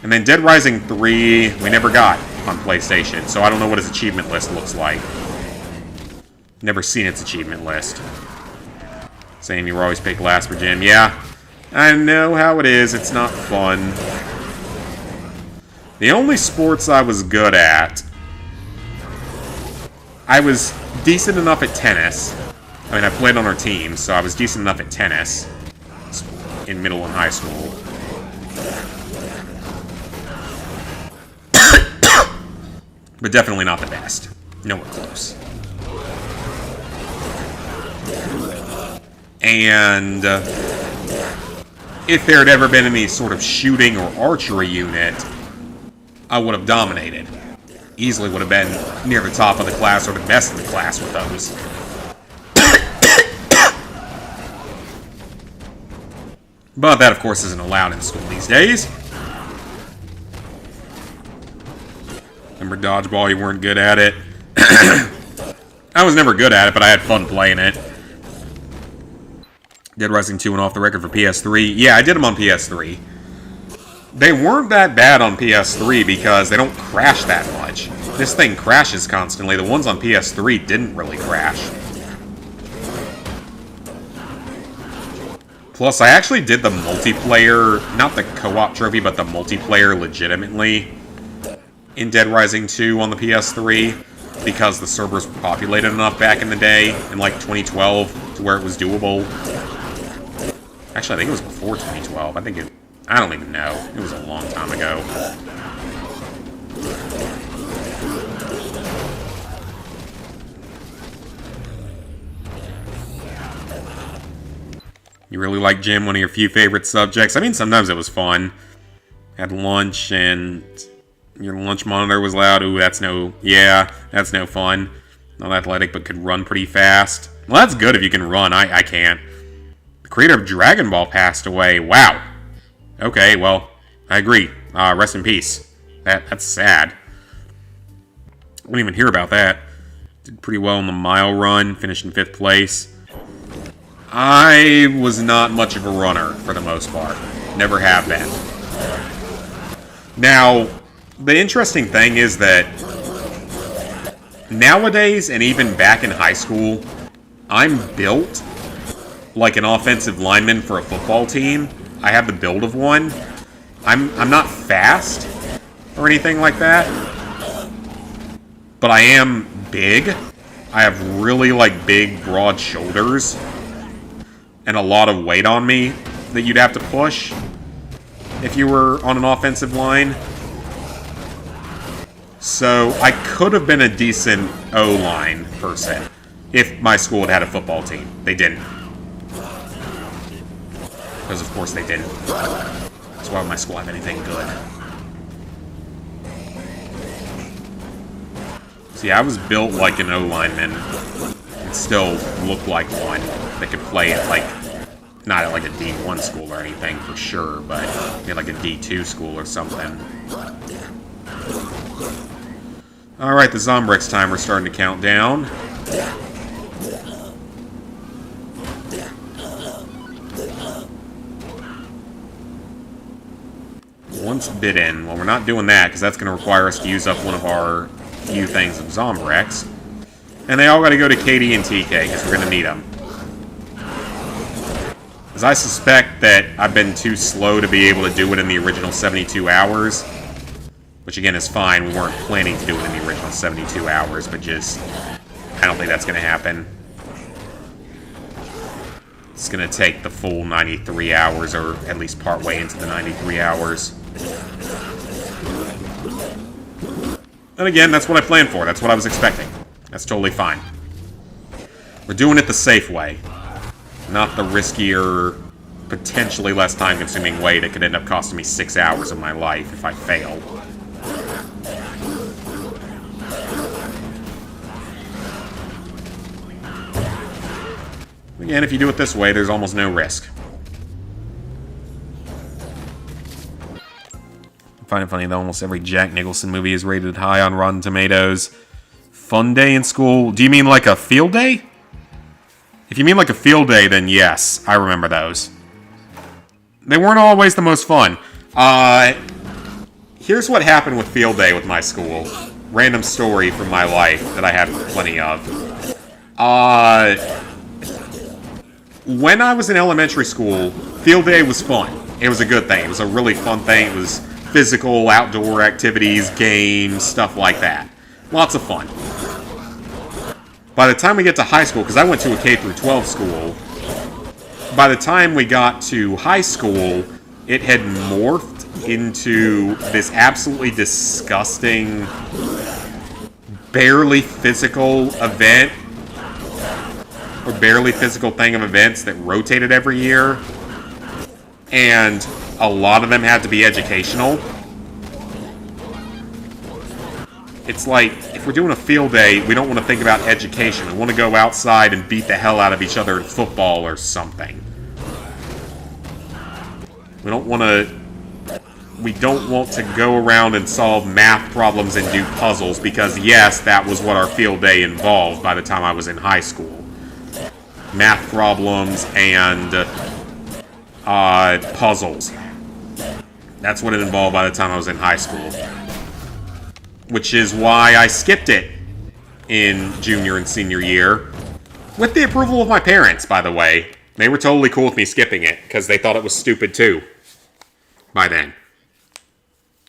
And then Dead Rising 3, we never got on PlayStation, so I don't know what its achievement list looks like. Never seen its achievement list. Saying you were always picked last for gym. Yeah, I know how it is. It's not fun. The only sports I was good at, I was decent enough at tennis. I mean, I played on our team, so I was decent enough at tennis in middle and high school. But definitely not the best. Nowhere close. And if there had ever been any sort of shooting or archery unit, I would have dominated. Easily would have been near the top of the class or the best in the class with those. But that, of course, isn't allowed in school these days. Remember dodgeball, you weren't good at it? I was never good at it, but I had fun playing it. Dead Rising 2 went off the record for PS3. Yeah, I did them on PS3. They weren't that bad on PS3 because they don't crash that much. This thing crashes constantly. The ones on PS3 didn't really crash. Plus, I actually did the multiplayer, not the co-op trophy, but the multiplayer legitimately in Dead Rising 2 on the PS3 because the servers were populated enough back in the day, in like 2012, to where it was doable. Actually, I think it was before 2012. I don't even know. It was a long time ago. You really like gym, one of your few favorite subjects? I mean, sometimes it was fun. Had lunch, and your lunch monitor was loud. Ooh, that's no fun. Not athletic, but could run pretty fast. Well, that's good if you can run. I can't. The creator of Dragon Ball passed away. Wow. Okay, well, I agree. Rest in peace. That's sad. I didn't even hear about that. Did pretty well in the mile run, finished in 5th place. I was not much of a runner, for the most part. Never have been. Now, the interesting thing is that nowadays, and even back in high school, I'm built like an offensive lineman for a football team. I have the build of one. I'm not fast or anything like that, but I am big. I have really, like, big, broad shoulders. and a lot of weight on me that you'd have to push if you were on an offensive line. So I could have been a decent O-line person if my school had had a football team. They didn't. Because of course they didn't. That's why would my school have anything good. See, I was built like an O-lineman and still looked like one that could play at like, not at like a D1 school or anything for sure, but at like a D2 school or something. Alright, the Zombrex timer's starting to count down. Once bitten, well, we're not doing that because that's going to require us to use up one of our few things of Zombrex. And they all got to go to KD and TK because we're going to need them. As I suspect that I've been too slow to be able to do it in the original 72 hours. Which again is fine, we weren't planning to do it in the original 72 hours, but just, I don't think that's going to happen. It's going to take the full 93 hours, or at least part way into the 93 hours. And again, that's what I planned for, that's what I was expecting. That's totally fine. We're doing it the safe way. Not the riskier, potentially less time-consuming way that could end up costing me 6 hours of my life if I fail. Again, if you do it this way, there's almost no risk. I find it funny that almost every Jack Nicholson movie is rated high on Rotten Tomatoes. Fun day in school? Do you mean like a field day? If you mean like a field day, then yes, I remember those. They weren't always the most fun. Here's what happened with field day with my school. Random story from my life that I have plenty of. When I was in elementary school, field day was fun. It was a good thing. It was a really fun thing. It was physical, outdoor activities, games, stuff like that. Lots of fun. By the time we get to high school, because I went to a K-12 school, by the time we got to high school, it had morphed into this absolutely disgusting, barely physical event, or barely physical thing of events that rotated every year, and a lot of them had to be educational. It's like, if we're doing a field day, we don't want to think about education. We want to go outside and beat the hell out of each other in football or something. We don't want to go around and solve math problems and do puzzles, because yes, that was what our field day involved by the time I was in high school. Math problems and puzzles. That's what it involved by the time I was in high school. Which is why I skipped it in junior and senior year. With the approval of my parents, by the way. They were totally cool with me skipping it, because they thought it was stupid too. By then.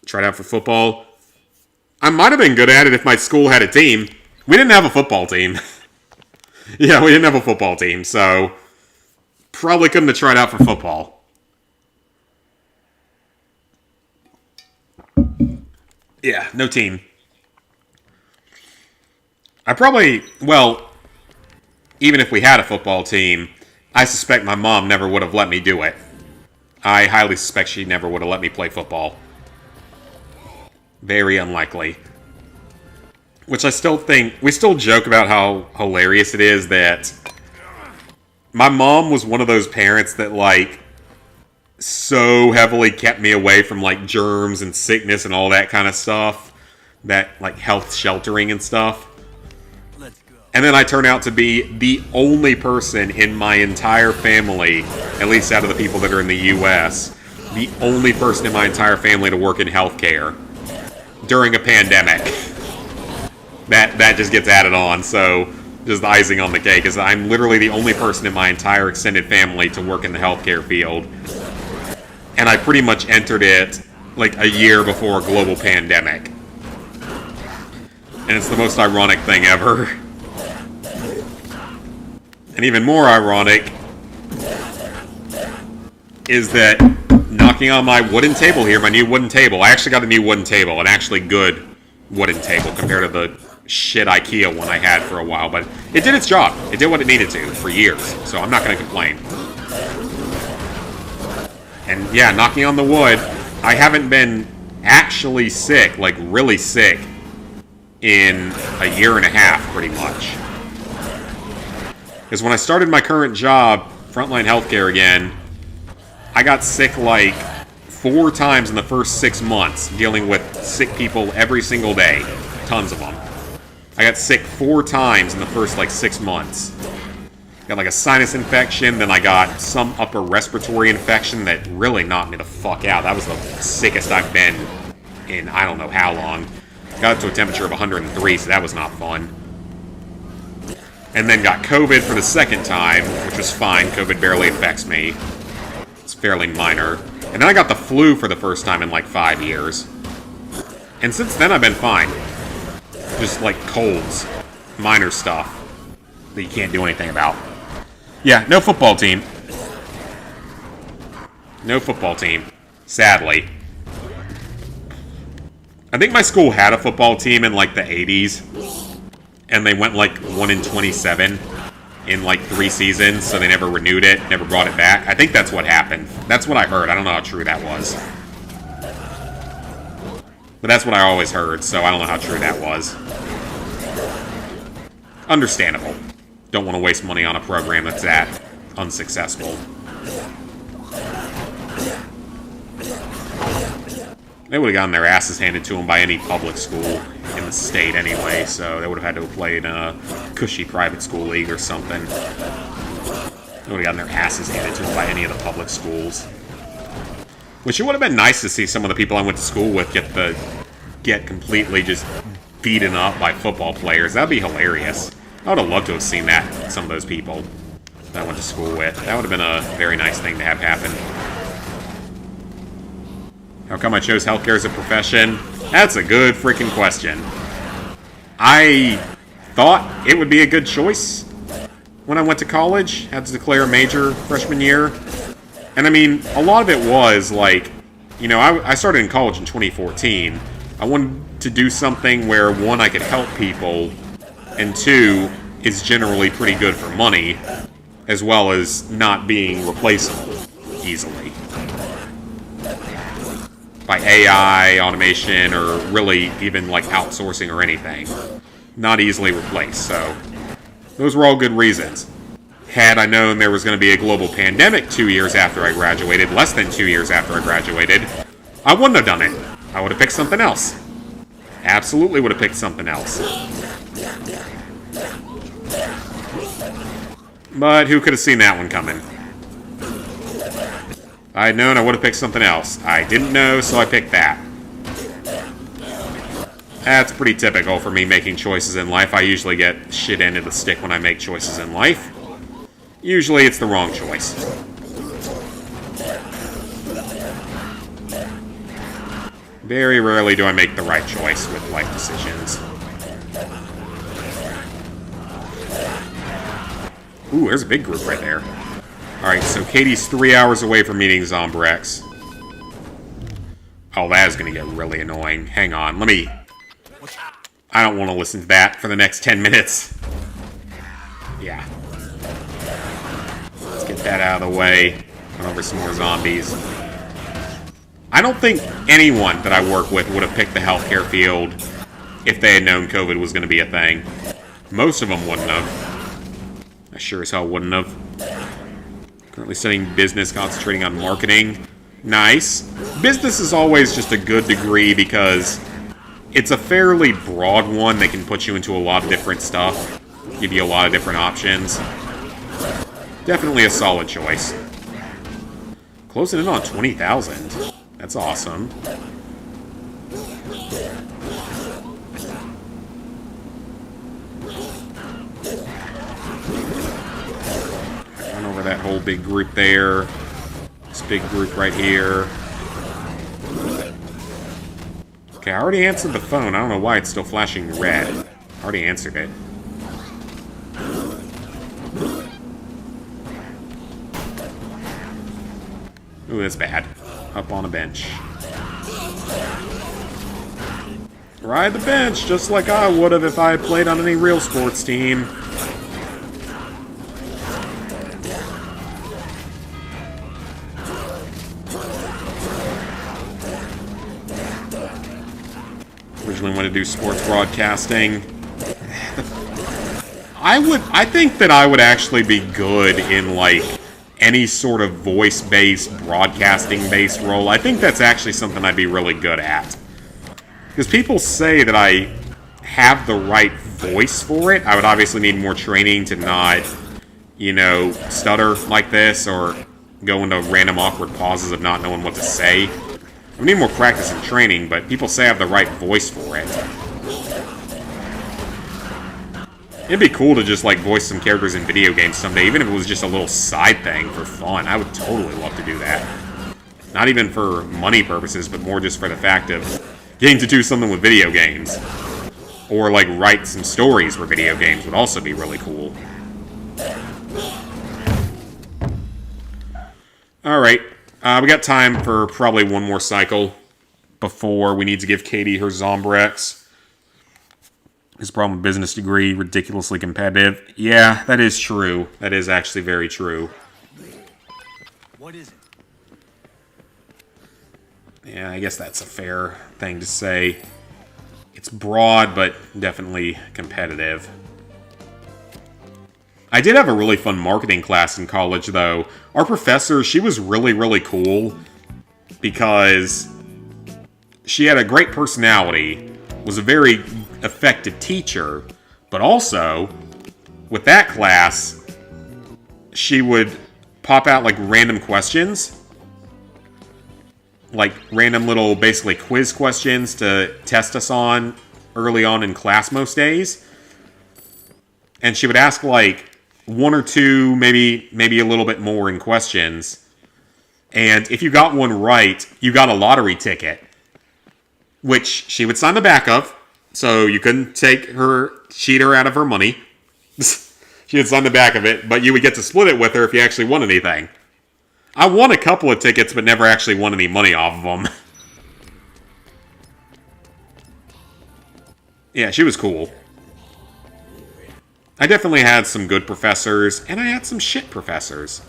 Tried out for football. I might have been good at it if my school had a team. We didn't have a football team. Yeah, we didn't have a football team, so probably couldn't have tried out for football. Yeah, no team. I probably, well, even if we had a football team, I suspect my mom never would have let me do it. I highly suspect she never would have let me play football. Very unlikely. Which I still think, we still joke about how hilarious it is that my mom was one of those parents that, like, so heavily kept me away from, like, germs and sickness and all that kind of stuff. That, like, health sheltering and stuff. And then I turn out to be the only person in my entire family, at least out of the people that are in the U.S., the only person in my entire family to work in healthcare during a pandemic. That just gets added on, so just the icing on the cake is I'm literally the only person in my entire extended family to work in the healthcare field. And I pretty much entered it like a year before a global pandemic. And it's the most ironic thing ever. And even more ironic is that knocking on my wooden table here, my new wooden table. I actually got a new wooden table, an actually good wooden table compared to the shit IKEA one I had for a while, but it did its job. It did what it needed to for years, so I'm not going to complain. And yeah, knocking on the wood, I haven't been actually sick, like really sick, in a year and a half, pretty much. Because when I started my current job, frontline healthcare again, I got sick like 4 times in the first 6 months, dealing with sick people every single day. Tons of them. I got sick 4 times in the first like 6 months. Got like a sinus infection, then I got some upper respiratory infection that really knocked me the fuck out. That was the sickest I've been in I don't know how long. Got up to a temperature of 103, so that was not fun. And then got COVID for the second time, which was fine. COVID barely affects me. It's fairly minor. And then I got the flu for the first time in like 5 years. And since then I've been fine. Just like colds. Minor stuff that you can't do anything about. Yeah, no football team. No football team. Sadly. I think my school had a football team in like the 80s. And they went like 1-27 in like 3 seasons, so they never renewed it, never brought it back. I think that's what happened. That's what I heard. I don't know how true that was. But that's what I always heard, so I don't know how true that was. Understandable. Don't want to waste money on a program that's that unsuccessful. They would have gotten their asses handed to them by any public school in the state anyway, so they would have had to have played in a cushy private school league or something. They would have gotten their asses handed to them by any of the public schools. Which it would have been nice to see some of the people I went to school with get completely just beaten up by football players. That'd be hilarious. I would have loved to have seen that, some of those people that I went to school with. That would have been a very nice thing to have happen. How come I chose healthcare as a profession? That's a good freaking question. I thought it would be a good choice when I went to college. Had to declare a major freshman year. And I mean, a lot of it was like, you know, I started in college in 2014. I wanted to do something where, 1, I could help people, and 2, is generally pretty good for money, as well as not being replaceable easily by AI, automation, or really even like outsourcing or anything. Not easily replaced, so those were all good reasons. Had I known there was going to be a global pandemic 2 years after I graduated, less than 2 years after I graduated, I wouldn't have done it. I would have picked something else. Absolutely would have picked something else. But who could have seen that one coming? If I had known, I would have picked something else. I didn't know, so I picked that. That's pretty typical for me making choices in life. I usually get shit end of the stick when I make choices in life. Usually it's the wrong choice. Very rarely do I make the right choice with life decisions. Ooh, there's a big group right there. Alright, so Katie's 3 hours away from meeting Zombrex. Oh, that is going to get really annoying. Hang on, let me... I don't want to listen to that for the next 10 minutes. Yeah. Let's get that out of the way. Run over some more zombies. I don't think anyone that I work with would have picked the healthcare field if they had known COVID was going to be a thing. Most of them wouldn't have. I sure as hell wouldn't have. Currently studying business, concentrating on marketing. Nice. Business is always just a good degree because it's a fairly broad one that can put you into a lot of different stuff. Give you a lot of different options. Definitely a solid choice. Closing in on 20,000. That's awesome. Run over that whole big group there. This big group right here. Okay, I already answered the phone. I don't know why it's still flashing red. I already answered it. Ooh, that's bad. Up on a bench. Ride the bench, just like I would have if I had played on any real sports team. Originally wanted to do sports broadcasting. I think that I would actually be good in, like, any sort of voice-based, broadcasting-based role. I think that's actually something I'd be really good at. Because people say that I have the right voice for it. I would obviously need more training to not, you know, stutter like this or go into random awkward pauses of not knowing what to say. I need more practice and training, but people say I have the right voice for it. It'd be cool to just, like, voice some characters in video games someday, even if it was just a little side thing for fun. I would totally love to do that. Not even for money purposes, but more just for the fact of getting to do something with video games. Or, like, write some stories for video games would also be really cool. Alright, we got time for probably one more cycle before we need to give Katie her Zombrex. His problem with business degree, ridiculously competitive. Yeah, that is true. That is actually very true. What is it? Yeah, I guess that's a fair thing to say. It's broad, but definitely competitive. I did have a really fun marketing class in college, though. Our professor, she was really, really cool because she had a great personality, was a very effective teacher, but also, with that class, she would pop out, like, random questions. Like, random little, basically, quiz questions to test us on early on in class most days. And she would ask, like, one or two, maybe a little bit more in questions. And if you got one right, you got a lottery ticket, which she would sign the back of. So you couldn't cheat her out of her money. She would sign the back of it, but you would get to split it with her if you actually won anything. I won a couple of tickets, but never actually won any money off of them. Yeah, she was cool. I definitely had some good professors, and I had some shit professors.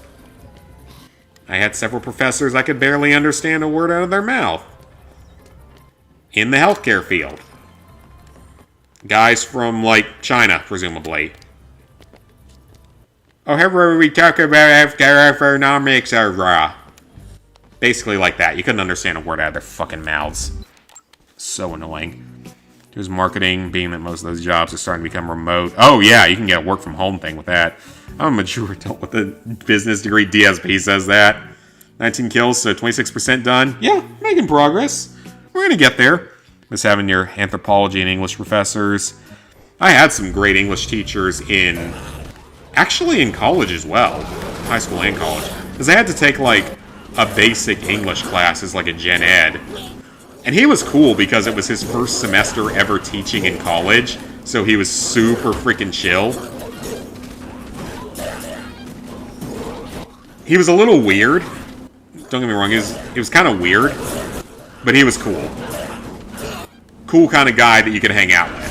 I had several professors I could barely understand a word out of their mouth. In the healthcare field. Guys from, like, China, presumably. Oh, here we talk about healthcare economics, basically like that. You couldn't understand a word out of their fucking mouths. So annoying. Here's marketing, being that most of those jobs are starting to become remote. Oh, yeah, you can get a work from home thing with that. I'm a mature adult with a business degree. DSP says that. 19 kills, so 26% done. Yeah, making progress. We're gonna get there. Was having your anthropology and English professors. I had some great English teachers actually in college as well. High school and college. Because I had to take, like, a basic English class as, like, a gen ed. And he was cool because it was his first semester ever teaching in college. So he was super freaking chill. He was a little weird. Don't get me wrong, he was kind of weird. But he was cool. Cool kind of guy that you could hang out with.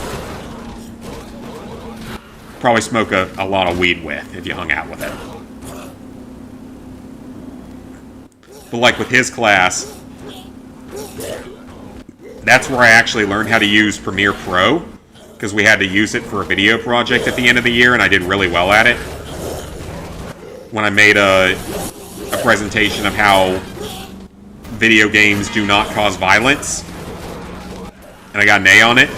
Probably smoke a lot of weed with if you hung out with him. But like with his class, that's where I actually learned how to use Premiere Pro, because we had to use it for a video project at the end of the year, and I did really well at it. When I made a presentation of how video games do not cause violence, and I got an A on it.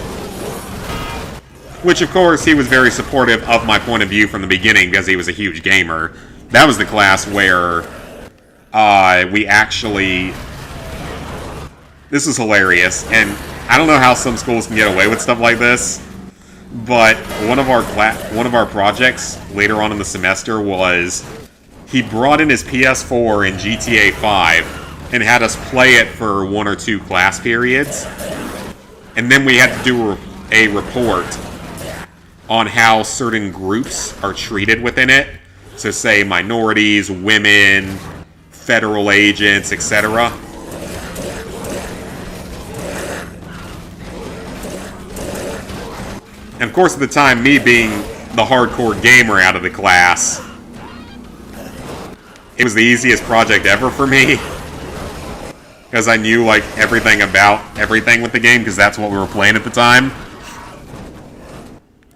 Which, of course, he was very supportive of my point of view from the beginning because he was a huge gamer. That was the class where we actually... This is hilarious, and I don't know how some schools can get away with stuff like this, but one of our projects later on in the semester was he brought in his PS4 in GTA 5 and had us play it for 1 or 2 class periods. And then we had to do a report on how certain groups are treated within it. So say minorities, women, federal agents, etc. And of course, at the time, me being the hardcore gamer out of the class, it was the easiest project ever for me. Because I knew, like, everything about everything with the game, because that's what we were playing at the time.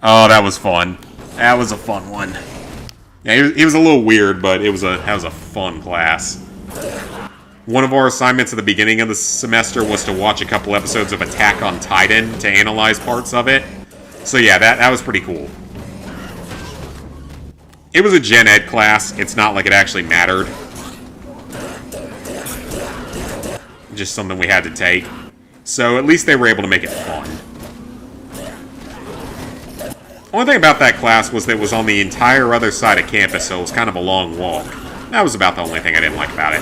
Oh, that was fun. That was a fun one. Yeah, he was a little weird, but that was a fun class. One of our assignments at the beginning of the semester was to watch a couple episodes of Attack on Titan to analyze parts of it. So yeah, that was pretty cool. It was a Gen Ed class. It's not like it actually mattered. Just something we had to take. So at least they were able to make it fun. Only thing about that class was that it was on the entire other side of campus, so it was kind of a long walk. That was about the only thing I didn't like about it.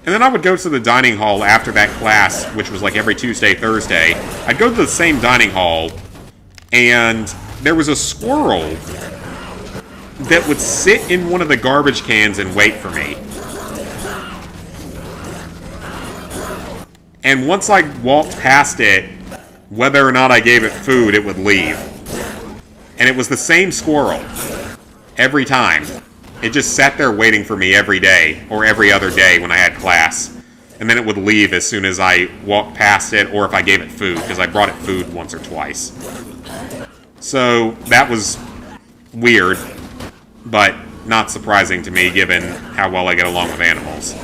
And then I would go to the dining hall after that class, which was like every Tuesday, Thursday. I'd go to the same dining hall, and there was a squirrel that would sit in one of the garbage cans and wait for me. And once I walked past it, whether or not I gave it food, it would leave. And it was the same squirrel. Every time. It just sat there waiting for me every day, or every other day when I had class. And then it would leave as soon as I walked past it, or if I gave it food, because I brought it food once or twice. So, that was weird, but not surprising to me given how well I get along with animals.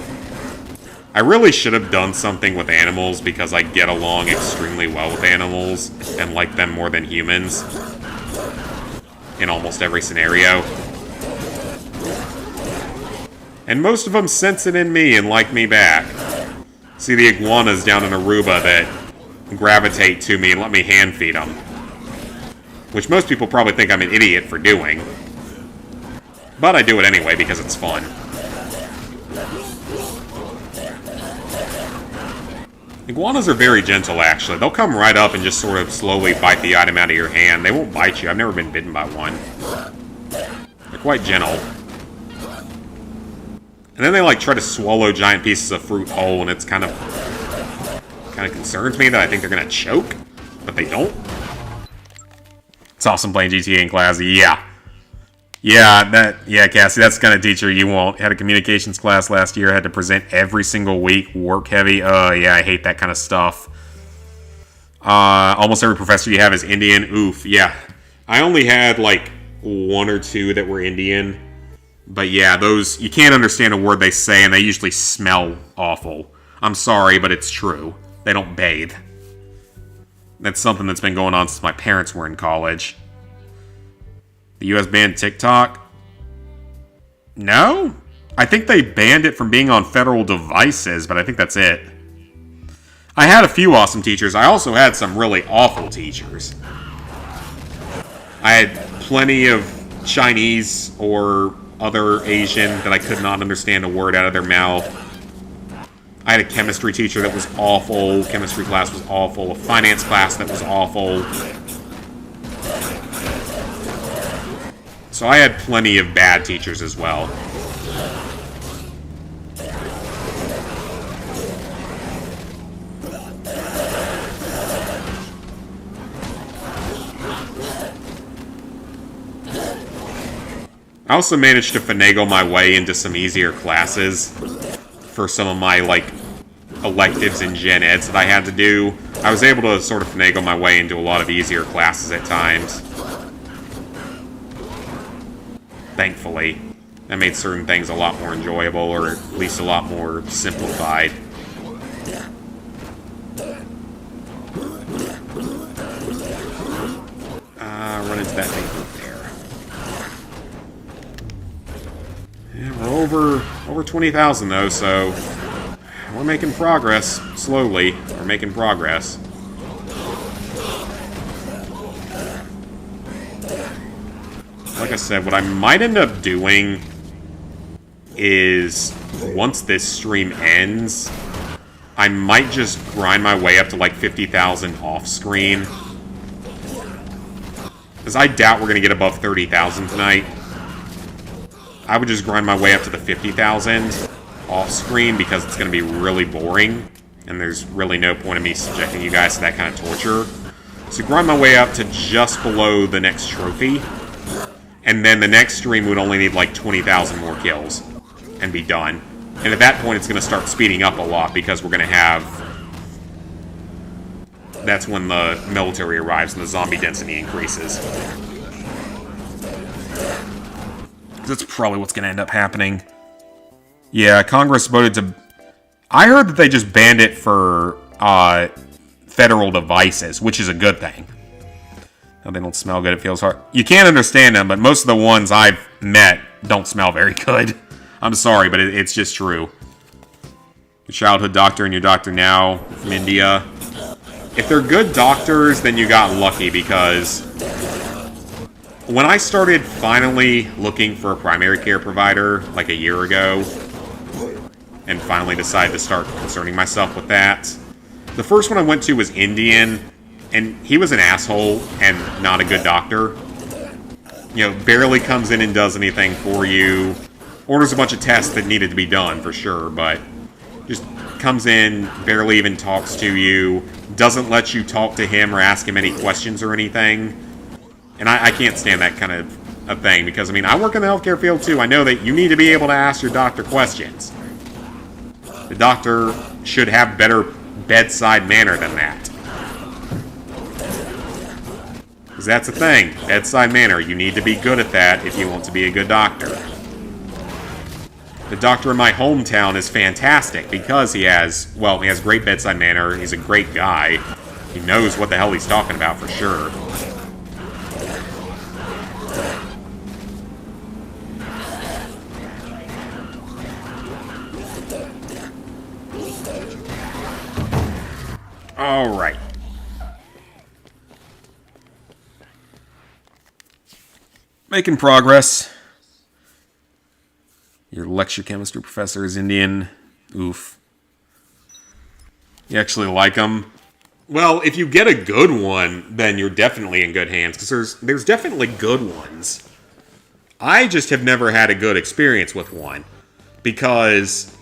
I really should have done something with animals because I get along extremely well with animals and like them more than humans in almost every scenario. And most of them sense it in me and like me back. See the iguanas down in Aruba that gravitate to me and let me hand feed them. Which most people probably think I'm an idiot for doing. But I do it anyway because it's fun. Iguanas are very gentle, actually. They'll come right up and just sort of slowly bite the item out of your hand. They won't bite you. I've never been bitten by one. They're quite gentle. And then they, like, try to swallow giant pieces of fruit whole, and it's kind of concerns me that I think they're gonna choke, but they don't. It's awesome playing GTA in class. Yeah. Yeah, Cassie, that's the kind of teacher you want. Had a communications class last year, had to present every single week, work heavy. Yeah, I hate that kind of stuff. Almost every professor you have is Indian. Oof, yeah. I only had, like, one or two that were Indian. But yeah, those, you can't understand a word they say, and they usually smell awful. I'm sorry, but it's true. They don't bathe. That's something that's been going on since my parents were in college. The US banned TikTok? No? I think they banned it from being on federal devices, but I think that's it. I had a few awesome teachers. I also had some really awful teachers. I had plenty of Chinese or other Asian that I could not understand a word out of their mouth. I had a chemistry teacher that was awful. Chemistry class was awful. A finance class that was awful. So I had plenty of bad teachers as well. I also managed to finagle my way into some easier classes for some of my, like, electives and gen eds that I had to do. I was able to sort of finagle my way into a lot of easier classes at times. Thankfully. That made certain things a lot more enjoyable, or at least a lot more simplified. Run into that thing there. Yeah, we're over 20,000 though, so we're making progress. Slowly, we're making progress. Like I said, what I might end up doing is, once this stream ends, I might just grind my way up to like 50,000 off-screen. Because I doubt we're going to get above 30,000 tonight. I would just grind my way up to the 50,000 off screen because it's going to be really boring. And there's really no point in me subjecting you guys to that kind of torture. So grind my way up to just below the next trophy. And then the next stream would only need like 20,000 more kills. And be done. And at that point it's going to start speeding up a lot because we're going to have... That's when the military arrives and the zombie density increases. That's probably what's going to end up happening. Yeah, Congress voted to... I heard that they just banned it for federal devices, which is a good thing. No, they don't smell good. It feels hard. You can't understand them, but most of the ones I've met don't smell very good. I'm sorry, but it's just true. Your childhood doctor and your doctor now from India. If they're good doctors, then you got lucky, because when I started finally looking for a primary care provider, like a year ago, and finally decided to start concerning myself with that, the first one I went to was Indian, and he was an asshole and not a good doctor. You know, barely comes in and does anything for you. Orders a bunch of tests that needed to be done, for sure, but just comes in, barely even talks to you, doesn't let you talk to him or ask him any questions or anything. And I can't stand that kind of a thing, because, I mean, I work in the healthcare field too. I know that you need to be able to ask your doctor questions. The doctor should have better bedside manner than that. Because that's the thing. Bedside manner. You need to be good at that if you want to be a good doctor. The doctor in my hometown is fantastic because he has great bedside manner. He's a great guy. He knows what the hell he's talking about for sure. Alright. Making progress. Your lecture chemistry professor is Indian. Oof. You actually like him? Well, if you get a good one, then you're definitely in good hands, because there's definitely good ones. I just have never had a good experience with one. Because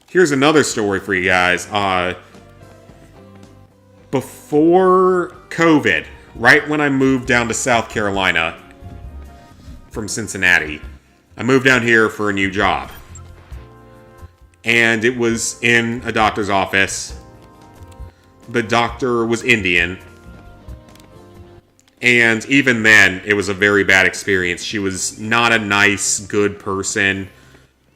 here's another story for you guys. Before COVID, right when I moved down to South Carolina from Cincinnati, I moved down here for a new job. And it was in a doctor's office. The doctor was Indian. And even then, it was a very bad experience. She was not a nice, good person.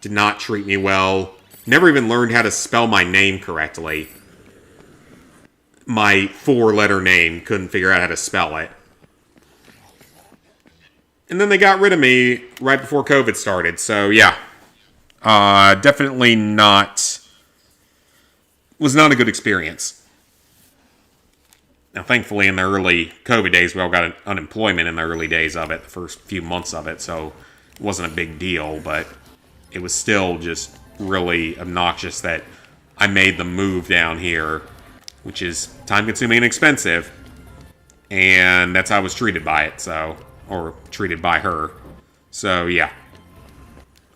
Did not treat me well. Never even learned how to spell my name correctly. My 4-letter name, couldn't figure out how to spell it. And then they got rid of me right before COVID started, so yeah. Definitely was not a good experience. Now, thankfully, in the early COVID days, we all got unemployment in the early days of it, the first few months of it, so it wasn't a big deal, but it was still just really obnoxious that I made the move down here, which is time-consuming and expensive, and that's how I was treated by it, or treated by her. So, yeah.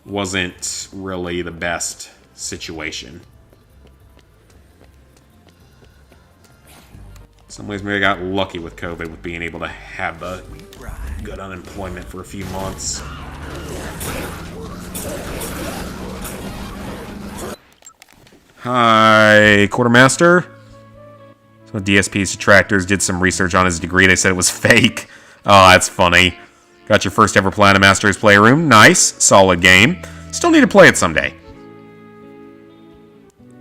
Wasn't really the best situation. In some ways, maybe I got lucky with COVID, with being able to have the good unemployment for a few months. Hi, Quartermaster. So DSP's detractors did some research on his degree. They said it was fake. Oh, that's funny. Got your first ever Platinum Masters Playroom. Nice. Solid game. Still need to play it someday.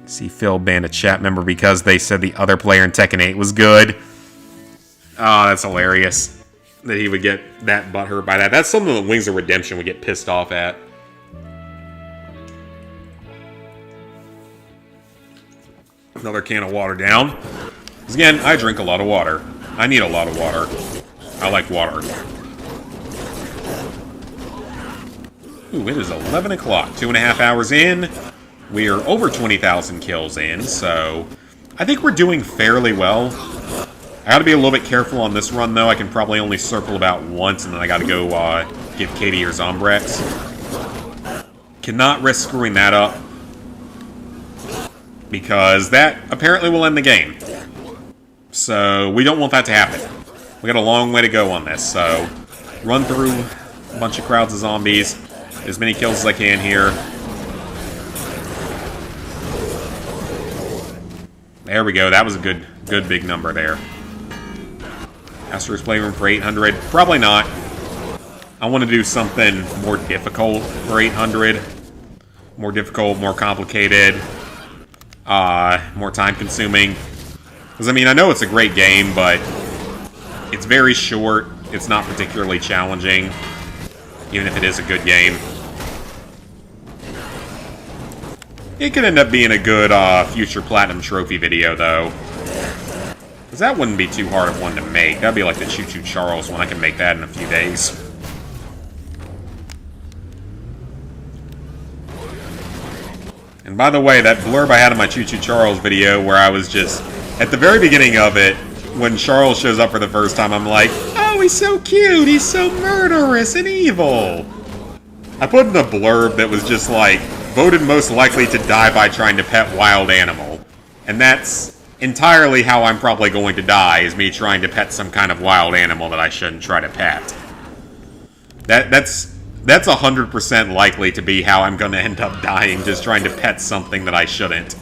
See, Phil banned a chat member because they said the other player in Tekken 8 was good. Oh, that's hilarious. That he would get that butthurt by that. That's something that Wings of Redemption would get pissed off at. Another can of water down. Because again, I drink a lot of water. I need a lot of water. I like water. Ooh, it is 11 o'clock. 2.5 hours in. We are over 20,000 kills in, so I think we're doing fairly well. I gotta be a little bit careful on this run, though. I can probably only circle about once, and then I gotta go give Katie her Zombrex. Cannot risk screwing that up. Because that apparently will end the game. So we don't want that to happen. We got a long way to go on this, so run through a bunch of crowds of zombies. As many kills as I can here. There we go. That was a good big number there. Asterisk playroom for 800. Probably not. I want to do something more difficult for 800. More difficult, more complicated. More time-consuming. Because, I mean, I know it's a great game, but it's very short. It's not particularly challenging, even if it is a good game. It could end up being a good future Platinum Trophy video, though. Because that wouldn't be too hard of one to make. That'd be like the Choo Choo Charles one. I can make that in a few days. And by the way, that blurb I had in my Choo Choo Charles video where I was just, at the very beginning of it, when Charles shows up for the first time, I'm like, oh, he's so cute, he's so murderous and evil. I put in a blurb that was just like, voted most likely to die by trying to pet wild animal. And that's entirely how I'm probably going to die, is me trying to pet some kind of wild animal that I shouldn't try to pet. That's 100% likely to be how I'm going to end up dying, just trying to pet something that I shouldn't.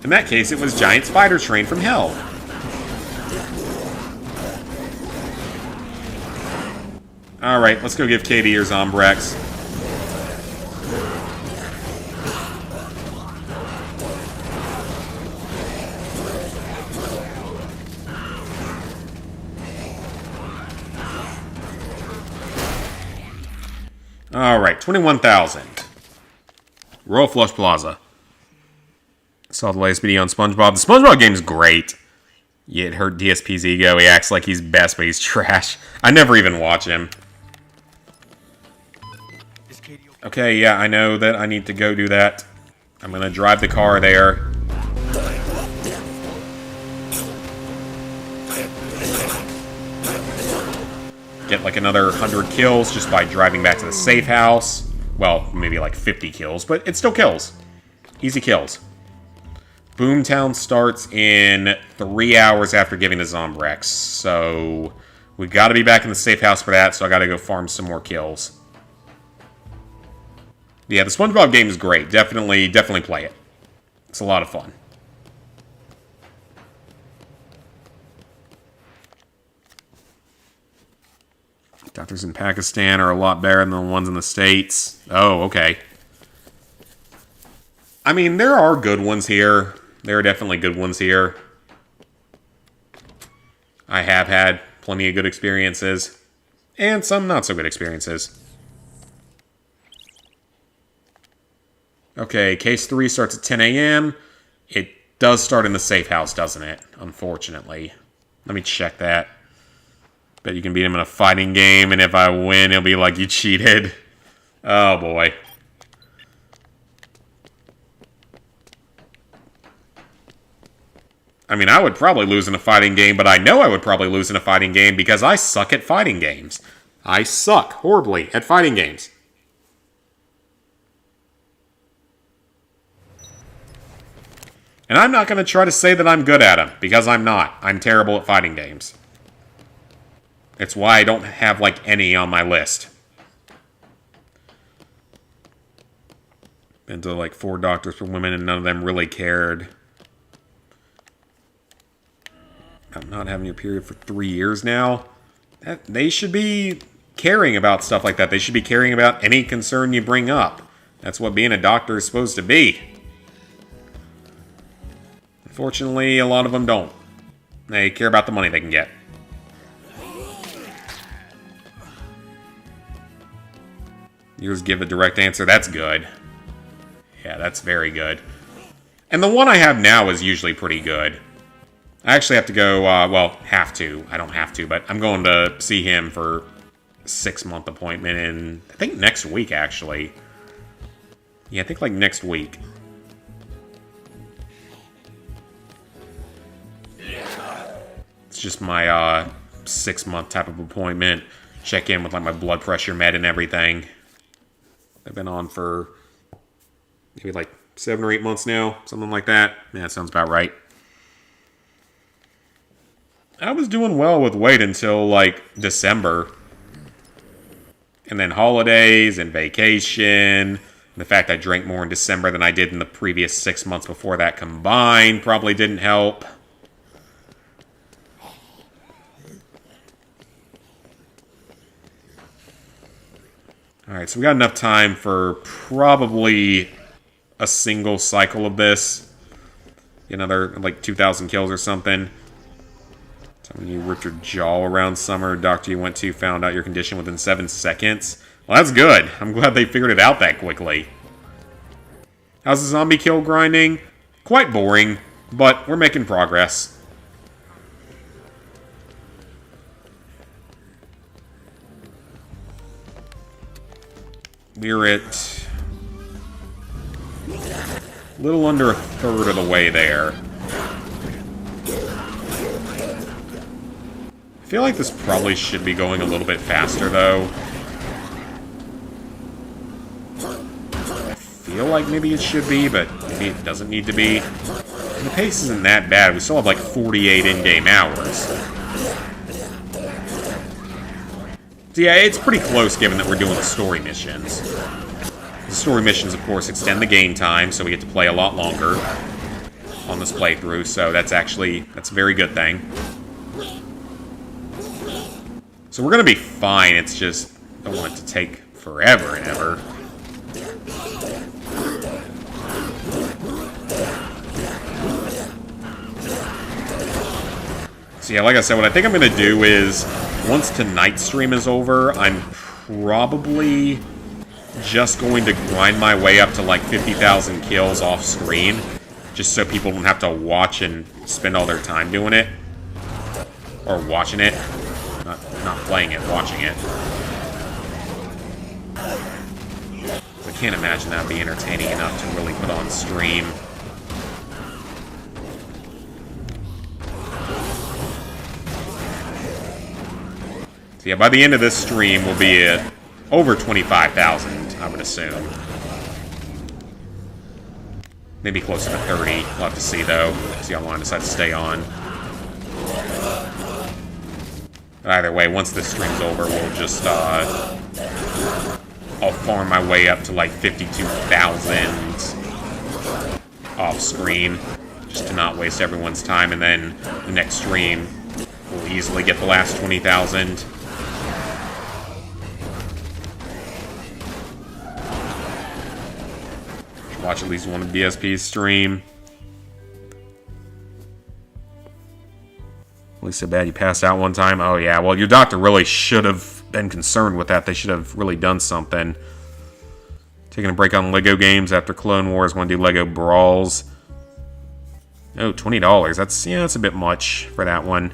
In that case, it was Giant Spider Train from Hell. Alright, let's go give Katie your Zombrex. Alright, 21,000. Royal Flush Plaza. Saw the latest video on SpongeBob. The SpongeBob game's great. Yeah, it hurt DSP's ego. He acts like he's best, but he's trash. I never even watch him. Okay, yeah, I know that I need to go do that. I'm gonna drive the car there. Get like another 100 kills just by driving back to the safe house. Well, maybe like 50 kills, but it still kills. Easy kills. Boomtown starts in 3 hours after giving the Zombrex, so we got to be back in the safe house for that, so I got to go farm some more kills. Yeah, the SpongeBob game is great. Definitely play it. It's a lot of fun. Doctors in Pakistan are a lot better than the ones in the States. Oh, okay. I mean, there are good ones here. There are definitely good ones here. I have had plenty of good experiences. And some not so good experiences. Okay, case 3 starts at 10 a.m. It does start in the safe house, doesn't it? Unfortunately. Let me check that. Bet you can beat him in a fighting game, and if I win, he'll be like, you cheated. Oh, boy. I mean, I would probably lose in a fighting game, but I know I would probably lose in a fighting game because I suck at fighting games. I suck horribly at fighting games. And I'm not going to try to say that I'm good at them, because I'm not. I'm terrible at fighting games. It's why I don't have, like, any on my list. Been to, like, 4 doctors for women, and none of them really cared. I'm not having your period for 3 years now. They should be caring about stuff like that. They should be caring about any concern you bring up. That's what being a doctor is supposed to be. Unfortunately, a lot of them don't. They care about the money they can get. Yours give a direct answer. That's good. Yeah, that's very good. And the one I have now is usually pretty good. I actually have to go, well, have to. I don't have to, but I'm going to see him for a 6-month appointment in, I think, next week, actually. Yeah, I think, like, next week. It's just my 6-month type of appointment. Check in with like my blood pressure med and everything. I've been on for maybe like 7 or 8 months now, something like that. Yeah, that sounds about right. I was doing well with weight until like December. And then holidays and vacation. The fact I drank more in December than I did in the previous 6 months before that combined probably didn't help. Alright, so we got enough time for probably a single cycle of this. Another like 2,000 kills or something. So when you ripped your jaw around summer, doctor you went to found out your condition within 7 seconds. Well, that's good. I'm glad they figured it out that quickly. How's the zombie kill grinding? Quite boring, but we're making progress. We're at a little under a third of the way there. I feel like this probably should be going a little bit faster, though. I feel like maybe it should be, but maybe it doesn't need to be. And the pace isn't that bad. We still have like 48 in-game hours. So yeah, it's pretty close given that we're doing the story missions. The story missions, of course, extend the game time, so we get to play a lot longer on this playthrough, so that's a very good thing. So we're going to be fine, it's just, I don't want it to take forever and ever. So yeah, like I said, what I think I'm going to do is, once tonight's stream is over, I'm probably just going to grind my way up to like 50,000 kills off screen, just so people don't have to watch and spend all their time doing it. Or watching it. Not playing it, watching it. I can't imagine that would be entertaining enough to really put on stream. So yeah, by the end of this stream, we'll be at over 25,000, I would assume. Maybe closer to 30. We'll have to see, though. See how long I decide to stay on. But either way, once this stream's over, we'll just, I'll farm my way up to like 52,000 off screen, just to not waste everyone's time, and then the next stream will easily get the last 20,000. Watch at least one of DSP's stream. At least so bad you passed out one time. Oh yeah, well your doctor really should have been concerned with that. They should have really done something. Taking a break on Lego games after Clone Wars. Want to do Lego Brawls. Oh, $20. That's a bit much for that one.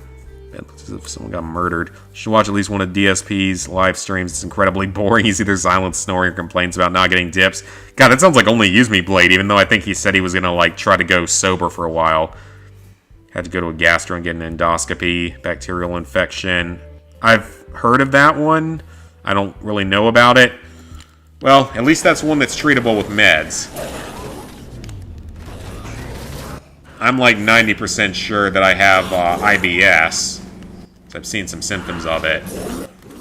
It looks as if someone got murdered. You should watch at least one of DSP's live streams. It's incredibly boring. He's either silent snoring or complains about not getting dips. God, that sounds like only Use Me Blade, even though I think he said he was gonna like try to go sober for a while. Had to go to a gastro and get an endoscopy. Bacterial infection. I've heard of that one. I don't really know about it. Well, at least that's one that's treatable with meds. I'm like 90% sure that I have IBS. I've seen some symptoms of it.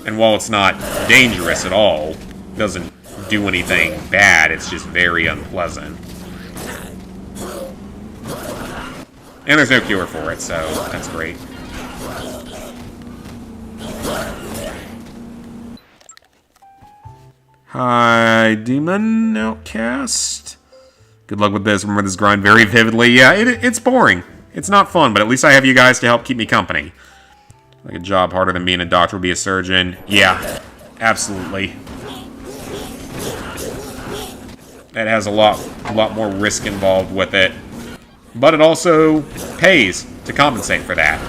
And while it's not dangerous at all, it doesn't do anything bad, it's just very unpleasant. And there's no cure for it, so that's great. Hi, Demon Outcast. Good luck with this. Remember this grind very vividly. Yeah, it's boring. It's not fun, but at least I have you guys to help keep me company. Like a job harder than being a doctor would be a surgeon. Yeah, absolutely. That has a lot more risk involved with it. But it also pays to compensate for that.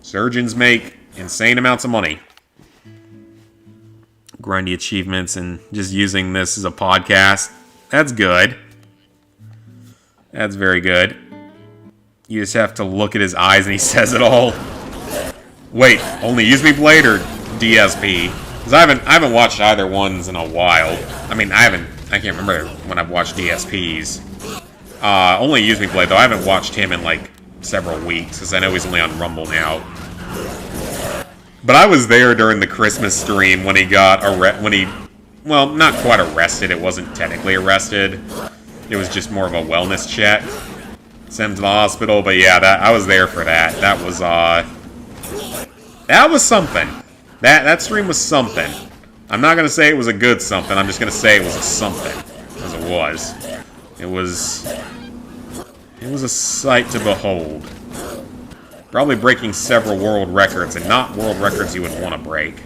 Surgeons make insane amounts of money. Grindy achievements and just using this as a podcast. That's good. That's very good. You just have to look at his eyes and he says it all. Wait, only Use Me Blade or DSP? Because I haven't watched either ones in a while. I mean, I can't remember when I've watched DSPs. Only Use Me Blade, though. I haven't watched him in, like, several weeks, because I know he's only on Rumble now. But I was there during the Christmas stream when he got well, not quite arrested. It wasn't technically arrested. It was just more of a wellness check. Sent him to the hospital, but yeah, I was there for that. That was something. That stream was something. I'm not gonna say it was a good something. I'm just gonna say it was a something, as it was. It was a sight to behold. Probably breaking several world records, and not world records you would want to break.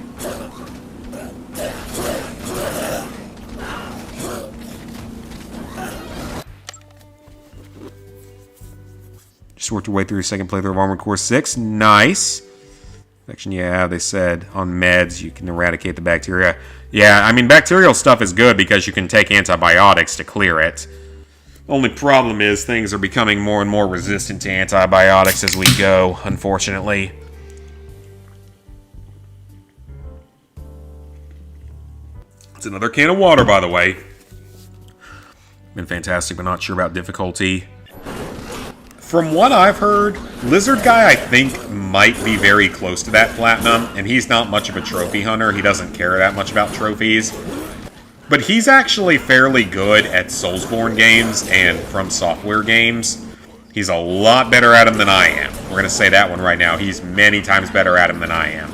Just worked your way through your second playthrough of Armored Core 6. Nice. Section, yeah, they said on meds you can eradicate the bacteria. Yeah, I mean, bacterial stuff is good because you can take antibiotics to clear it. Only problem is things are becoming more and more resistant to antibiotics as we go, unfortunately. It's another can of water, by the way. Been fantastic, but not sure about difficulty. From what I've heard, Lizard Guy, I think, might be very close to that platinum, and he's not much of a trophy hunter. He doesn't care that much about trophies. But he's actually fairly good at Soulsborne games and From Software games. He's a lot better at them than I am. We're going to say that one right now. He's many times better at them than I am.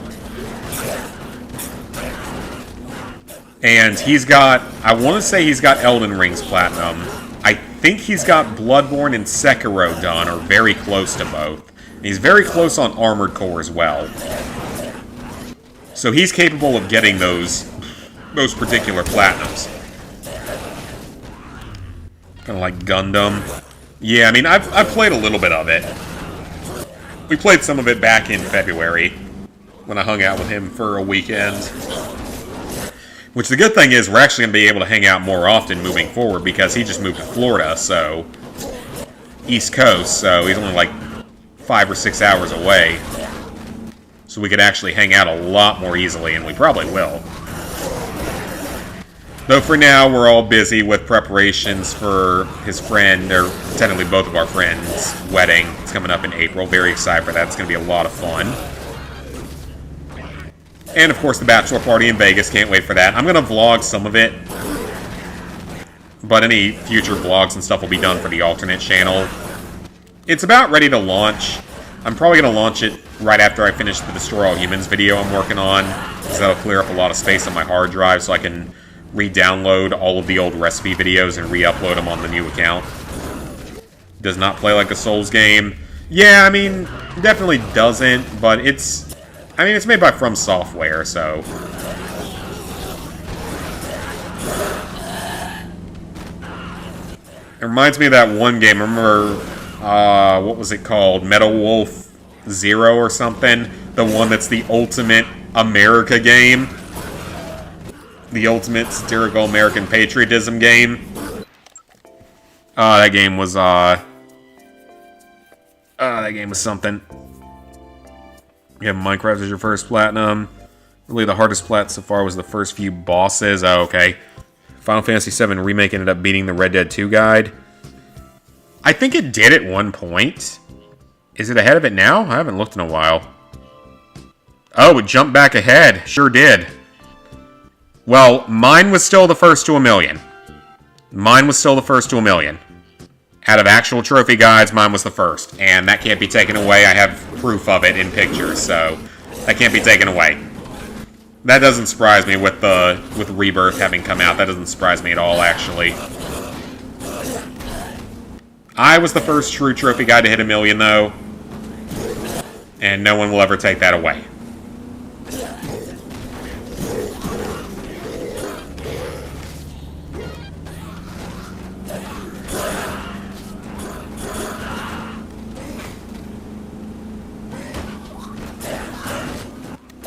And he's got, I want to say he's got Elden Ring's platinum. I think he's got Bloodborne and Sekiro done, or very close to both. And he's very close on Armored Core as well. So he's capable of getting those particular platinums. Kind of like Gundam. Yeah, I mean, I've played a little bit of it. We played some of it back in February, when I hung out with him for a weekend. Which the good thing is, we're actually going to be able to hang out more often moving forward, because he just moved to Florida, so... East Coast, so he's only like 5 or 6 hours away. So we could actually hang out a lot more easily, and we probably will. Though for now, we're all busy with preparations for his friend, or technically both of our friends' wedding. It's coming up in April. Very excited for that. It's going to be a lot of fun. And, of course, the bachelor party in Vegas. Can't wait for that. I'm going to vlog some of it. But any future vlogs and stuff will be done for the alternate channel. It's about ready to launch. I'm probably going to launch it right after I finish the Destroy All Humans video I'm working on. Because that'll clear up a lot of space on my hard drive so I can re-download all of the old recipe videos and re-upload them on the new account. Does not play like a Souls game. Yeah, I mean, definitely doesn't, but it's... I mean, it's made by From Software, so... It reminds me of that one game, I remember, what was it called? Metal Wolf Zero or something? The one that's the ultimate America game. The ultimate satirical American patriotism game. That game was, that game was something. Yeah, Minecraft is your first platinum. Really, the hardest plat so far was the first few bosses. Oh, okay. Final Fantasy VII Remake ended up beating the Red Dead 2 guide. I think it did at one point. Is it ahead of it now? I haven't looked in a while. Oh, it jumped back ahead. Sure did. Well, mine was still the first to 1 million. Mine was still the first to 1 million. Out of actual trophy guides, mine was the first. And that can't be taken away. I have proof of it in pictures, so that can't be taken away. That doesn't surprise me with Rebirth having come out. That doesn't surprise me at all, actually. I was the first true trophy guide to hit 1 million, though. And no one will ever take that away.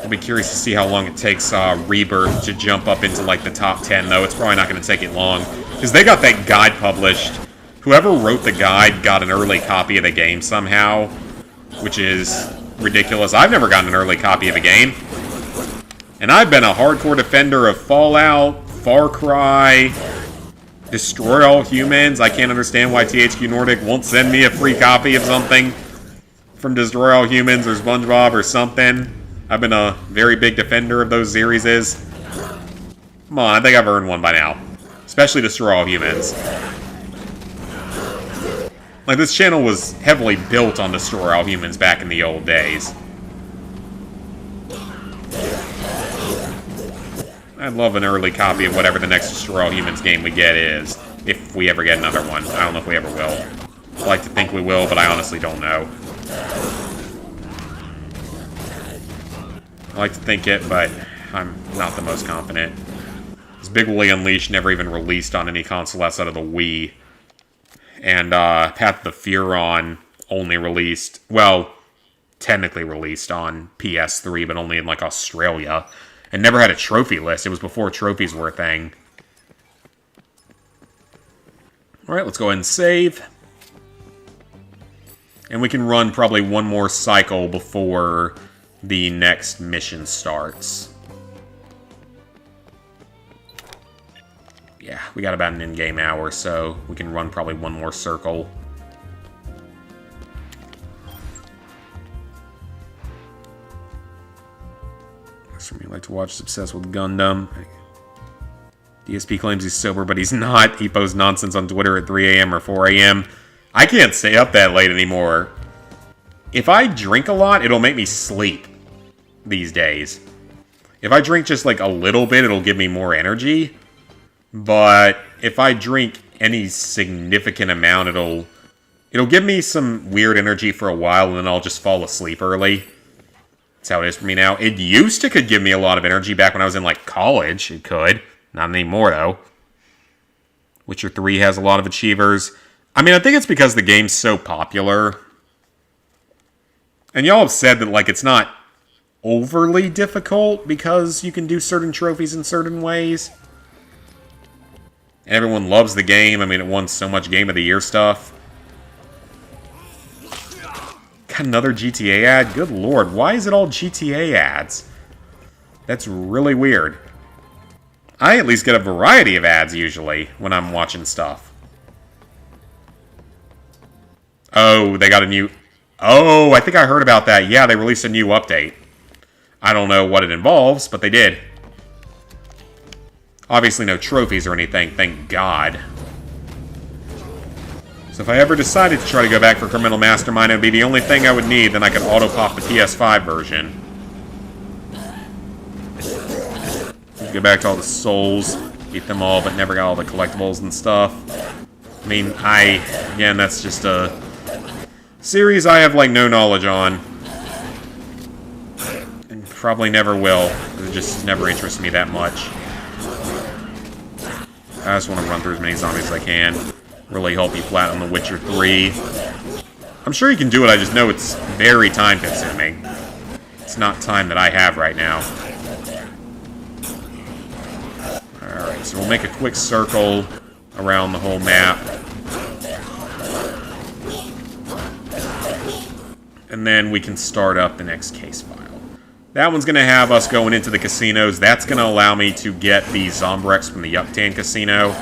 I'll be curious to see how long it takes Rebirth to jump up into like the top 10, though. It's probably not going to take it long, because they got that guide published. Whoever wrote the guide got an early copy of the game somehow, which is ridiculous. I've never gotten an early copy of a game. And I've been a hardcore defender of Fallout, Far Cry, Destroy All Humans. I can't understand why THQ Nordic won't send me a free copy of something from Destroy All Humans or SpongeBob or something. I've been a very big defender of those series. Come on, I think I've earned one by now. Especially Destroy All Humans. Like, this channel was heavily built on Destroy All Humans back in the old days. I'd love an early copy of whatever the next Destroy All Humans game we get is. If we ever get another one. I don't know if we ever will. I like to think we will, but I honestly don't know. I like to think it, but I'm not the most confident. This Big Willy Unleashed never even released on any console outside of the Wii. And Path of the Furon only released, well, technically released on PS3, but only in, like, Australia. And never had a trophy list. It was before trophies were a thing. Alright, let's go ahead and save. And we can run probably one more cycle before the next mission starts. Yeah, we got about an in-game hour, so we can run probably one more circle. For me, I like to watch Obsessed with Gundam. DSP claims he's sober, but he's not. He posts nonsense on Twitter at 3 a.m. or 4 a.m. I can't stay up that late anymore. If I drink a lot, it'll make me sleep these days. If I drink just like a little bit, it'll give me more energy. But if I drink any significant amount, it'll give me some weird energy for a while, and then I'll just fall asleep early. That's how it is for me now. It used to could give me a lot of energy back when I was in, like, college. It could. Not anymore, though. Witcher 3 has a lot of achievers. I mean, I think it's because the game's so popular. And y'all have said that, like, it's not overly difficult because you can do certain trophies in certain ways. And everyone loves the game. I mean, it won so much Game of the Year stuff. Got another GTA ad? Good lord, why is it all GTA ads? That's really weird. I at least get a variety of ads usually when I'm watching stuff. Oh, they got a new... Oh, I think I heard about that. Yeah, they released a new update. I don't know what it involves, but they did. Obviously no trophies or anything, thank God. So if I ever decided to try to go back for Criminal Mastermind, it would be the only thing I would need, then I could auto-pop the PS5 version. Go back to all the souls, beat them all, but never got all the collectibles and stuff. I mean, again, that's just a series I have, like, no knowledge on. And probably never will, because it just never interests me that much. I just want to run through as many zombies as I can. Really hope you flat on The Witcher 3. I'm sure you can do it, I just know it's very time-consuming. It's not time that I have right now. Alright, so we'll make a quick circle around the whole map. And then we can start up the next case file. That one's going to have us going into the casinos. That's going to allow me to get the Zombrex from the Yucatan Casino.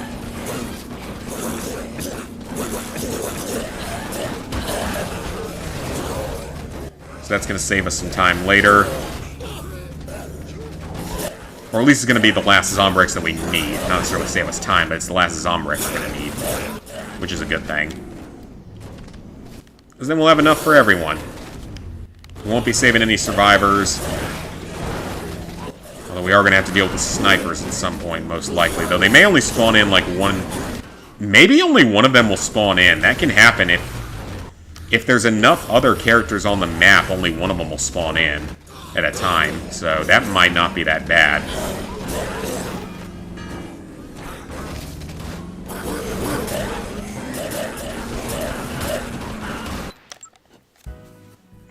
So that's going to save us some time later. Or at least it's going to be the last Zombrex that we need. Not necessarily save us time, but it's the last Zombrex we're going to need. Which is a good thing. Because then we'll have enough for everyone. We won't be saving any survivors. Although we are going to have to deal with the snipers at some point, most likely. Though they may only spawn in like one... Maybe only one of them will spawn in. That can happen if there's enough other characters on the map, only one of them will spawn in at a time. So that might not be that bad.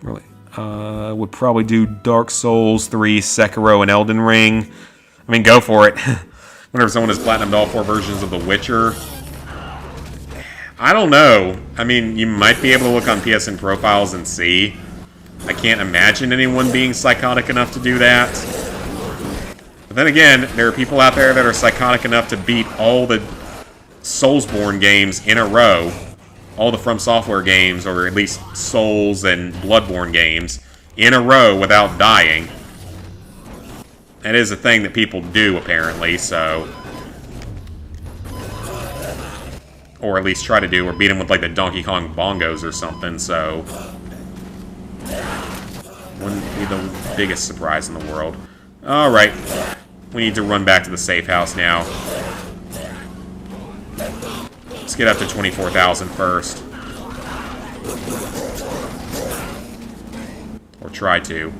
Really? Would probably do Dark Souls 3, Sekiro, and Elden Ring. I mean, go for it. Whenever someone has platinumed all 4 versions of The Witcher. I don't know. I mean, you might be able to look on PSN profiles and see. I can't imagine anyone being psychotic enough to do that. But then again, there are people out there that are psychotic enough to beat all the Soulsborne games in a row. All the From Software games, or at least Souls and Bloodborne games, in a row without dying. That is a thing that people do, apparently, so... Or at least try to do, or beat them with, like, the Donkey Kong bongos or something, so... Wouldn't be the biggest surprise in the world. Alright. We need to run back to the safe house now. Let's get up to 24,000 first. Or try to.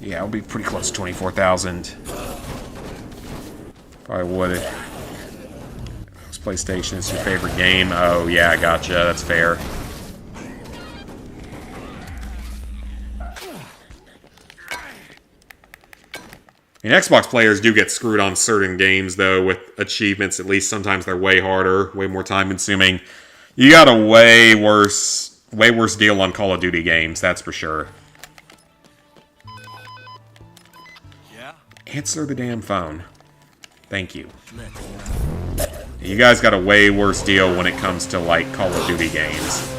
Yeah, I'll be pretty close to 24,000. Probably would. PlayStation is your favorite game. Oh, yeah, gotcha. That's fair. I mean, Xbox players do get screwed on certain games, though, with achievements. At least sometimes they're way harder, way more time-consuming. You got a way worse deal on Call of Duty games, that's for sure. Yeah? Answer the damn phone. Thank you. You guys got a way worse deal when it comes to, like, Call of Duty games.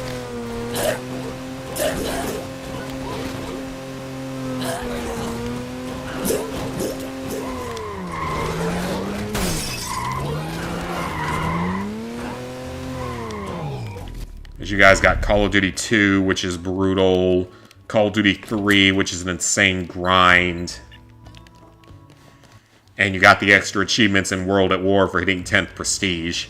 Because you guys got Call of Duty 2, which is brutal. Call of Duty 3, which is an insane grind. And you got the extra achievements in World at War for hitting 10th Prestige.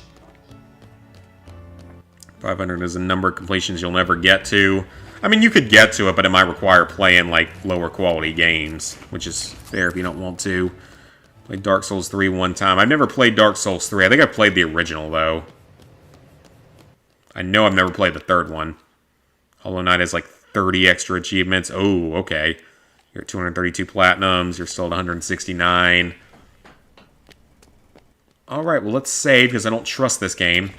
500 is a number of completions you'll never get to. I mean, you could get to it, but it might require playing, like, lower quality games. Which is fair if you don't want to. Played Dark Souls 3 one time. I've never played Dark Souls 3. I think I played the original, though. I know I've never played the third one. Hollow Knight has, like, 30 extra achievements. Oh, okay. You're at 232 platinums. You're still at 169. Alright, well, let's save, because I don't trust this game.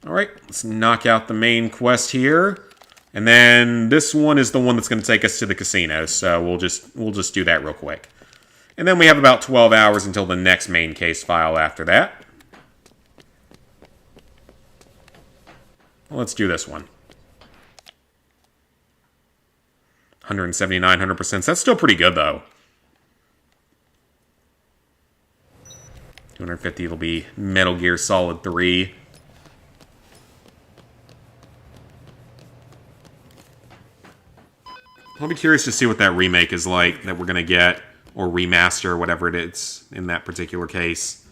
Alright, let's knock out the main quest here. And then this one is the one that's going to take us to the casino, so we'll just do that real quick. And then we have about 12 hours until the next main case file after that. Well, let's do this one. 179, 100%. That's still pretty good, though. 250 will be Metal Gear Solid 3. I'll be curious to see what that remake is like that we're going to get, or remaster, whatever it is in that particular case.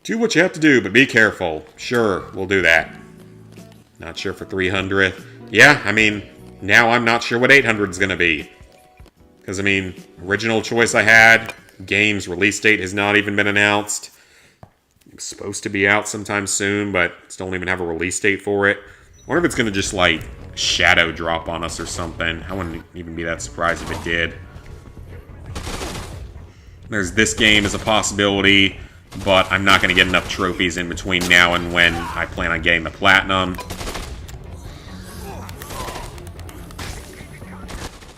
Do what you have to do, but be careful. Sure, we'll do that. Not sure for 300. Yeah, I mean, now I'm not sure what 800 is going to be. Because, I mean, original choice I had, game's release date has not even been announced. It's supposed to be out sometime soon, but still don't even have a release date for it. I wonder if it's going to just, like, shadow drop on us or something. I wouldn't even be that surprised if it did. There's this game as a possibility, but I'm not going to get enough trophies in between now and when I plan on getting the platinum.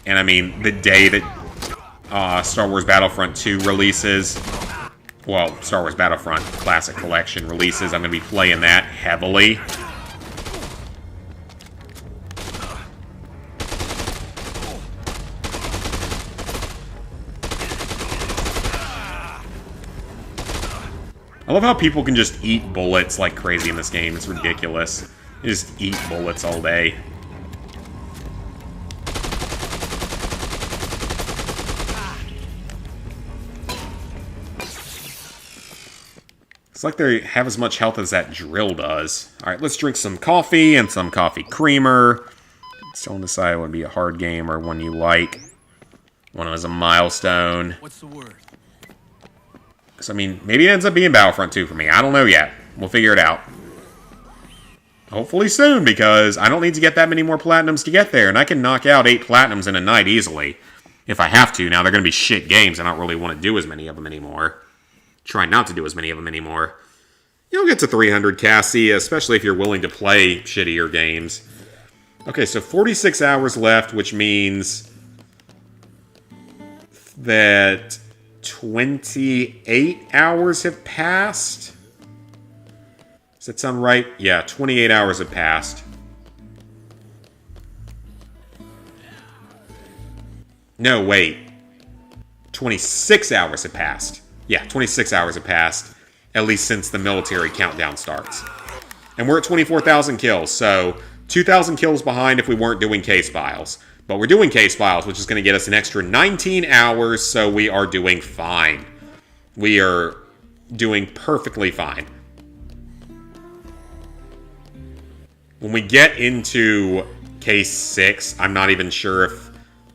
And I mean, the day that Star Wars Battlefront 2 releases, well, Star Wars Battlefront Classic Collection releases, I'm going to be playing that heavily. I love how people can just eat bullets like crazy in this game. It's ridiculous. They just eat bullets all day. It's like they have as much health as that drill does. Alright, let's drink some coffee and some coffee creamer. Still undecided what would be a hard game or one you like. One was a milestone. What's the word? So, I mean, maybe it ends up being Battlefront 2 for me. I don't know yet. We'll figure it out. Hopefully soon, because I don't need to get that many more platinums to get there, and I can knock out 8 platinums in a night easily. If I have to. Now, they're going to be shit games. I don't really want to do as many of them anymore. Try not to do as many of them anymore. You'll get to 300 Cassie, especially if you're willing to play shittier games. Okay, so 46 hours left, which means that 28 hours have passed. Does that sound right? Yeah, 28 hours have passed. No, wait. 26 hours have passed. Yeah, 26 hours have passed. At least since the military countdown starts. And we're at 24,000 kills, so 2,000 kills behind if we weren't doing case files. But we're doing case files, which is going to get us an extra 19 hours, so we are doing fine. We are doing perfectly fine. When we get into case 6, I'm not even sure if...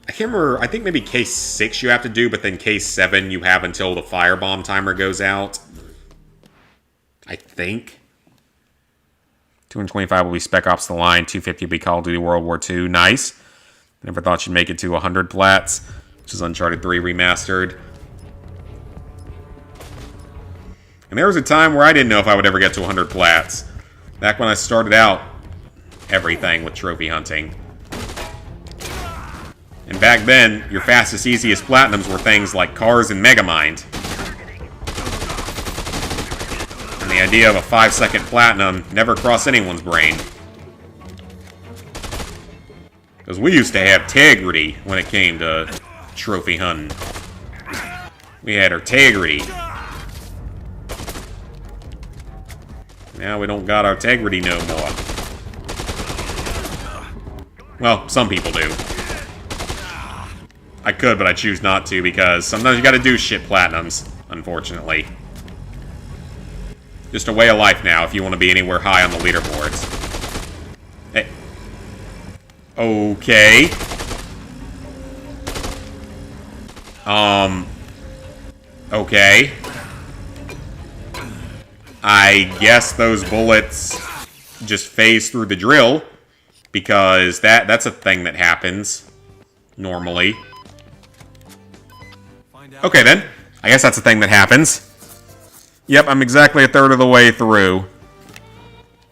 I can't remember. I think maybe case 6 you have to do, but then case 7 you have until the firebomb timer goes out. I think. 225 will be Spec Ops The Line. 250 will be Call of Duty World War II. Nice. Never thought you'd make it to 100 plats, which is Uncharted 3 Remastered. And there was a time where I didn't know if I would ever get to 100 plats. Back when I started out everything with trophy hunting. And back then, your fastest, easiest platinums were things like Cars and Megamind. And the idea of a 5-second platinum never crossed anyone's brain. Because we used to have integrity when it came to trophy hunting. We had our integrity. Now we don't got our integrity no more. Well, some people do. I could, but I choose not to because sometimes you gotta do shit platinums, unfortunately. Just a way of life now if you want to be anywhere high on the leaderboards. Hey. Okay. Okay. I guess those bullets just phase through the drill because that's a thing that happens normally. Okay, then. I guess that's a thing that happens. Yep, I'm exactly a third of the way through.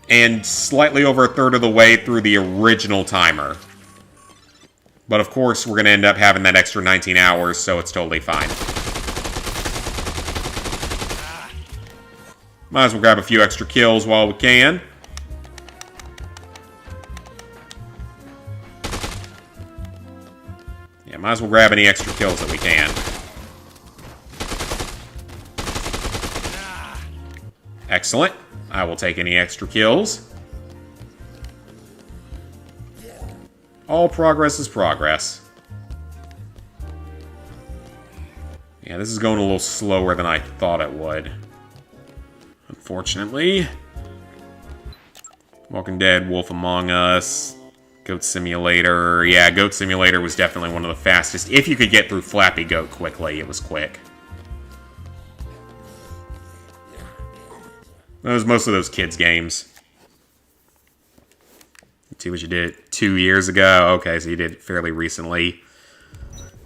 And slightly over a third of the way through the original timer. But of course, we're going to end up having that extra 19 hours, so it's totally fine. Might as well grab a few extra kills while we can. Yeah, might as well grab any extra kills that we can. Excellent. I will take any extra kills. All progress is progress. Yeah, this is going a little slower than I thought it would. Unfortunately. Walking Dead, Wolf Among Us, Goat Simulator. Yeah, Goat Simulator was definitely one of the fastest. If you could get through Flappy Goat quickly, it was quick. That was most of those kids' games. Let's see what you did 2 years ago. Okay, so you did it fairly recently.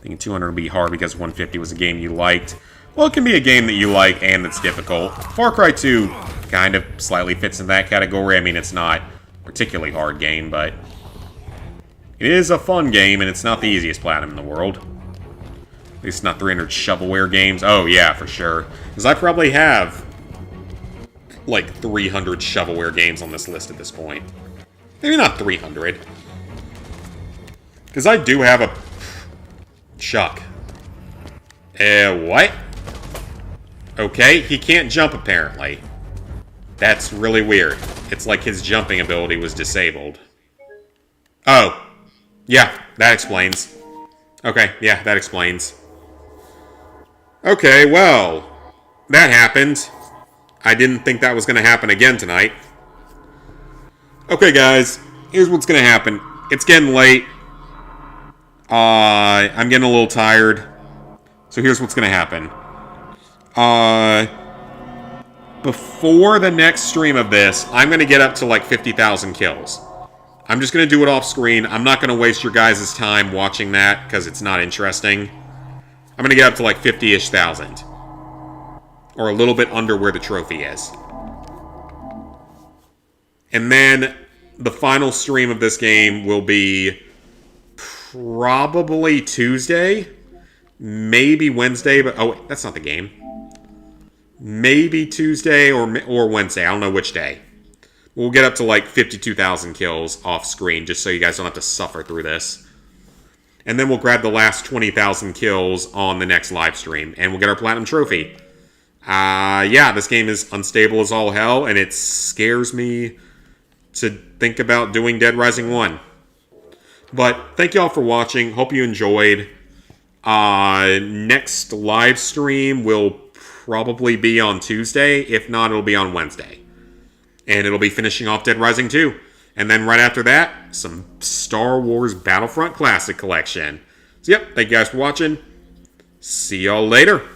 Thinking 200 would be hard because 150 was a game you liked. Well, it can be a game that you like and that's difficult. Far Cry 2 kind of slightly fits in that category. I mean, it's not a particularly hard game, but it is a fun game, and it's not the easiest platinum in the world. At least not 300 shovelware games. Oh, yeah, for sure. Because I probably have like 300 shovelware games on this list at this point. Maybe not 300. Because I do have a... Chuck. What? Okay, he can't jump apparently. That's really weird. It's like his jumping ability was disabled. Oh. Yeah, that explains. Okay, yeah, that explains. Okay, well, that happened. I didn't think that was going to happen again tonight. Okay, guys, here's what's going to happen. It's getting late. I'm getting a little tired. So here's what's going to happen. before the next stream of this, I'm going to get up to like 50,000 kills. I'm just going to do it off screen. I'm not going to waste your guys' time watching that because it's not interesting. I'm going to get up to like 50-ish thousand. Or a little bit under where the trophy is. And then the final stream of this game will be probably Tuesday. Maybe Wednesday, but oh, wait, that's not the game. Maybe Tuesday or Wednesday. I don't know which day. We'll get up to like 52,000 kills off screen just so you guys don't have to suffer through this. And then we'll grab the last 20,000 kills on the next live stream. And we'll get our Platinum Trophy. Yeah, this game is unstable as all hell. And it scares me to think about doing Dead Rising 1. But thank you all for watching. Hope you enjoyed. Next live stream will probably be on Tuesday. If not, it'll be on Wednesday. And it'll be finishing off Dead Rising 2. And then right after that, some Star Wars Battlefront Classic Collection. So yep, thank you guys for watching. See y'all later.